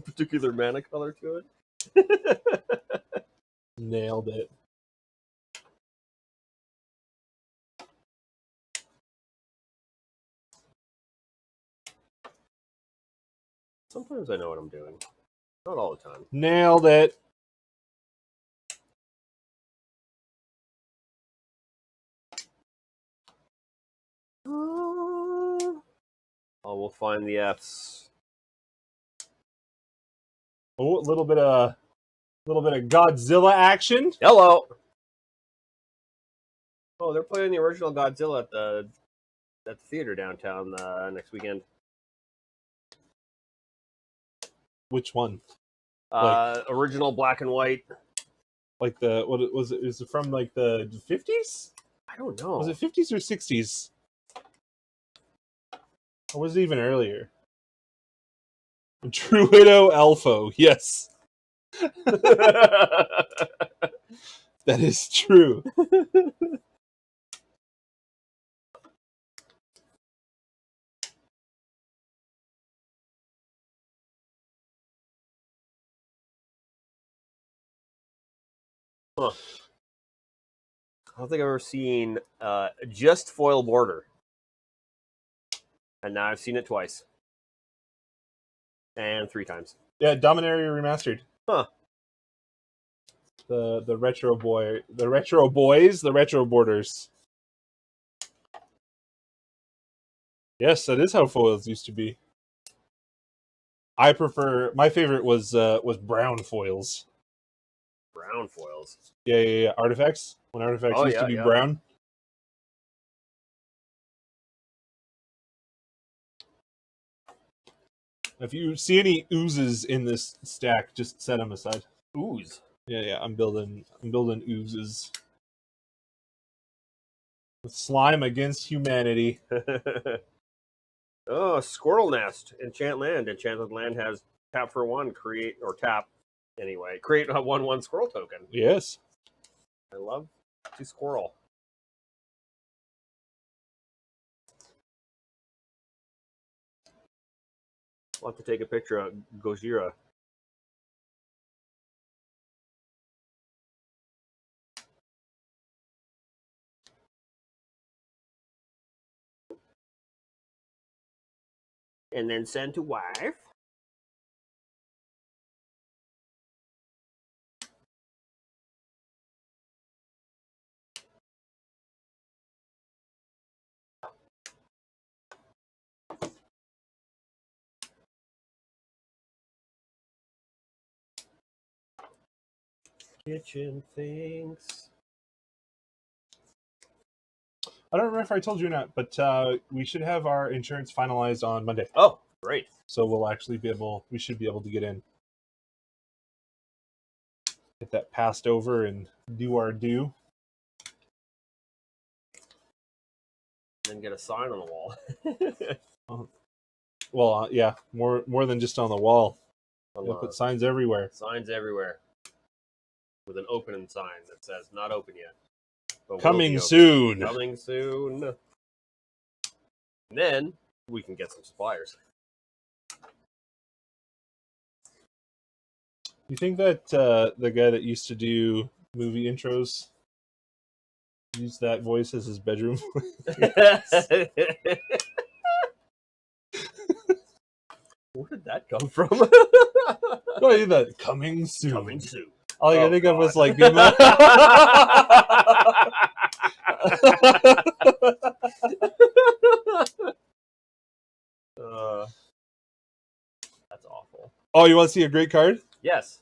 particular mana color to it. Nailed it. Sometimes I know what I'm doing. Not all the time. Nailed it. Oh, we'll find the Fs. Oh, a little bit of Godzilla action. Hello. Oh, they're playing the original Godzilla at the theater downtown next weekend. Which one? Original black and white. Like what was it? Is it from like the 50s? I don't know. Was it 50s or 60s? Or was it even earlier? Druido Elfo, yes. That is true. Huh. I don't think I've ever seen just foil border. And now I've seen it twice. And 3 times. Yeah, Dominaria Remastered. Huh. The retro boys, the retro borders. Yes, that is how foils used to be. I prefer, my favorite was brown foils. Brown foils. Yeah. Artifacts. When artifacts used to be brown. If you see any oozes in this stack, just set them aside. Ooze. Yeah. I'm building oozes. Slime against humanity. Oh, Squirrel Nest. Enchant land. Enchanted land has tap for 1, create, or tap, anyway. Create a 1/1 squirrel token. Yes. I love to squirrel. I'll have to take a picture of Gojira. And then send to wife. Kitchen things. I don't remember if I told you or not, but we should have our insurance finalized on Monday. Oh, great. So we'll actually we should be able to get in. Get that passed over and do our due. And then get a sign on the wall. Well, yeah, more than just on the wall. We'll put signs everywhere. Signs everywhere. With an opening sign that says not open yet. But Coming soon. Coming soon. And then we can get some suppliers. You think that the guy that used to do movie intros used that voice as his bedroom voice? Where did that come from? Oh, I did that. Coming soon. Coming soon. All I can Oh, think of was God. like the amount. That's awful. Oh, you want to see a great card? Yes.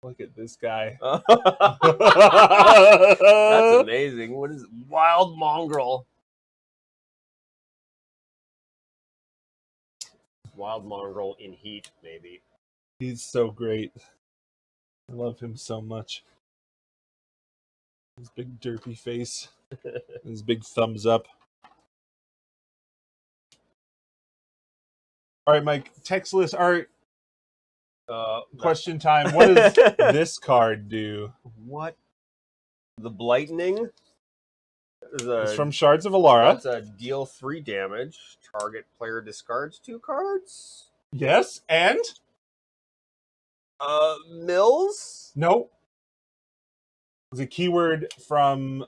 Look at this guy. That's amazing. What is it? Wild Mongrel? Wild Mongrel in heat, maybe. He's so great. I love him so much. His big derpy face. His big thumbs up. All right, Mike. Textless art. Question time. What does this card do? What? The Blightning? It's from Shards of Alara. That's a deal 3 damage. Target player discards 2 cards. Yes, and? Mills? No. It's a keyword from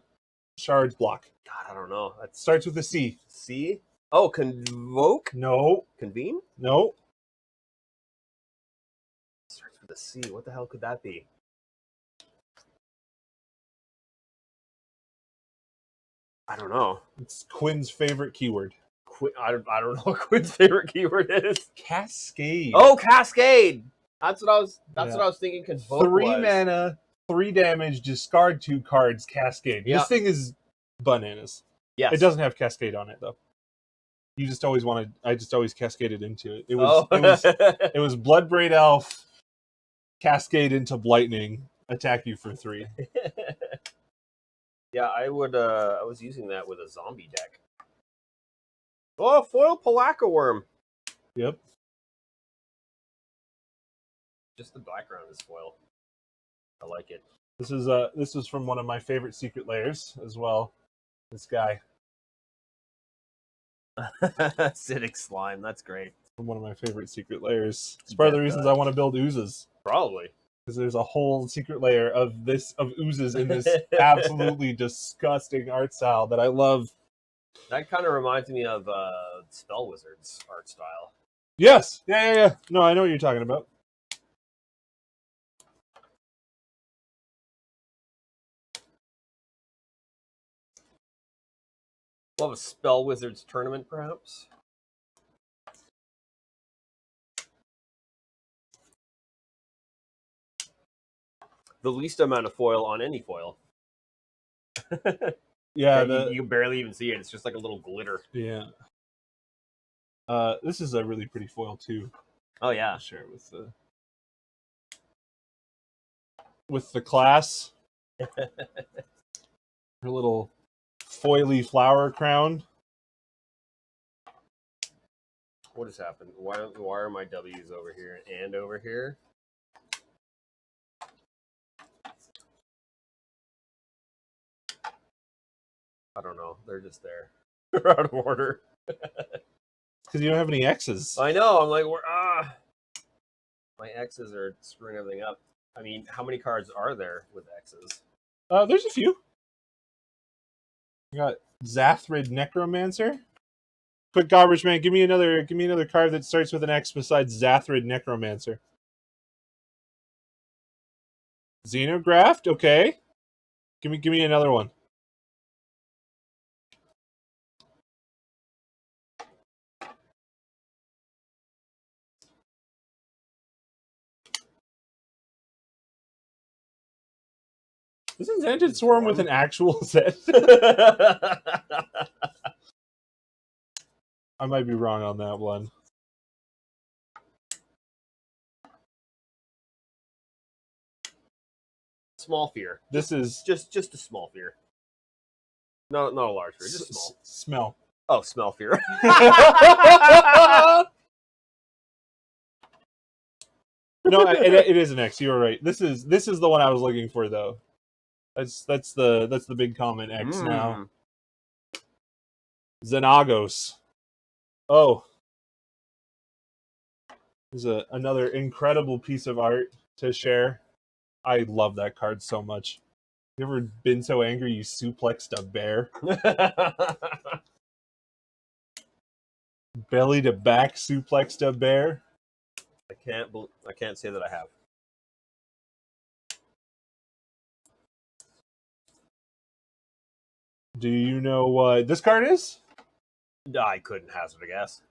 Shards block. God, I don't know. That Starts with a C. C? Oh, convoke? No. Convene? No. Starts with a C. What the hell could that be? I don't know. It's Quinn's favorite keyword. I don't know what Quinn's favorite keyword is. Cascade. Oh, Cascade. That's what I was. That's Yeah. what I was thinking. Convoke 3 was. mana, 3 damage, discard 2 cards, Cascade. Yeah. This thing is bananas. Yes. It doesn't have Cascade on it though. You just always wanted. I just always cascaded into it. It was it was Bloodbraid Elf, Cascade into Blightning, attack you for 3. Yeah, I would. I was using that with a zombie deck. Oh, foil Palaka Worm. Yep. Just the background is foil. I like it. This is from one of my favorite secret layers as well. This guy Acidic slime. That's great. from one of my favorite secret layers. It's part of the reasons I want to build oozes. Probably. Because there's a whole secret layer of oozes in this absolutely disgusting art style that I love. That kind of reminds me of Spell Wizard's art style. Yes, yeah. No, I know what you're talking about. Love a Spell Wizard's tournament, perhaps. The least amount of foil on any foil. Yeah, you barely even see it. It's just like a little glitter. yeah. This is a really pretty foil too. Oh yeah. I'll share it with the class. Her little foily flower crown. What has happened? Why are my W's over here and over here? I don't know. They're just there. They're out of order. Because you don't have any X's. I know. I'm like, my X's are screwing everything up. I mean, how many cards are there with X's? There's a few. You got Zathrid Necromancer. Quick garbage man, give me another card that starts with an X besides Zathrid Necromancer. Xenographed, okay. Give me another one. Isn't Xanted Swarm with an actual set? I might be wrong on that one. Small fear. This is Just a small fear. No, not a large fear. Just small. Smell. Oh, smell fear. No, it is an X. You're right. This is the one I was looking for though. That's the big common X now. Xenagos. Oh. There's another incredible piece of art to share. I love that card so much. You ever been so angry you suplexed a bear? Belly to back suplexed a bear? I can't say that I have. Do you know what this card is? I couldn't hazard a guess.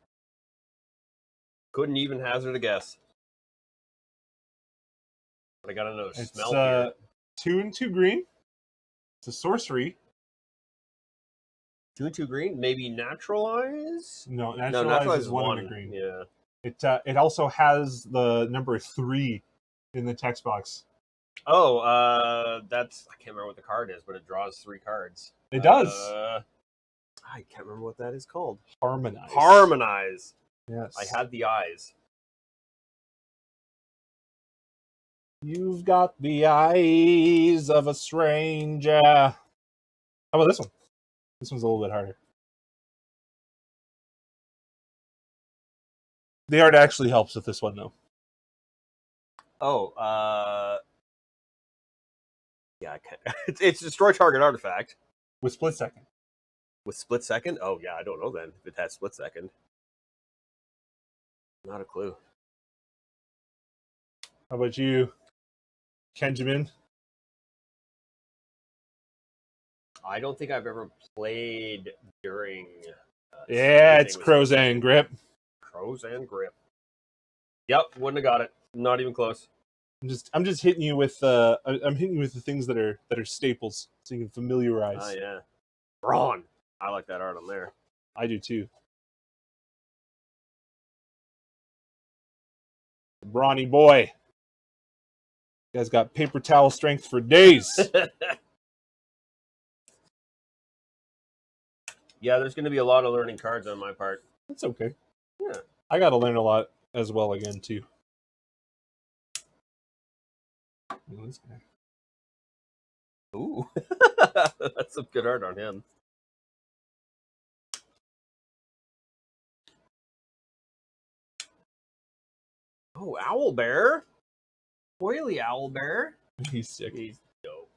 Couldn't even hazard a guess. But I got another It's smell here. 2 and 2 green. It's a sorcery. 2 and 2 green? Maybe Naturalize? No, No, naturalize is 1 and a green. Yeah. It also has the number 3 in the text box. Oh, that's I can't remember what the card is, but it draws 3 cards. It does. I can't remember what that is called. Harmonize. Harmonize. Yes. I had the eyes. You've got the eyes of a stranger. How about this one? This one's a little bit harder. The art actually helps with this one, though. Oh, yeah, I can't. It's destroy target artifact With split second. with split second. Oh yeah, I don't know then if it has split second. Not a clue. How about you, Kenjamin? I don't think I've ever played during. Yeah, it's anything with Crozan Grip. Crozan Grip. Yep, wouldn't have got it. Not even close. I'm just hitting you with I'm hitting you with the things that are staples, so you can familiarize. Oh yeah, Brawn. I like that art on there. I do too. Brawny boy. You guys got paper towel strength for days. Yeah, there's going to be a lot of learning cards on my part. That's okay. Yeah. I got to learn a lot as well again too. Ooh, that's some good art on him. Oh, Owlbear. Oily Owlbear. He's sick. He's dope.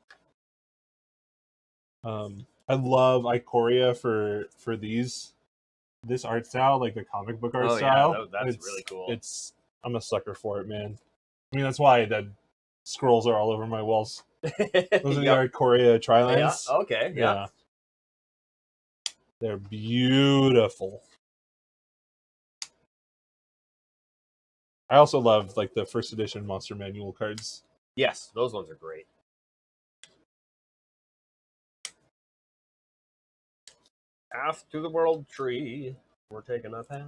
I love Ikoria for this art style, like the comic book art style. Yeah, that's really cool. I'm a sucker for it, man. I mean, that's why the scrolls are all over my walls. Those are the Ikoria Trilines. Yeah. Okay. Yeah. They're beautiful. I also love like the first edition Monster Manual cards. Yes, those ones are great. Path to the World Tree. We're taking a path.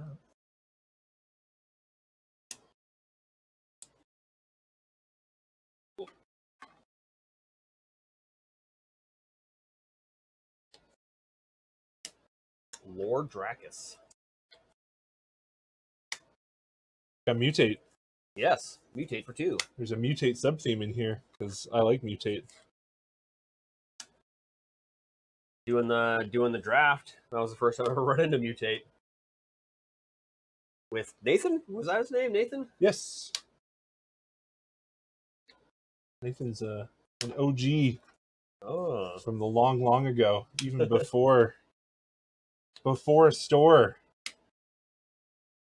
Lord Dracus. Got Mutate. Yes, Mutate for 2. There's a Mutate sub-theme in here, because I like Mutate. Doing the draft. That was the first time I ever run into Mutate. With Nathan? Was that his name? Nathan? Yes. Nathan's an OG from the long, long ago, even before Store.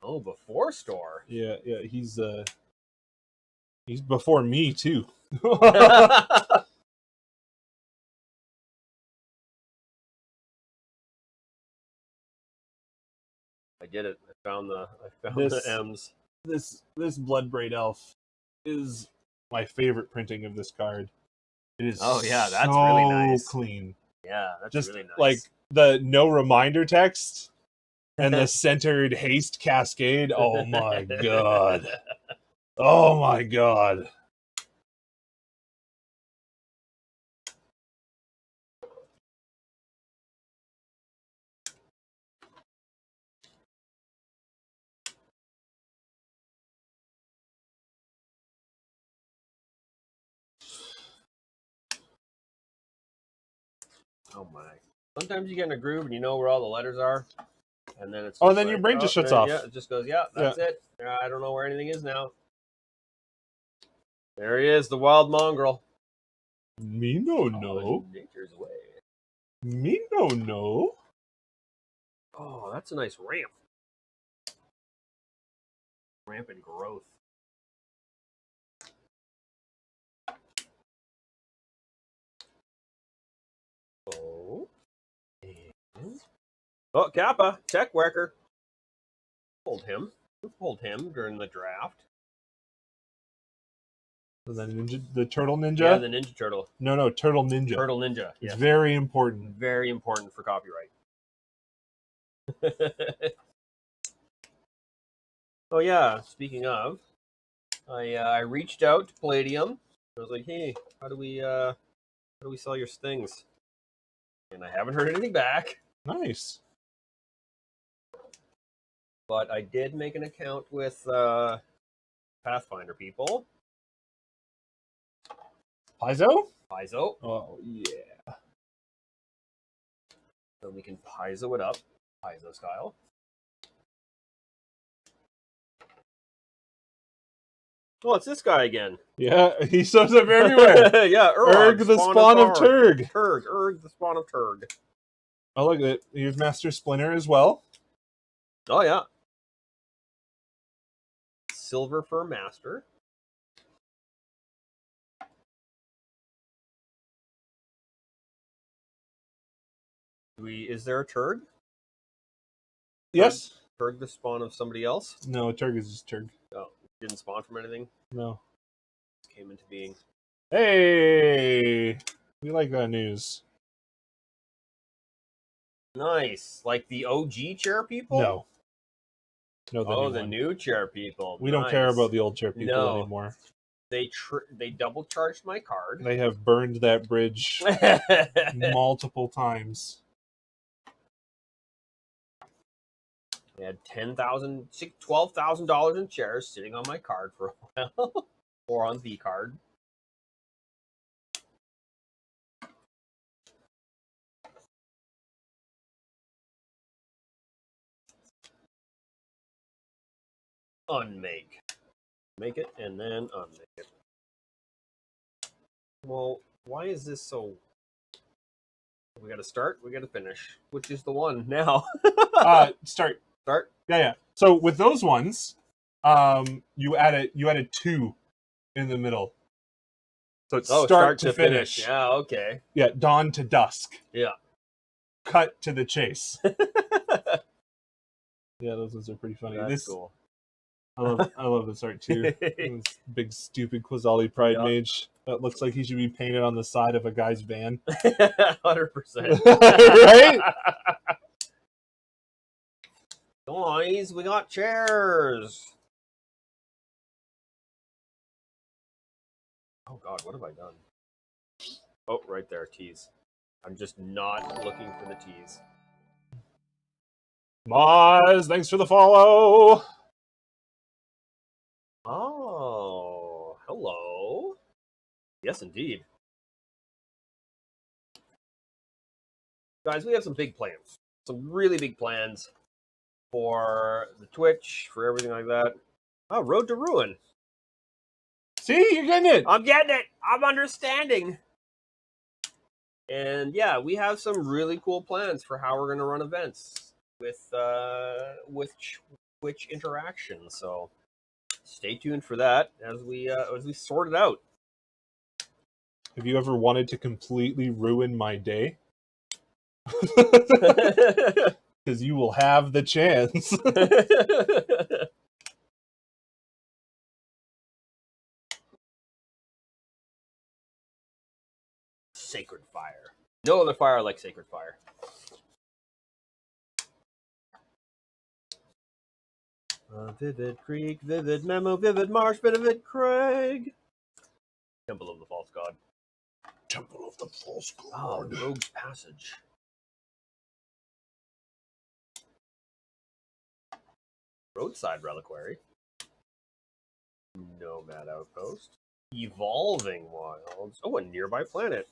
Oh, before Store. Yeah, he's before me too. I did it. I found the M's. This Bloodbraid Elf is my favorite printing of this card. It is that's so really nice. Clean. Yeah, that's Just really nice. like the no reminder text and the centered haste cascade. Oh my god. Oh my god. Oh my. Sometimes you get in a groove and you know where all the letters are. And then it's Oh, just then your brain just shuts off. Yeah, it just goes, yeah, that's it. I don't know where anything is now. There he is, the wild mongrel. Me no Oh, no. nature's way. Me no no. Oh, that's a nice ramp. Ramp and growth. Oh. And... Oh, Kappa, tech worker. Pulled him. Who pulled him during the draft? And then the turtle ninja? Yeah, the Ninja Turtle. No, turtle ninja. Turtle Ninja. It's Yes. very important. Very important for copyright. Oh yeah, speaking of, I reached out to Palladium. I was like, hey, how do we sell your stings? And I haven't heard anything back. Nice. But I did make an account with Pathfinder people. Paizo? Paizo. Oh, yeah. So we can Paizo it up. Paizo style. Oh, it's this guy again. Yeah, he shows up everywhere. Yeah, Urg, the spawn of Turg. Urg, the spawn of Turg. Oh, look at it. Here's Master Splinter as well. Oh, yeah. Silver Fur Master. Is there a Turg? Yes. Turg the spawn of somebody else? No, Turg is just Turg. Oh, didn't spawn from anything? No. Just came into being. Hey! We like that news. Nice. Like the OG chair people? No. No, The new chair people. We don't care about the old chair people No. anymore. They double charged my card. They have burned that bridge multiple times. They had $12,000 in chairs sitting on my card for a while, or on the card. Unmake. Make it, and then unmake it. Well, why is this so... We gotta start, we gotta finish. Which is the one now? Start. Start? Yeah. So with those ones, you added 2 in the middle. So it's start to finish. Yeah, okay. Yeah, dawn to dusk. Yeah. Cut to the chase. Yeah, those ones are pretty funny. That's cool. I love this art too. This big stupid Quasali Pride Mage that looks like he should be painted on the side of a guy's van. 100%. Right? Guys, we got chairs. Oh god, what have I done? Oh, right there, tease. I'm just not looking for the tease. Maz, thanks for the follow. Oh, hello. Yes, indeed. Guys, we have some big plans. Some really big plans for the Twitch, for everything like that. Oh, Road to Ruin. See, you're getting it. I'm getting it. I'm understanding. And yeah, we have some really cool plans for how we're going to run events with Twitch interaction. So stay tuned for that as we sort it out. Have you ever wanted to completely ruin my day? Because you will have the chance. Sacred Fire. No other fire like Sacred Fire. Vivid Creek, Vivid Memo, Vivid Marsh, Vivid Craig. Temple of the False God. Temple of the False God. Oh, Rogue's Passage. Roadside Reliquary. Nomad Outpost. Evolving Wilds. Oh, a Nearby Planet.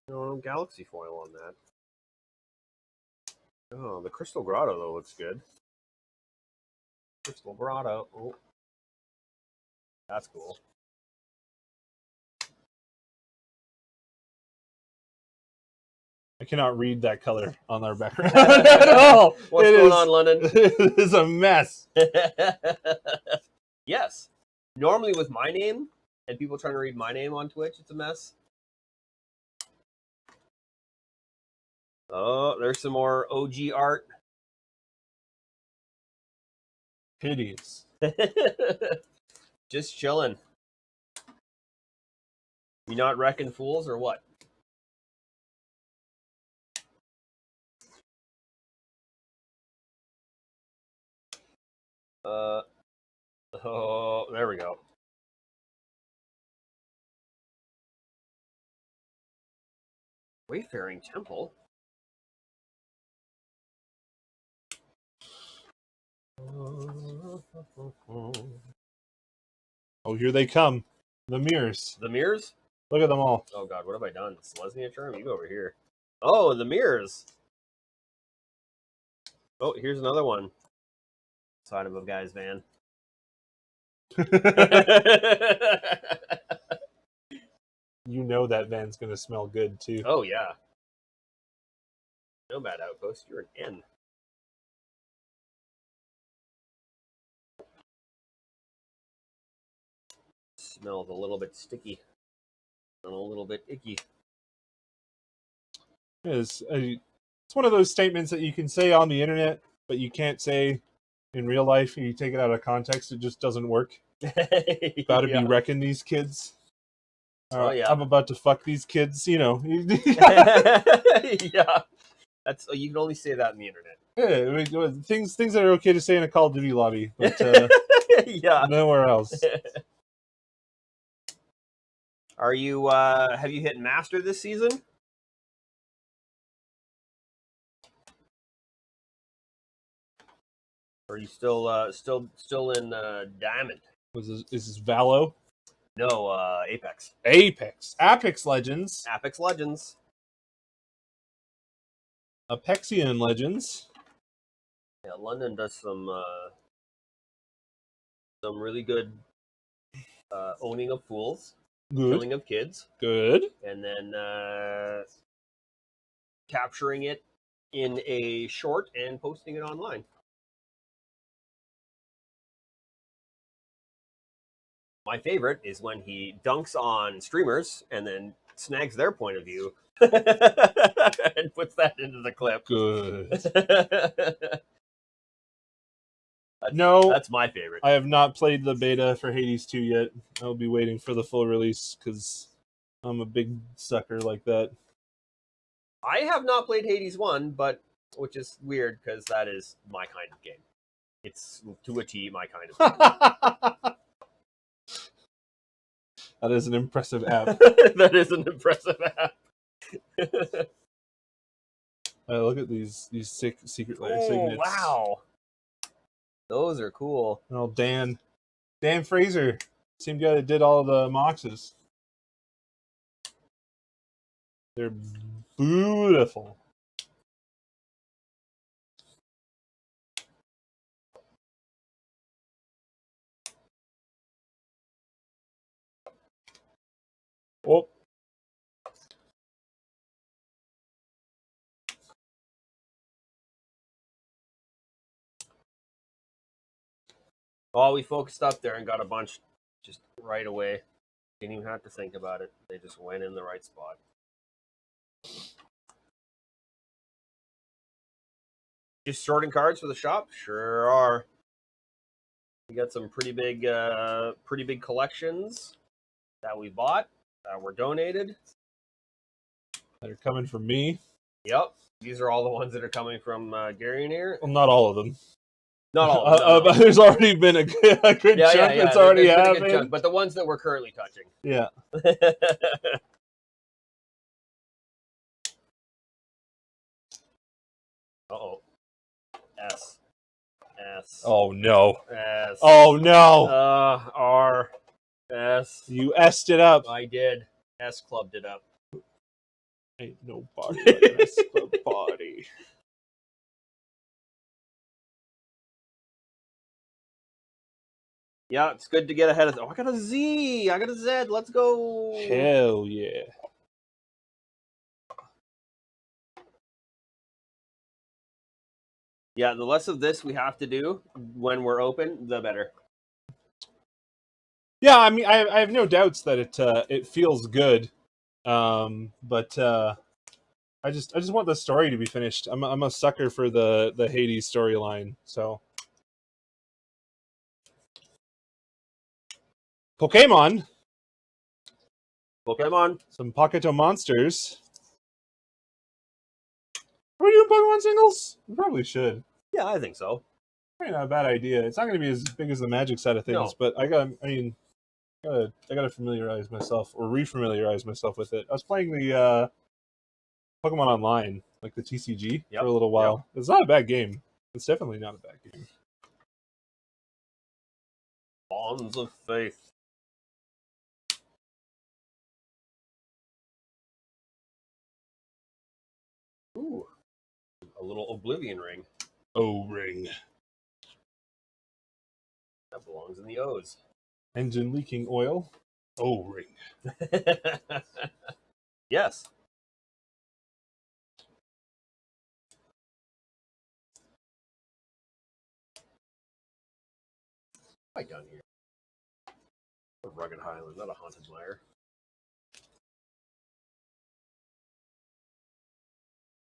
No, galaxy foil on that. Oh, the Crystal Grotto though looks good. Crystal Grotto. Oh, that's cool. I cannot read that color on our background at all. What's going on, London? It is a mess. Yes. Normally with my name and people trying to read my name on Twitch, it's a mess. Oh, there's some more OG art. Hideous. Just chilling. You not wrecking fools or what? Oh, there we go. Wayfaring Temple. Oh, here they come. The mirrors. The mirrors? Look at them all. Oh god, what have I done? Selesnya charm? You go over here. Oh, the mirrors. Oh, here's another one. Side of a guy's van. You know that van's gonna smell good too. Oh yeah. Nomad Outpost, you're an N. Smells a little bit sticky and a little bit icky. It's one of those statements that you can say on the internet, but you can't say in real life. You take it out of context, it just doesn't work. About to be wrecking these kids. Oh yeah. I'm about to fuck these kids, you know. Yeah. That's you can only say that in the internet. Yeah, I mean, things that are okay to say in a Call of Duty lobby, but Yeah. nowhere else. Are you have you hit master this season? Or are you still in diamond? Is this Valo? No, Apex. Apex Legends. Apex Legends. Apexian Legends. Yeah, London does some really good owning of fools, Good. killing of kids, Good. and then capturing it in a short and posting it online. My favorite is when he dunks on streamers and then snags their point of view and puts that into the clip. Good. No, That's my favorite. I have not played the beta for Hades 2 yet. I'll be waiting for the full release because I'm a big sucker like that. I have not played Hades 1, but which is weird because that is my kind of game. It's to a T my kind of game. That is an impressive app. That is an impressive app. Look at these secret layer Oh, signets. wow. Those are cool. Oh, Dan Fraser, same guy that did all the Moxes. They're beautiful. Oh. Oh, we focused up there and got a bunch just right away. Didn't even have to think about it. They just went in the right spot. Just sorting cards for the shop? Sure are. We got some pretty big collections that we bought, that were donated. That are coming from me. Yep. These are all the ones that are coming from Gary and here. Well, not all of them. Not all of them. No. There's already been a good chunk that's already happened. But the ones that we're currently touching. Yeah. Uh-oh. S. Oh, no. S. Oh, no. R. S. You S'd it up. I did. S clubbed it up. Ain't nobody like an S Club body. Yeah, it's good to get ahead of. Oh, I got a Z. I got a Z. Let's go. Hell yeah. Yeah, the less of this we have to do when we're open, the better. Yeah, I mean, I have no doubts that it feels good, but I just want the story to be finished. I'm a sucker for the Hades storyline. So, Pokemon, Pokemon. some Pocketo monsters. Are we doing Pokemon singles? We probably should. Yeah, I think so. Probably not a bad idea. It's not going to be as big as the Magic side of things, No. but I gotta familiarize myself or refamiliarize myself with it. I was playing the Pokemon Online, like the TCG, Yep, for a little while. It's not a bad game. It's definitely not a bad game. Bonds of Faith. Ooh, a little Oblivion ring. O-ring. That belongs in the O's. Engine leaking oil. O-ring. Yes. Right down here. A rugged highland, not a haunted mire.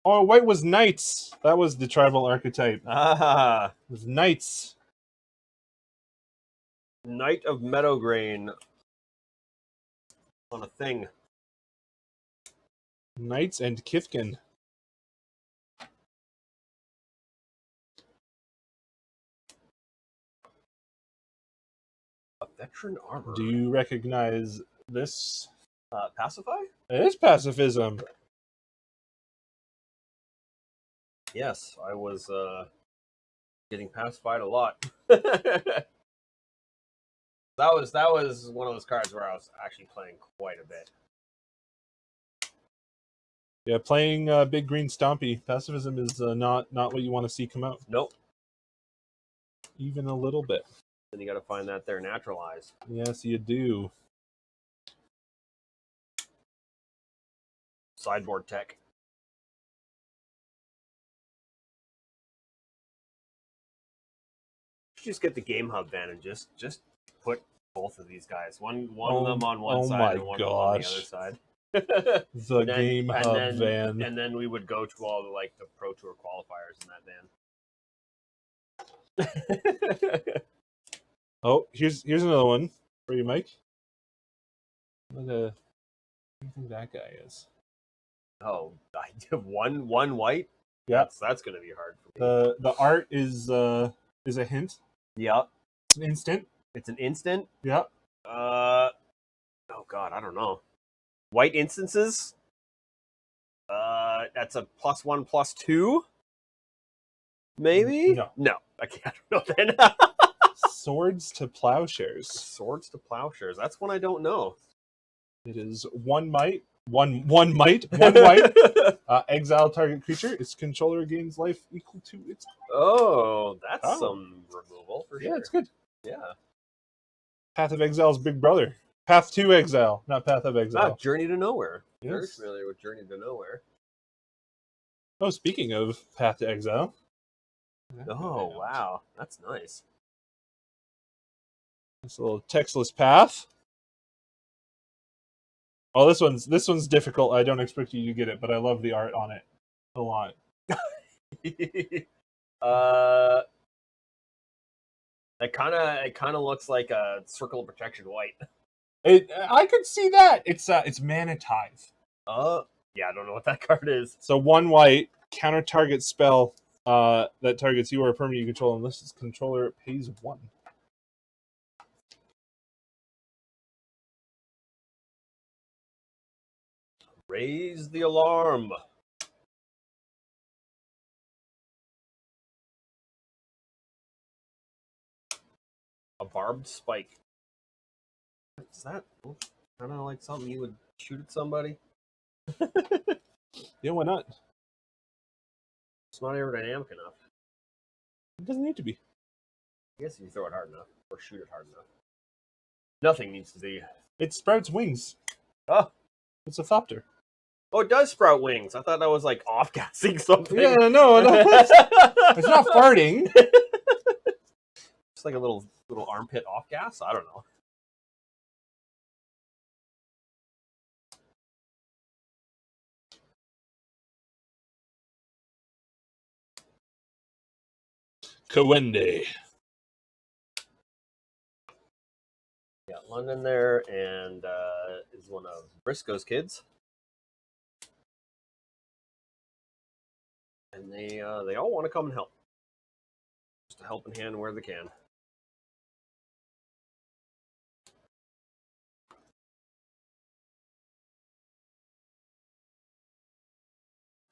Oh, white was knights. That was the tribal archetype. Ah, It was knights. Knight of Meadowgrain on a thing. Knights and Kifkin. A veteran armor. Do you recognize this? Pacify? It is pacifism. Yes, I was getting pacified a lot. that was one of those cards where I was actually playing quite a bit. Yeah, playing Big Green Stompy. Pacifism is not what you want to see come out. Nope. Even a little bit. Then you got to find that there naturalized. Yes, you do. Sideboard tech. Just get the Game Hub van and just put both of these guys. One of them on one side and one of them on the other side. The Game Hub van. And then we would go to all the Pro Tour qualifiers in that van. Oh, here's another one for you, Mike. What do you think that guy is? Oh, I did one white. Yeah, that's gonna be hard for me. the art is a hint. Yep, It's an instant. it's an instant. Yep. Oh god, I don't know. White instances. That's a +1/+2. Maybe. No. I can't. I don't know then. Swords to Plowshares. Swords to Plowshares. That's one I don't know. It is one white. Exile target creature. Its controller gains life equal to its. Oh, that's some removal for sure. Yeah, it's good. Yeah. Path of Exile's big brother. Path to Exile, not Path of Exile. Journey to Nowhere. Yes. Very familiar with Journey to Nowhere. Oh, speaking of Path to Exile. Oh, wow. That's nice. This little textless path. Oh, this one's difficult. I don't expect you to get it, but I love the art on it a lot. It kind of looks like a Circle of Protection white. I could see that. It's Mana Tithe. Yeah, I don't know what that card is. So one white counter target spell that targets you or a permanent you control, unless its controller pays 1. Raise the alarm. A barbed spike. Is that kind of like something you would shoot at somebody? Yeah, why not? It's not aerodynamic enough. It doesn't need to be. I guess if you throw it hard enough or shoot it hard enough. Nothing needs to be. It sprouts wings. Oh. It's a thopter. Oh, it does sprout wings. I thought that was like off-gassing something. Yeah, no. It's not farting. It's like a little armpit off-gas. I don't know. Kawende. Yeah, London there, and is one of Briscoe's kids, and they all want to come and help, just a helping hand where they can.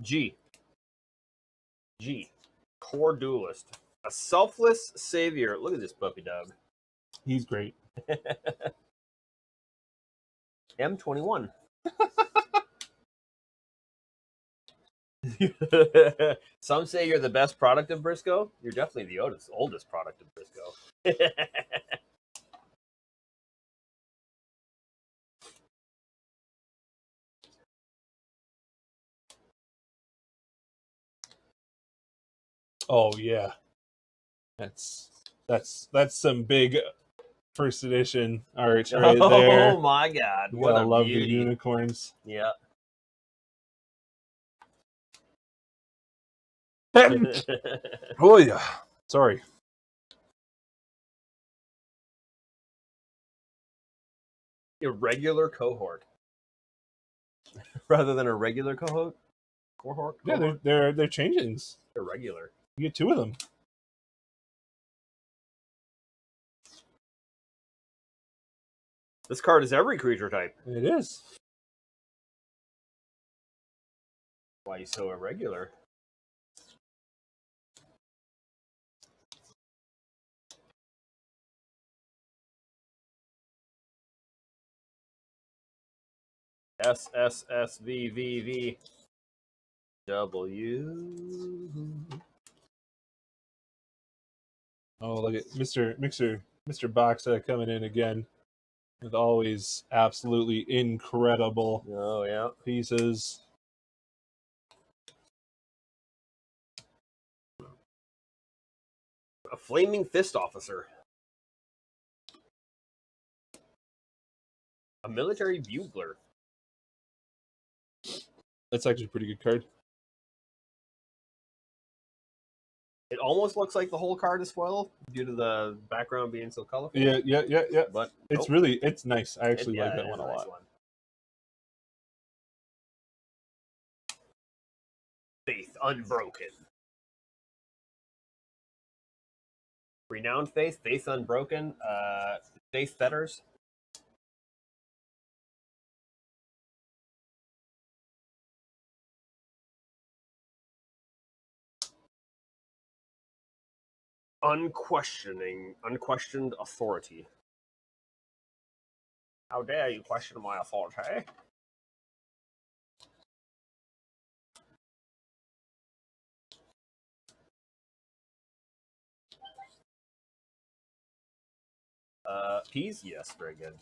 G, core duelist, a selfless savior. Look at this puppy dog. He's great. M21. Some say you're the best product of Briscoe. You're definitely the oldest product of Briscoe. Oh yeah, that's some big first edition art right there. Oh my God! You What gotta a love beauty. the unicorns. Yeah. Oh yeah. Sorry. Irregular cohort, rather than a regular cohort. Cohort. Yeah, they're changelings. Irregular. You get two of them. This card is every creature type. It is. Why you so irregular? SSSVVV W. Oh, look at Mr. Boxa coming in again with always absolutely incredible Oh yeah. pieces. A flaming fist officer. A military bugler. That's actually a pretty good card. It almost looks like the whole card is foil due to the background being so colorful. Yeah. But It's nope. really, it's nice. I actually like Yeah, that it one is a nice lot. one. Faith Unbroken. Renowned Faith, Faith Unbroken, Faith Fetters. Unquestioned authority. How dare you question my authority? Peas? Yes, very good.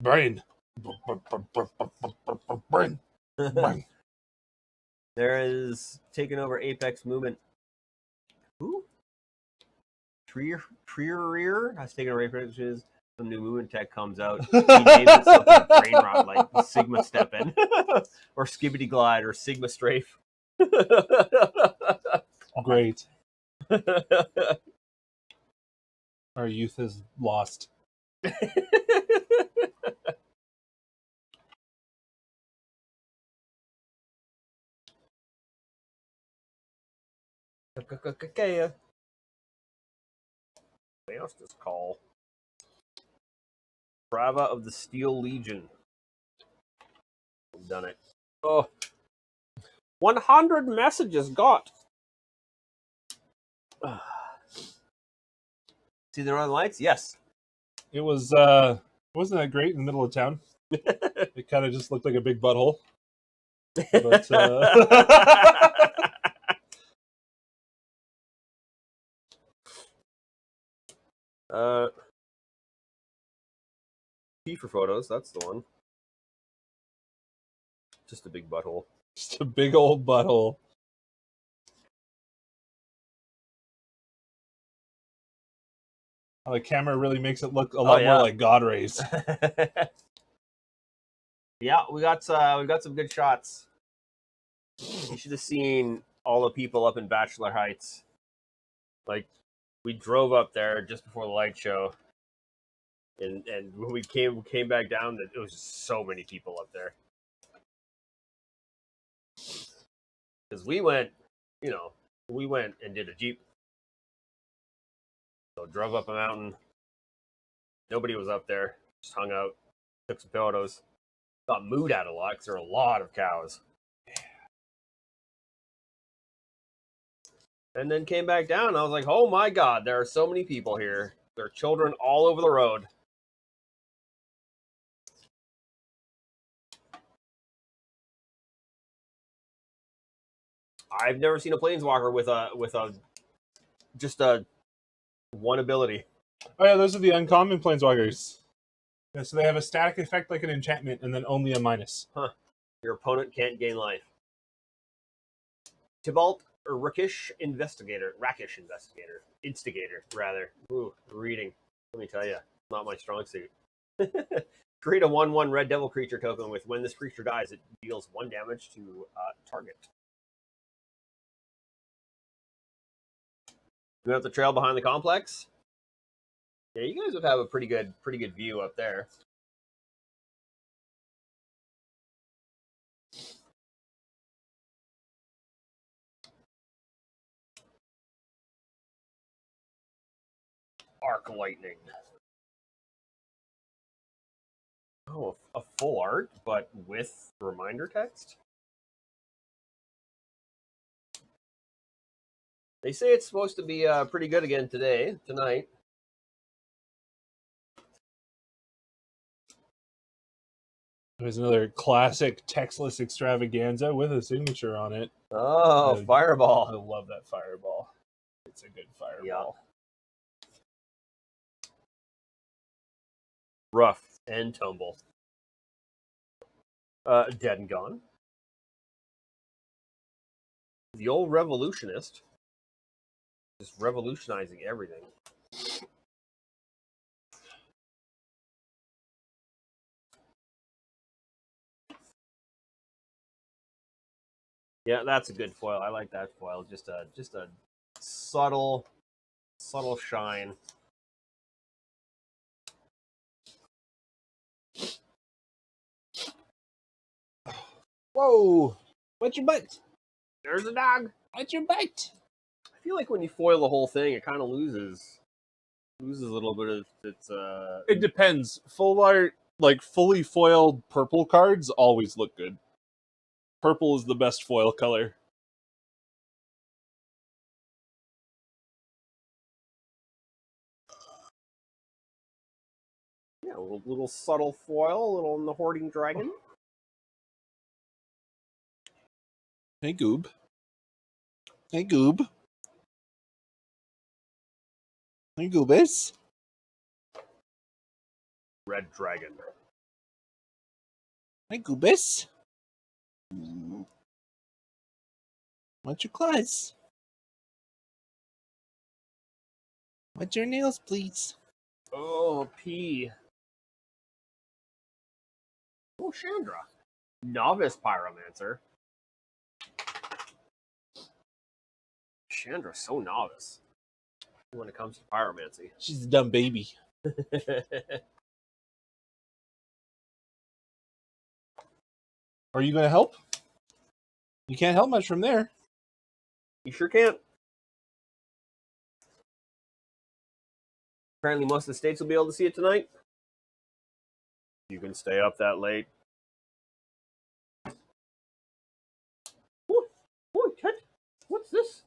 Brain. Brain. There is taking over Apex Movement. Who? Trier has taken over Apex, which is some new movement tech comes out. He named it something brain rot like Sigma Step In or Skibbity Glide or Sigma Strafe. Great. Our youth is lost. Master's Call. Brava of the Steel Legion. We've done it. Oh. 100 messages got. See the Northern Lights? Yes. It was wasn't that great in the middle of town. It kind of just looked like a big butthole. But P for photos, that's the one. Just a big butthole. Just a big old butthole. Oh, the camera really makes it look a lot more like God rays. Yeah, we got some good shots. You should have seen all the people up in Bachelor Heights. Like, we drove up there just before the light show, and when we came back down, it was just so many people up there. Because we went and did a Jeep. So drove up a mountain. Nobody was up there. Just hung out, took some photos. Got mooed out a lot because there were a lot of cows. And then came back down. And I was like, oh my God, there are so many people here. There are children all over the road. I've never seen a planeswalker with a one ability. Oh yeah, those are the uncommon planeswalkers. Yeah, so they have a static effect like an enchantment, and then only a minus. Huh. Your opponent can't gain life. Tibalt or Rakish Instigator, rather. Ooh, reading. Let me tell you, not my strong suit. Create a 1/1 red devil creature token with when this creature dies, it deals 1 damage to target. You have the trail behind the complex. Yeah, you guys would have a pretty good view up there. Arc Lightning. Oh, a full art, but with reminder text? They say it's supposed to be pretty good again tonight. There's another classic textless extravaganza with a signature on it. Oh, Fireball. I love that Fireball. It's a good Fireball. Yeah. Rough and tumble. Dead and Gone. The Old Revolutionist. Just revolutionizing everything. Yeah, that's a good foil. I like that foil. Just a subtle shine. Whoa! What's your butt? There's a dog. What's your butt? I feel like when you foil the whole thing, it kind of loses a little bit of its. It depends. Full art, like fully foiled purple cards, always look good. Purple is the best foil color. Yeah, a little subtle foil, a little in the Hoarding Dragon. Hey, Goob. Hey, Goob. Hey, Goobus. Red Dragon. Hey, Goobus. What's your claws? What's your nails, please? Oh, P. Oh, Chandra. Novice Pyromancer. Chandra's so novice when it comes to pyromancy. She's a dumb baby. Are you going to help? You can't help much from there. You sure can't. Apparently most of the states will be able to see it tonight. You can stay up that late. Oh, Ted, what's this?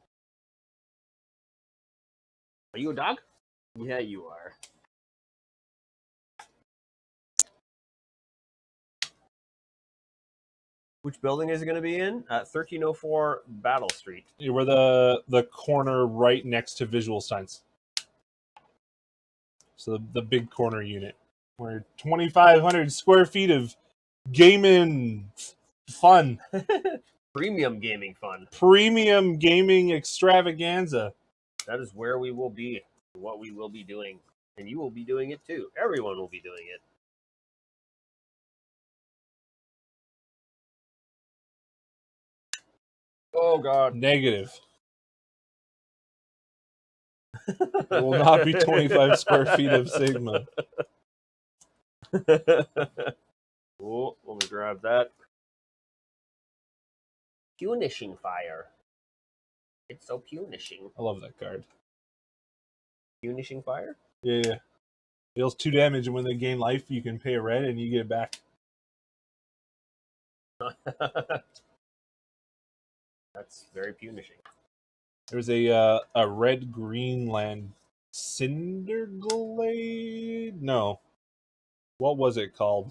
Are you a dog? Yeah, you are. Which building is it going to be in? 1304 Battle Street. We're the corner right next to Visual Signs. So the big corner unit, where 2,500 square feet of gaming fun, Premium gaming fun. premium gaming extravaganza. That is where we will be, what we will be doing. And you will be doing it too. Everyone will be doing it. Oh, God. Negative. It will not be 25 square feet of Sigma. Oh, let me grab that. Punishing fire. It's so punishing. I love that card. Punishing fire? Yeah. Deals 2 damage, and when they gain life, you can pay a red and you get it back. That's very punishing. There's a red-green land, Cinderglade? No. What was it called?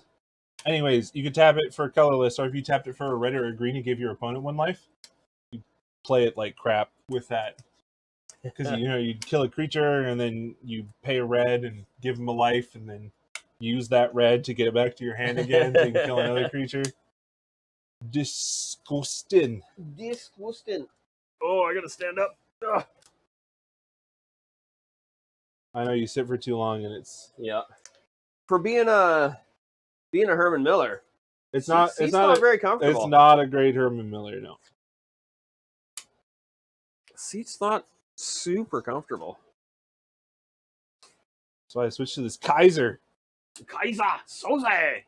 Anyways, you can tap it for colorless, or if you tapped it for a red or a green, you give your opponent 1 life. You play it like crap with that. Because, you kill a creature, and then you pay a red and give them a life, and then use that red to get it back to your hand again so you can kill another creature. Disgusting. Disgusting. Oh, I gotta stand up. Ugh. I know you sit for too long, and it's Yeah. For being a Herman Miller, it's not very comfortable. It's not a great Herman Miller, no. Seat's not super comfortable. So I switched to this Kaiser. Kaiser Soze.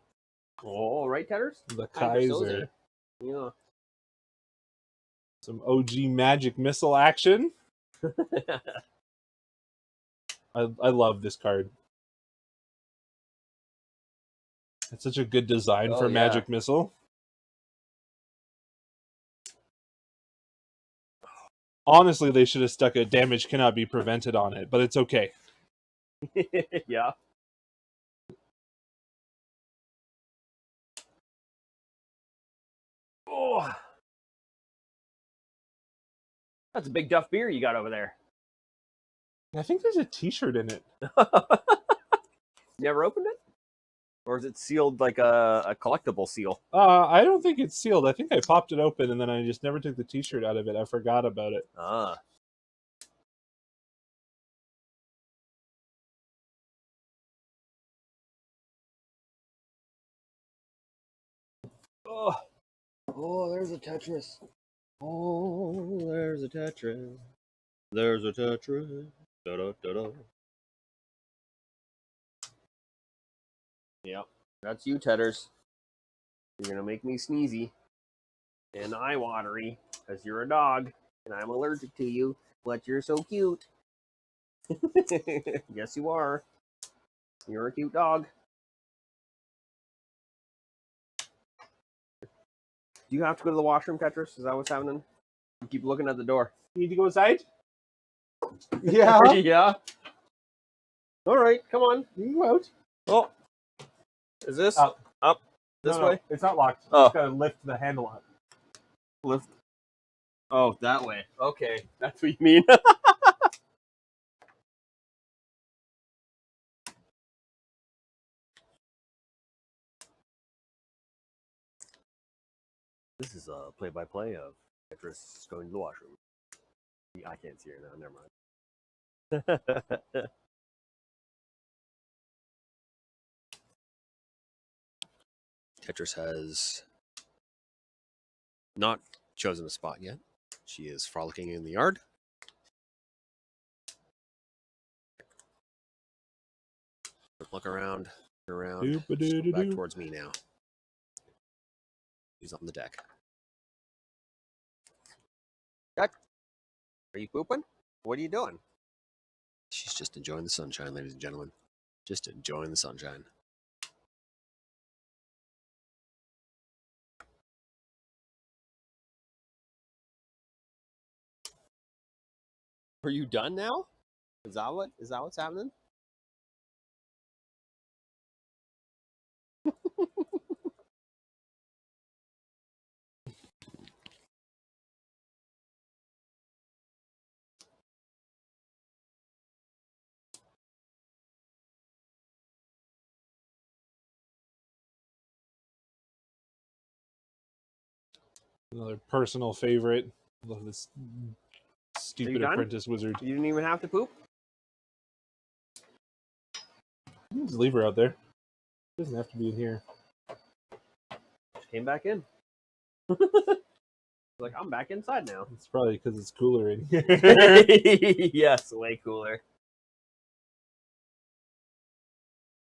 Oh, right, Tedders? The Kaiser Kaiser. Yeah. Some OG magic missile action. I love this card. It's such a good design for magic missile. Honestly, they should have stuck a damage cannot be prevented on it, but it's okay. Yeah. Oh. That's a big Duff beer you got over there. I think there's a t-shirt in it. Never opened it? Or is it sealed like a collectible seal? I don't think it's sealed. I think I popped it open and then I just never took the t-shirt out of it. I forgot about it. Ah. Oh, there's a Tetris. Oh, there's a Tetris. There's a Tetris. Da-da-da-da. Yep, that's you, Tedders. You're gonna make me sneezy and eye watery because you're a dog and I'm allergic to you, but you're so cute. Yes, you are. You're a cute dog. Do you have to go to the washroom, Tetris? Is that what's happening? You keep looking at the door. You need to go inside? Yeah. Yeah. All right, come on. You can go out. Oh, is this Up. this No, way? it's not locked. Oh. Just gotta lift the handle up. Lift. Oh, that way. Okay, that's what you mean. This is a play-by-play of Tetris going to the washroom. I can't see her now. Never mind. Tetris has not chosen a spot yet. She is frolicking in the yard. Look around, back towards me now. She's on the deck. Jack, are you pooping? What are you doing? She's just enjoying the sunshine, ladies and gentlemen. Just enjoying the sunshine. Are you done now? Is that what's happening? Another personal favorite. Love this stupid done? apprentice wizard. You didn't even have to poop? You can just leave her out there. Doesn't have to be in here. Came back in. Like, I'm back inside now. It's probably because it's cooler in here. Yes, way cooler.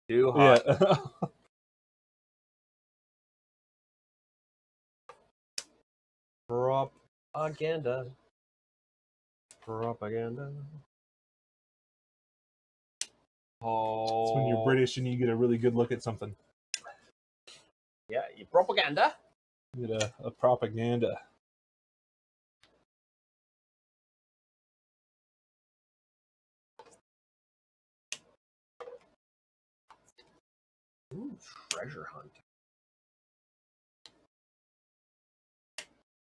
Too hot. Yeah. Propaganda. Propaganda. Oh. It's when you're British and you get a really good look at something. Yeah, you propaganda. You get a propaganda. Ooh, treasure hunt.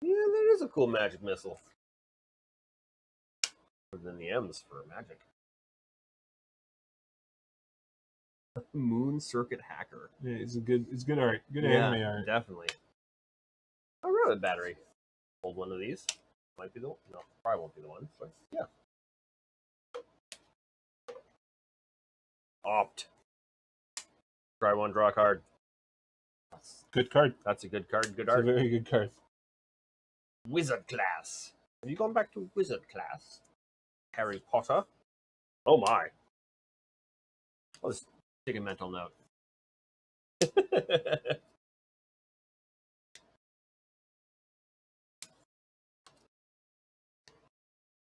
Yeah, that is a cool magic missile. Other than the M's for magic. Moon Circuit Hacker. Yeah, it's good art. Good anime art. Definitely. I wrote a battery. Hold one of these. Might be the one. No, probably won't be the one. But yeah. Opt. Try one, draw a card. Good card. That's a good card. Good It's a art. very good card. Wizard class. Have you gone back to wizard class? Harry Potter. Oh my. Let's take a mental note.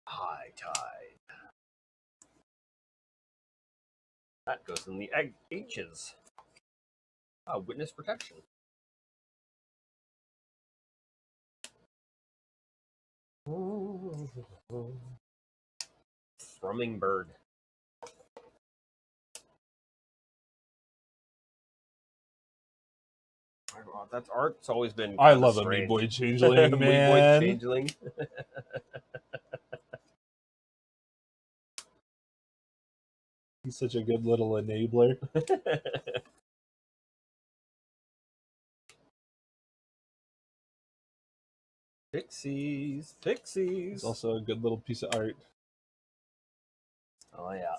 High tide. That goes in the H's. Witness protection. Thrumming bird. That's art. It's always been. I love a strange. Meat Boy Changeling, Meat man. Boy Changeling. He's such a good little enabler. Pixies. Pixies. It's also a good little piece of art. Oh, yeah.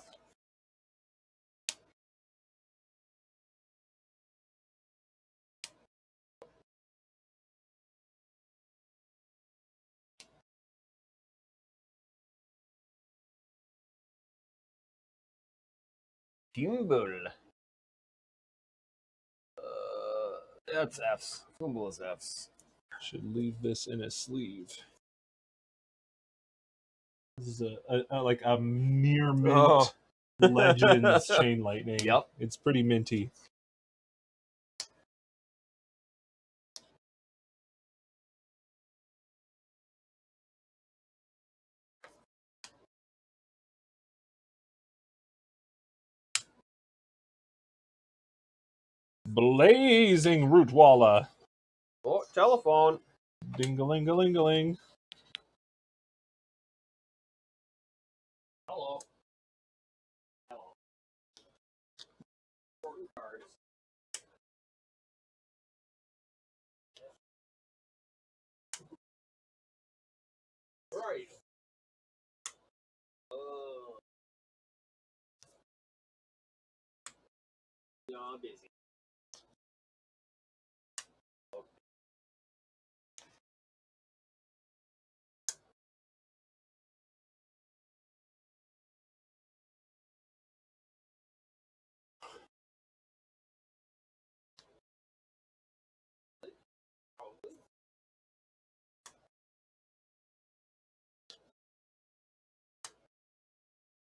Gimbal. That's F's. Gimbal is F's. Should leave this in a sleeve. This is like a near mint Legends Chain Lightning. Yep. It's pretty minty. Blazing Rootwalla. Oh, telephone. Ding-a-ling-a-ling-a-ling. Hello. Hello. Important cards. Where are you? No, I'm busy.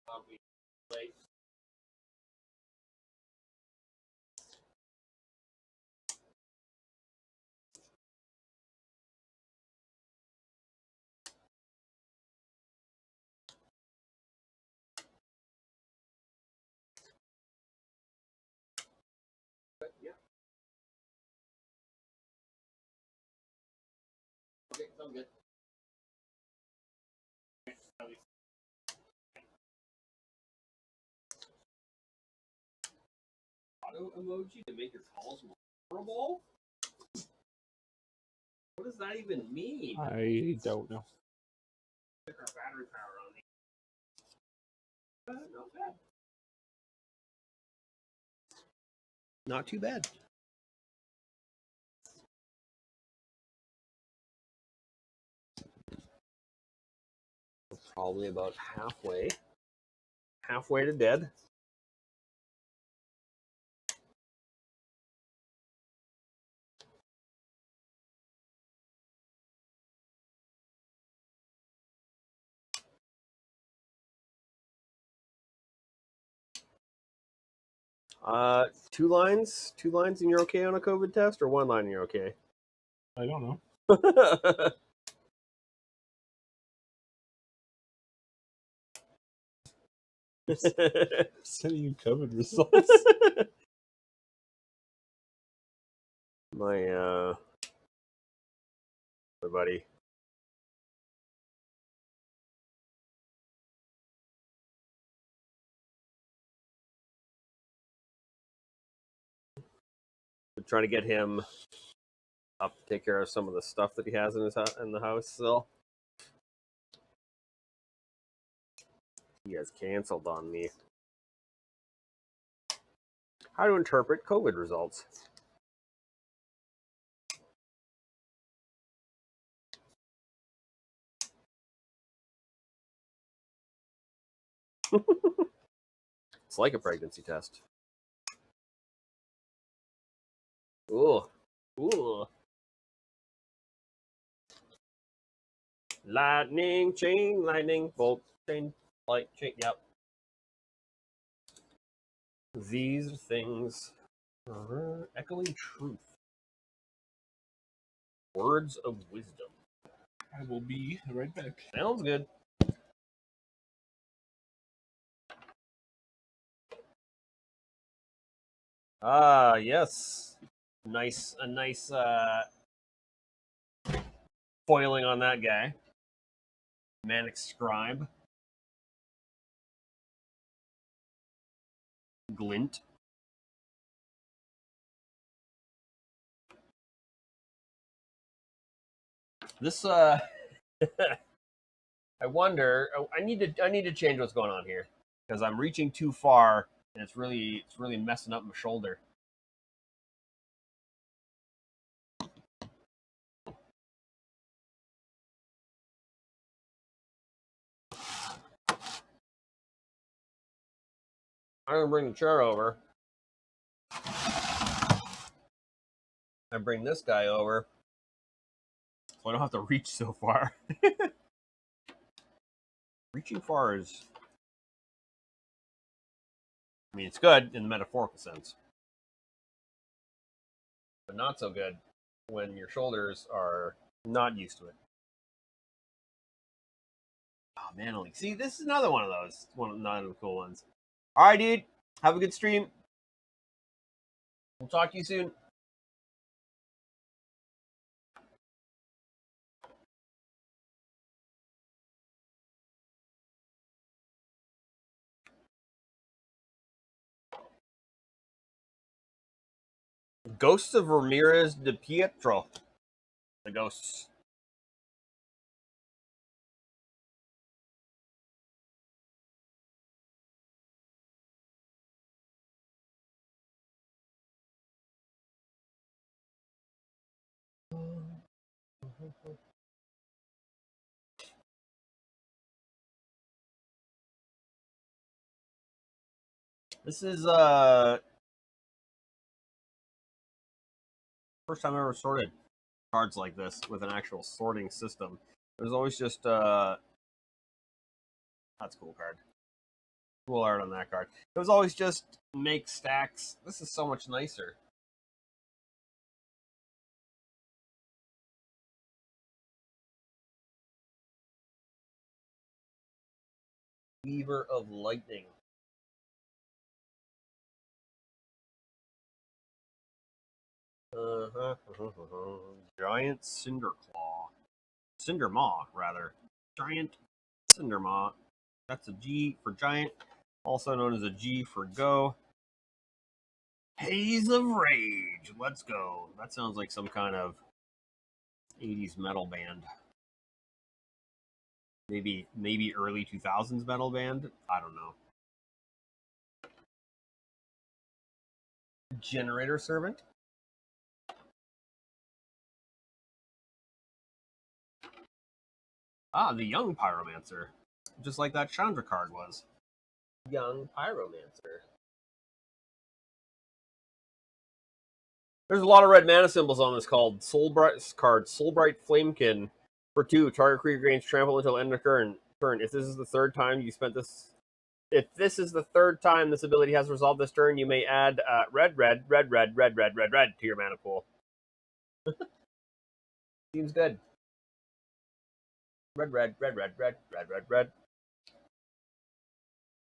I'll be late. But, yeah. Okay, sounds good. Auto emoji to make your calls more memorable? What does that even mean? I don't know. Check our battery power on these. Not bad. Not too bad. We're probably about halfway to dead. Two lines and you're okay on a COVID test, or one line and you're okay? I don't know. Sending you COVID results. My buddy. We're trying to get him up to take care of some of the stuff that he has in the house still. He has canceled on me. How to interpret COVID results. It's like a pregnancy test. Ooh. Ooh. Lightning chain, lightning bolt, chain, light chain. Yep. These things are echoing truth. Words of wisdom. I will be right back. Sounds good. Ah, yes. A nice foiling on that guy. Manic Scribe. Glint. This I wonder. I need to change what's going on here because I'm reaching too far and it's really messing up my shoulder. I'm gonna bring the chair over. I bring this guy over, so I don't have to reach so far. Reaching far is, I mean, it's good in the metaphorical sense, but not so good when your shoulders are not used to it. Oh man, see, this is another one of those, one of the cool ones. All right, dude, have a good stream. We'll talk to you soon. Ghosts of Ramirez de Pietro. The ghosts. This is first time I ever sorted cards like this with an actual sorting system. There's always just that's a cool card. Cool art on that card. It was always just make stacks. This is so much nicer. Weaver of Lightning. Giant Cinderclaw. Cindermaw, rather. Giant Cindermaw. That's a G for giant, also known as a G for go. Haze of Rage. Let's go. That sounds like some kind of 80s metal band. Maybe early 2000s metal band. I don't know. Generator servant. Ah, the young pyromancer. Just like that Chandra card was. Young pyromancer. There's a lot of red mana symbols on this called Soulbright Flamekin. For 2, target creature gains trample until end of turn. If this is the third time you spent this, if this is the third time this ability has resolved this turn, you may add red to your mana pool. Seems good. Red.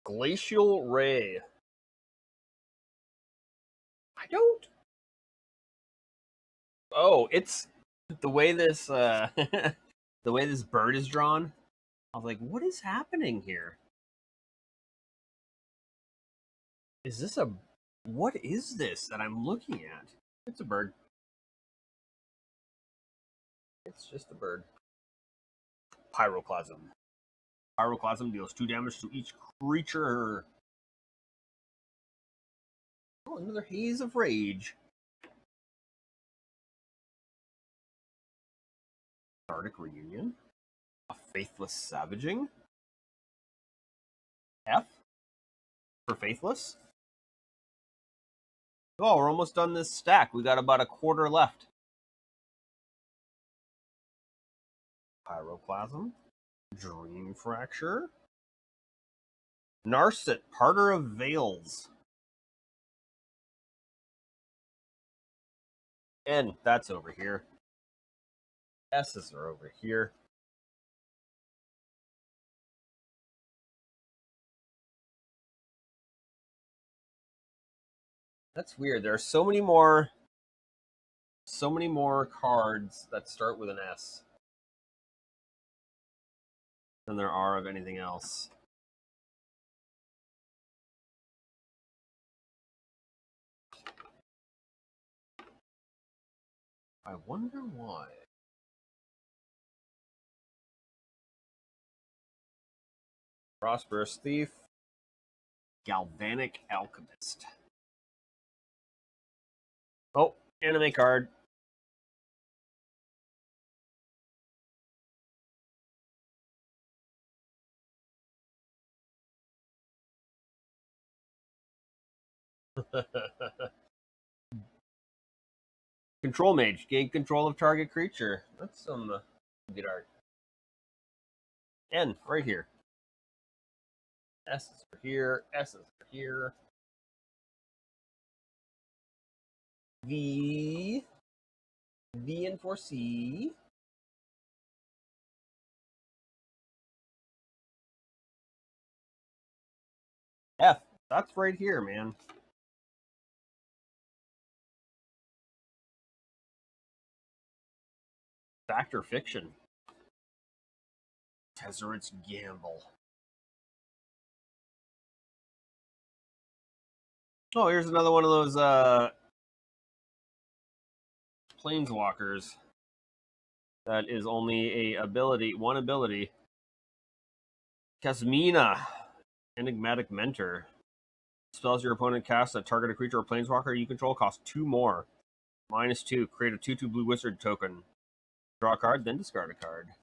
Glacial Ray. I don't. Oh, it's the way this the way this bird is drawn. I was like, what is happening here? Is this a... What is this that I'm looking at? It's a bird. It's just a bird. Pyroclasm. Pyroclasm deals 2 damage to each creature. Oh, another Haze of Rage. Cathartic Reunion. A Faithless Savaging. F for Faithless. Oh, we're almost done this stack. We got about a quarter left. Pyroclasm. Dream Fracture. Narset, Parter of Veils. And that's over here. S's are over here. That's weird. There are so many more cards that start with an S than there are of anything else. I wonder why. Prosperous Thief. Galvanic Alchemist. Oh, anime card. Control Mage. Gain control of target creature. That's some good art. N, right here. S is for here. S is for here. V. V and for C. F. That's right here, man. Fact or Fiction. Tezzeret's Gamble. Oh, here's another one of those planeswalkers that is only one ability. Kasmina, Enigmatic Mentor. Spells your opponent casts that target a creature or planeswalker you control cost 2 more. -2. Create a 2/2 blue wizard token. Draw a card, then discard a card.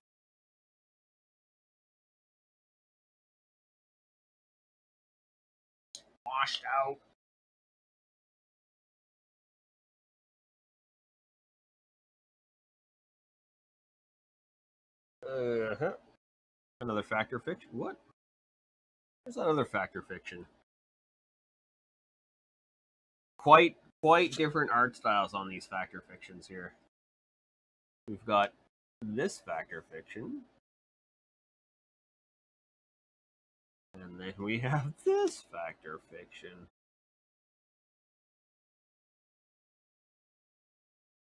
Washed out. Another Fact or Fiction. What? There's that other Fact or Fiction. Quite different art styles on these Fact or Fictions here. We've got this Fact or Fiction. And then we have this Fact or Fiction.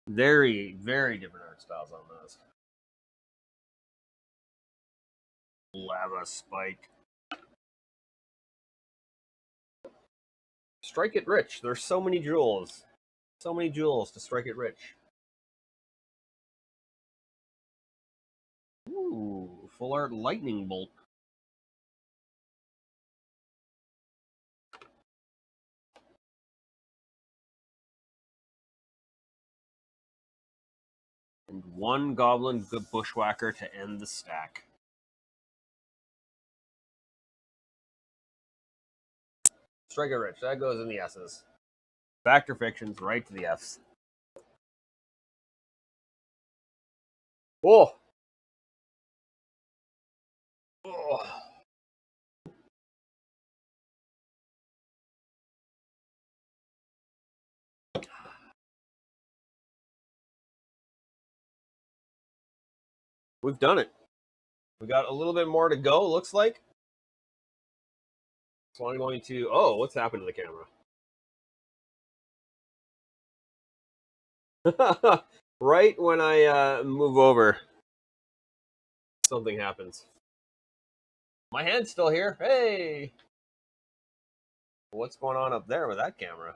Very, very different art styles on those. Lava Spike. Strike it rich. There's so many jewels. So many jewels to strike it rich. full art lightning bolt. And one goblin bushwhacker to end the stack. Striker Rich, that goes in the S's. Factor Fictions, right to the F's. Oh! Oh! We've done it. We got a little bit more to go, looks like. So I'm going to... Oh, what's happened to the camera? Right when I move over, something happens. My hand's still here. Hey! What's going on up there with that camera?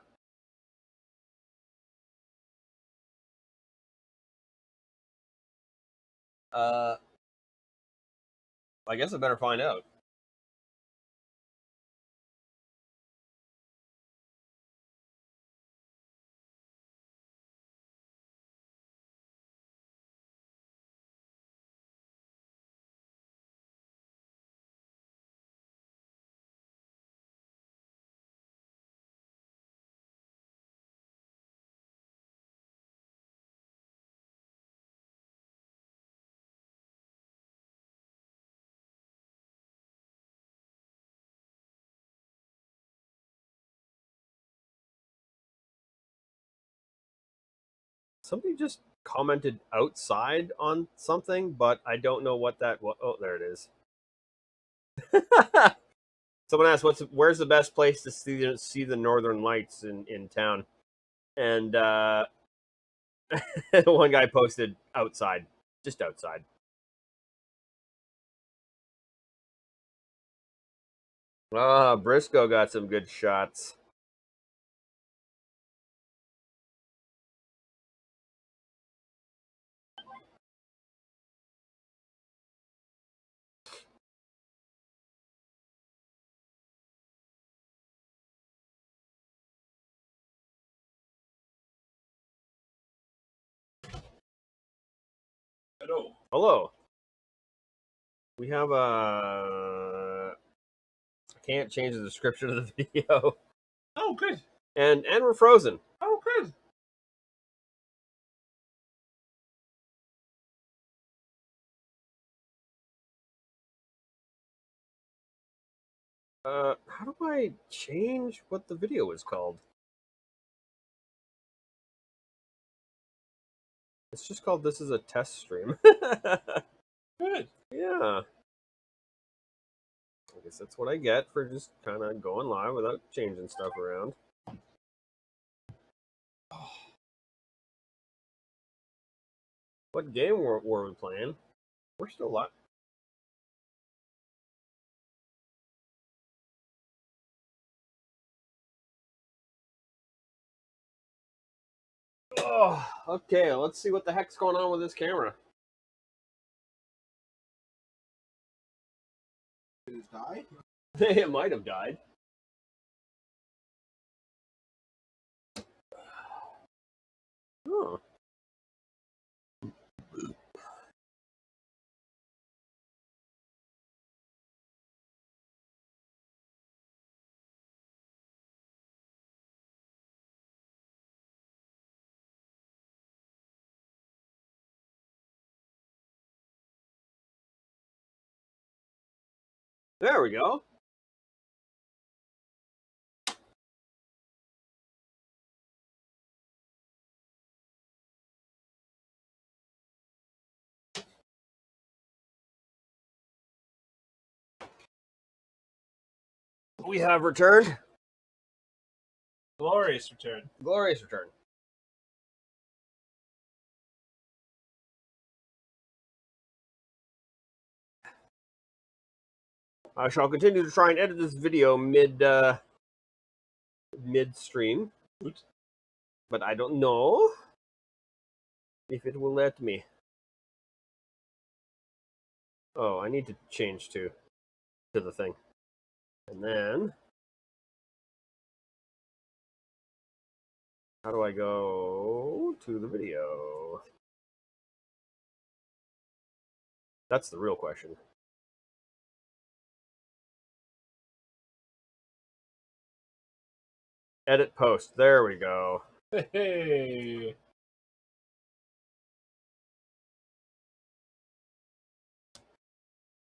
I guess I better find out. Somebody just commented outside on something, but I don't know what that was. Oh, there it is. Someone asked, "Where's the best place to see the Northern Lights in town?" And one guy posted outside, just outside. Ah, Briscoe got some good shots. Hello. We have a... I can't change the description of the video. Oh, good. And we're frozen. Oh, good. How do I change what the video is called? It's just called "This is a test stream." Good. Yeah. I guess that's what I get for just kind of going live without changing stuff around. What game were we playing? We're still live. Oh, okay, let's see what the heck's going on with this camera. Did it die? It might have died. Oh. There we go. We have returned. Glorious return. Glorious return. I shall continue to try and edit this video midstream, but I don't know if it will let me. Oh, I need to change to the thing. And then how do I go to the video? That's the real question. Edit post. There we go. Hey.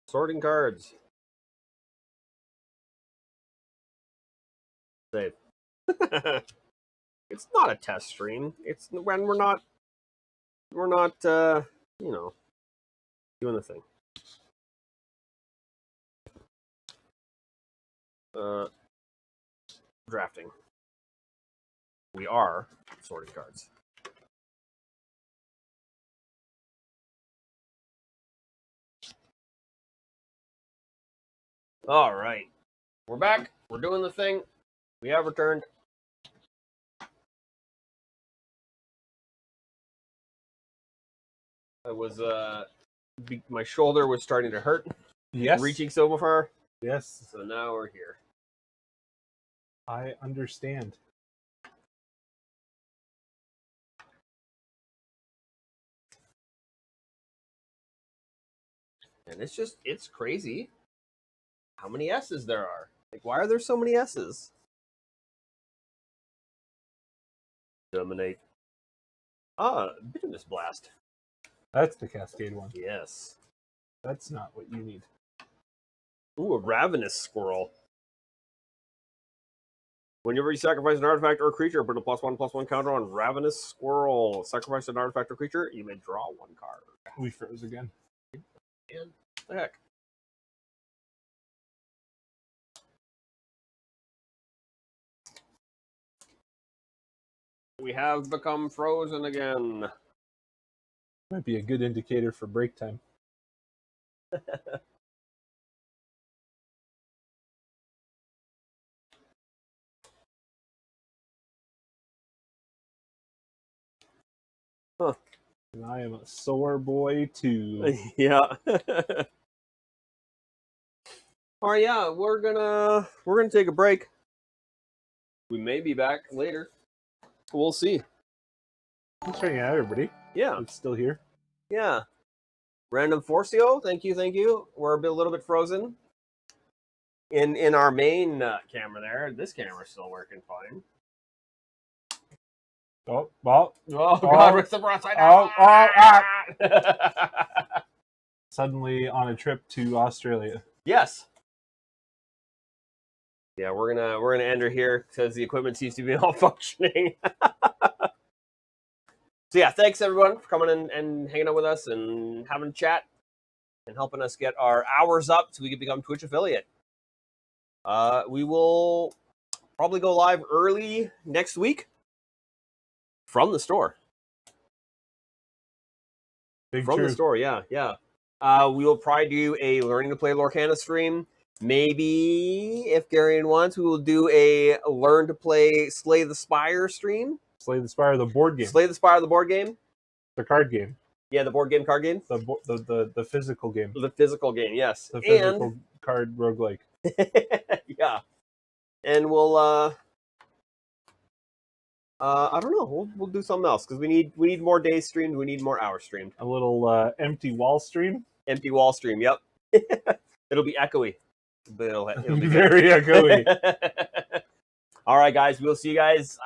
Sorting cards. Save. It's not a test stream. It's when we're not you know, doing the thing. Drafting. We are sorting cards. All right. We're back. We're doing the thing. We have returned. I was my shoulder was starting to hurt. Yes. Reaching so far. Yes. So now we're here. I understand. And it's crazy how many S's there are. Like, why are there so many S's? Dominate. Ah, Bitterness Blast. That's the Cascade one. Yes. That's not what you need. Ooh, a Ravenous Squirrel. Whenever you sacrifice an artifact or creature, put a +1/+1 counter on Ravenous Squirrel. Sacrifice an artifact or creature, you may draw one card. We froze again. And the heck. We have become frozen again. Might be a good indicator for break time. Huh. And I am a sore boy too. Yeah. All right, yeah, we're gonna take a break. We may be back later. We'll see. Thanks for hanging out, everybody. Yeah, It's still here. yeah. Random Forcio, thank you, thank you. We're a little bit frozen in our main camera there. This camera's still working fine. Oh, well. Oh God, Rick the Brass, Suddenly on a trip to Australia. Yes. Yeah, we're gonna end her here because the equipment seems to be malfunctioning. So yeah, thanks everyone for coming in and hanging out with us and having a chat and helping us get our hours up so we can become Twitch affiliate. We will probably go live early next week from the store. Big From true. the store, yeah. We will probably do a Learning to Play Lorcana stream. Maybe, if Garion wants, we will do a Learn to Play Slay the Spire stream. Slay the Spire, the board game. Slay the Spire, the board game. The card game. Yeah, the board game, card game. The physical game. The physical game, yes. The physical card roguelike. Yeah. And we'll I don't know. We'll do something else because we need more days streamed. We need more hours streamed. A little empty wall stream. Empty wall stream. Yep. It'll be echoey. But it'll be very echoey. All right, guys. We'll see you guys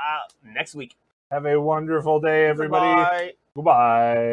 next week. Have a wonderful day, everybody. Bye. Goodbye.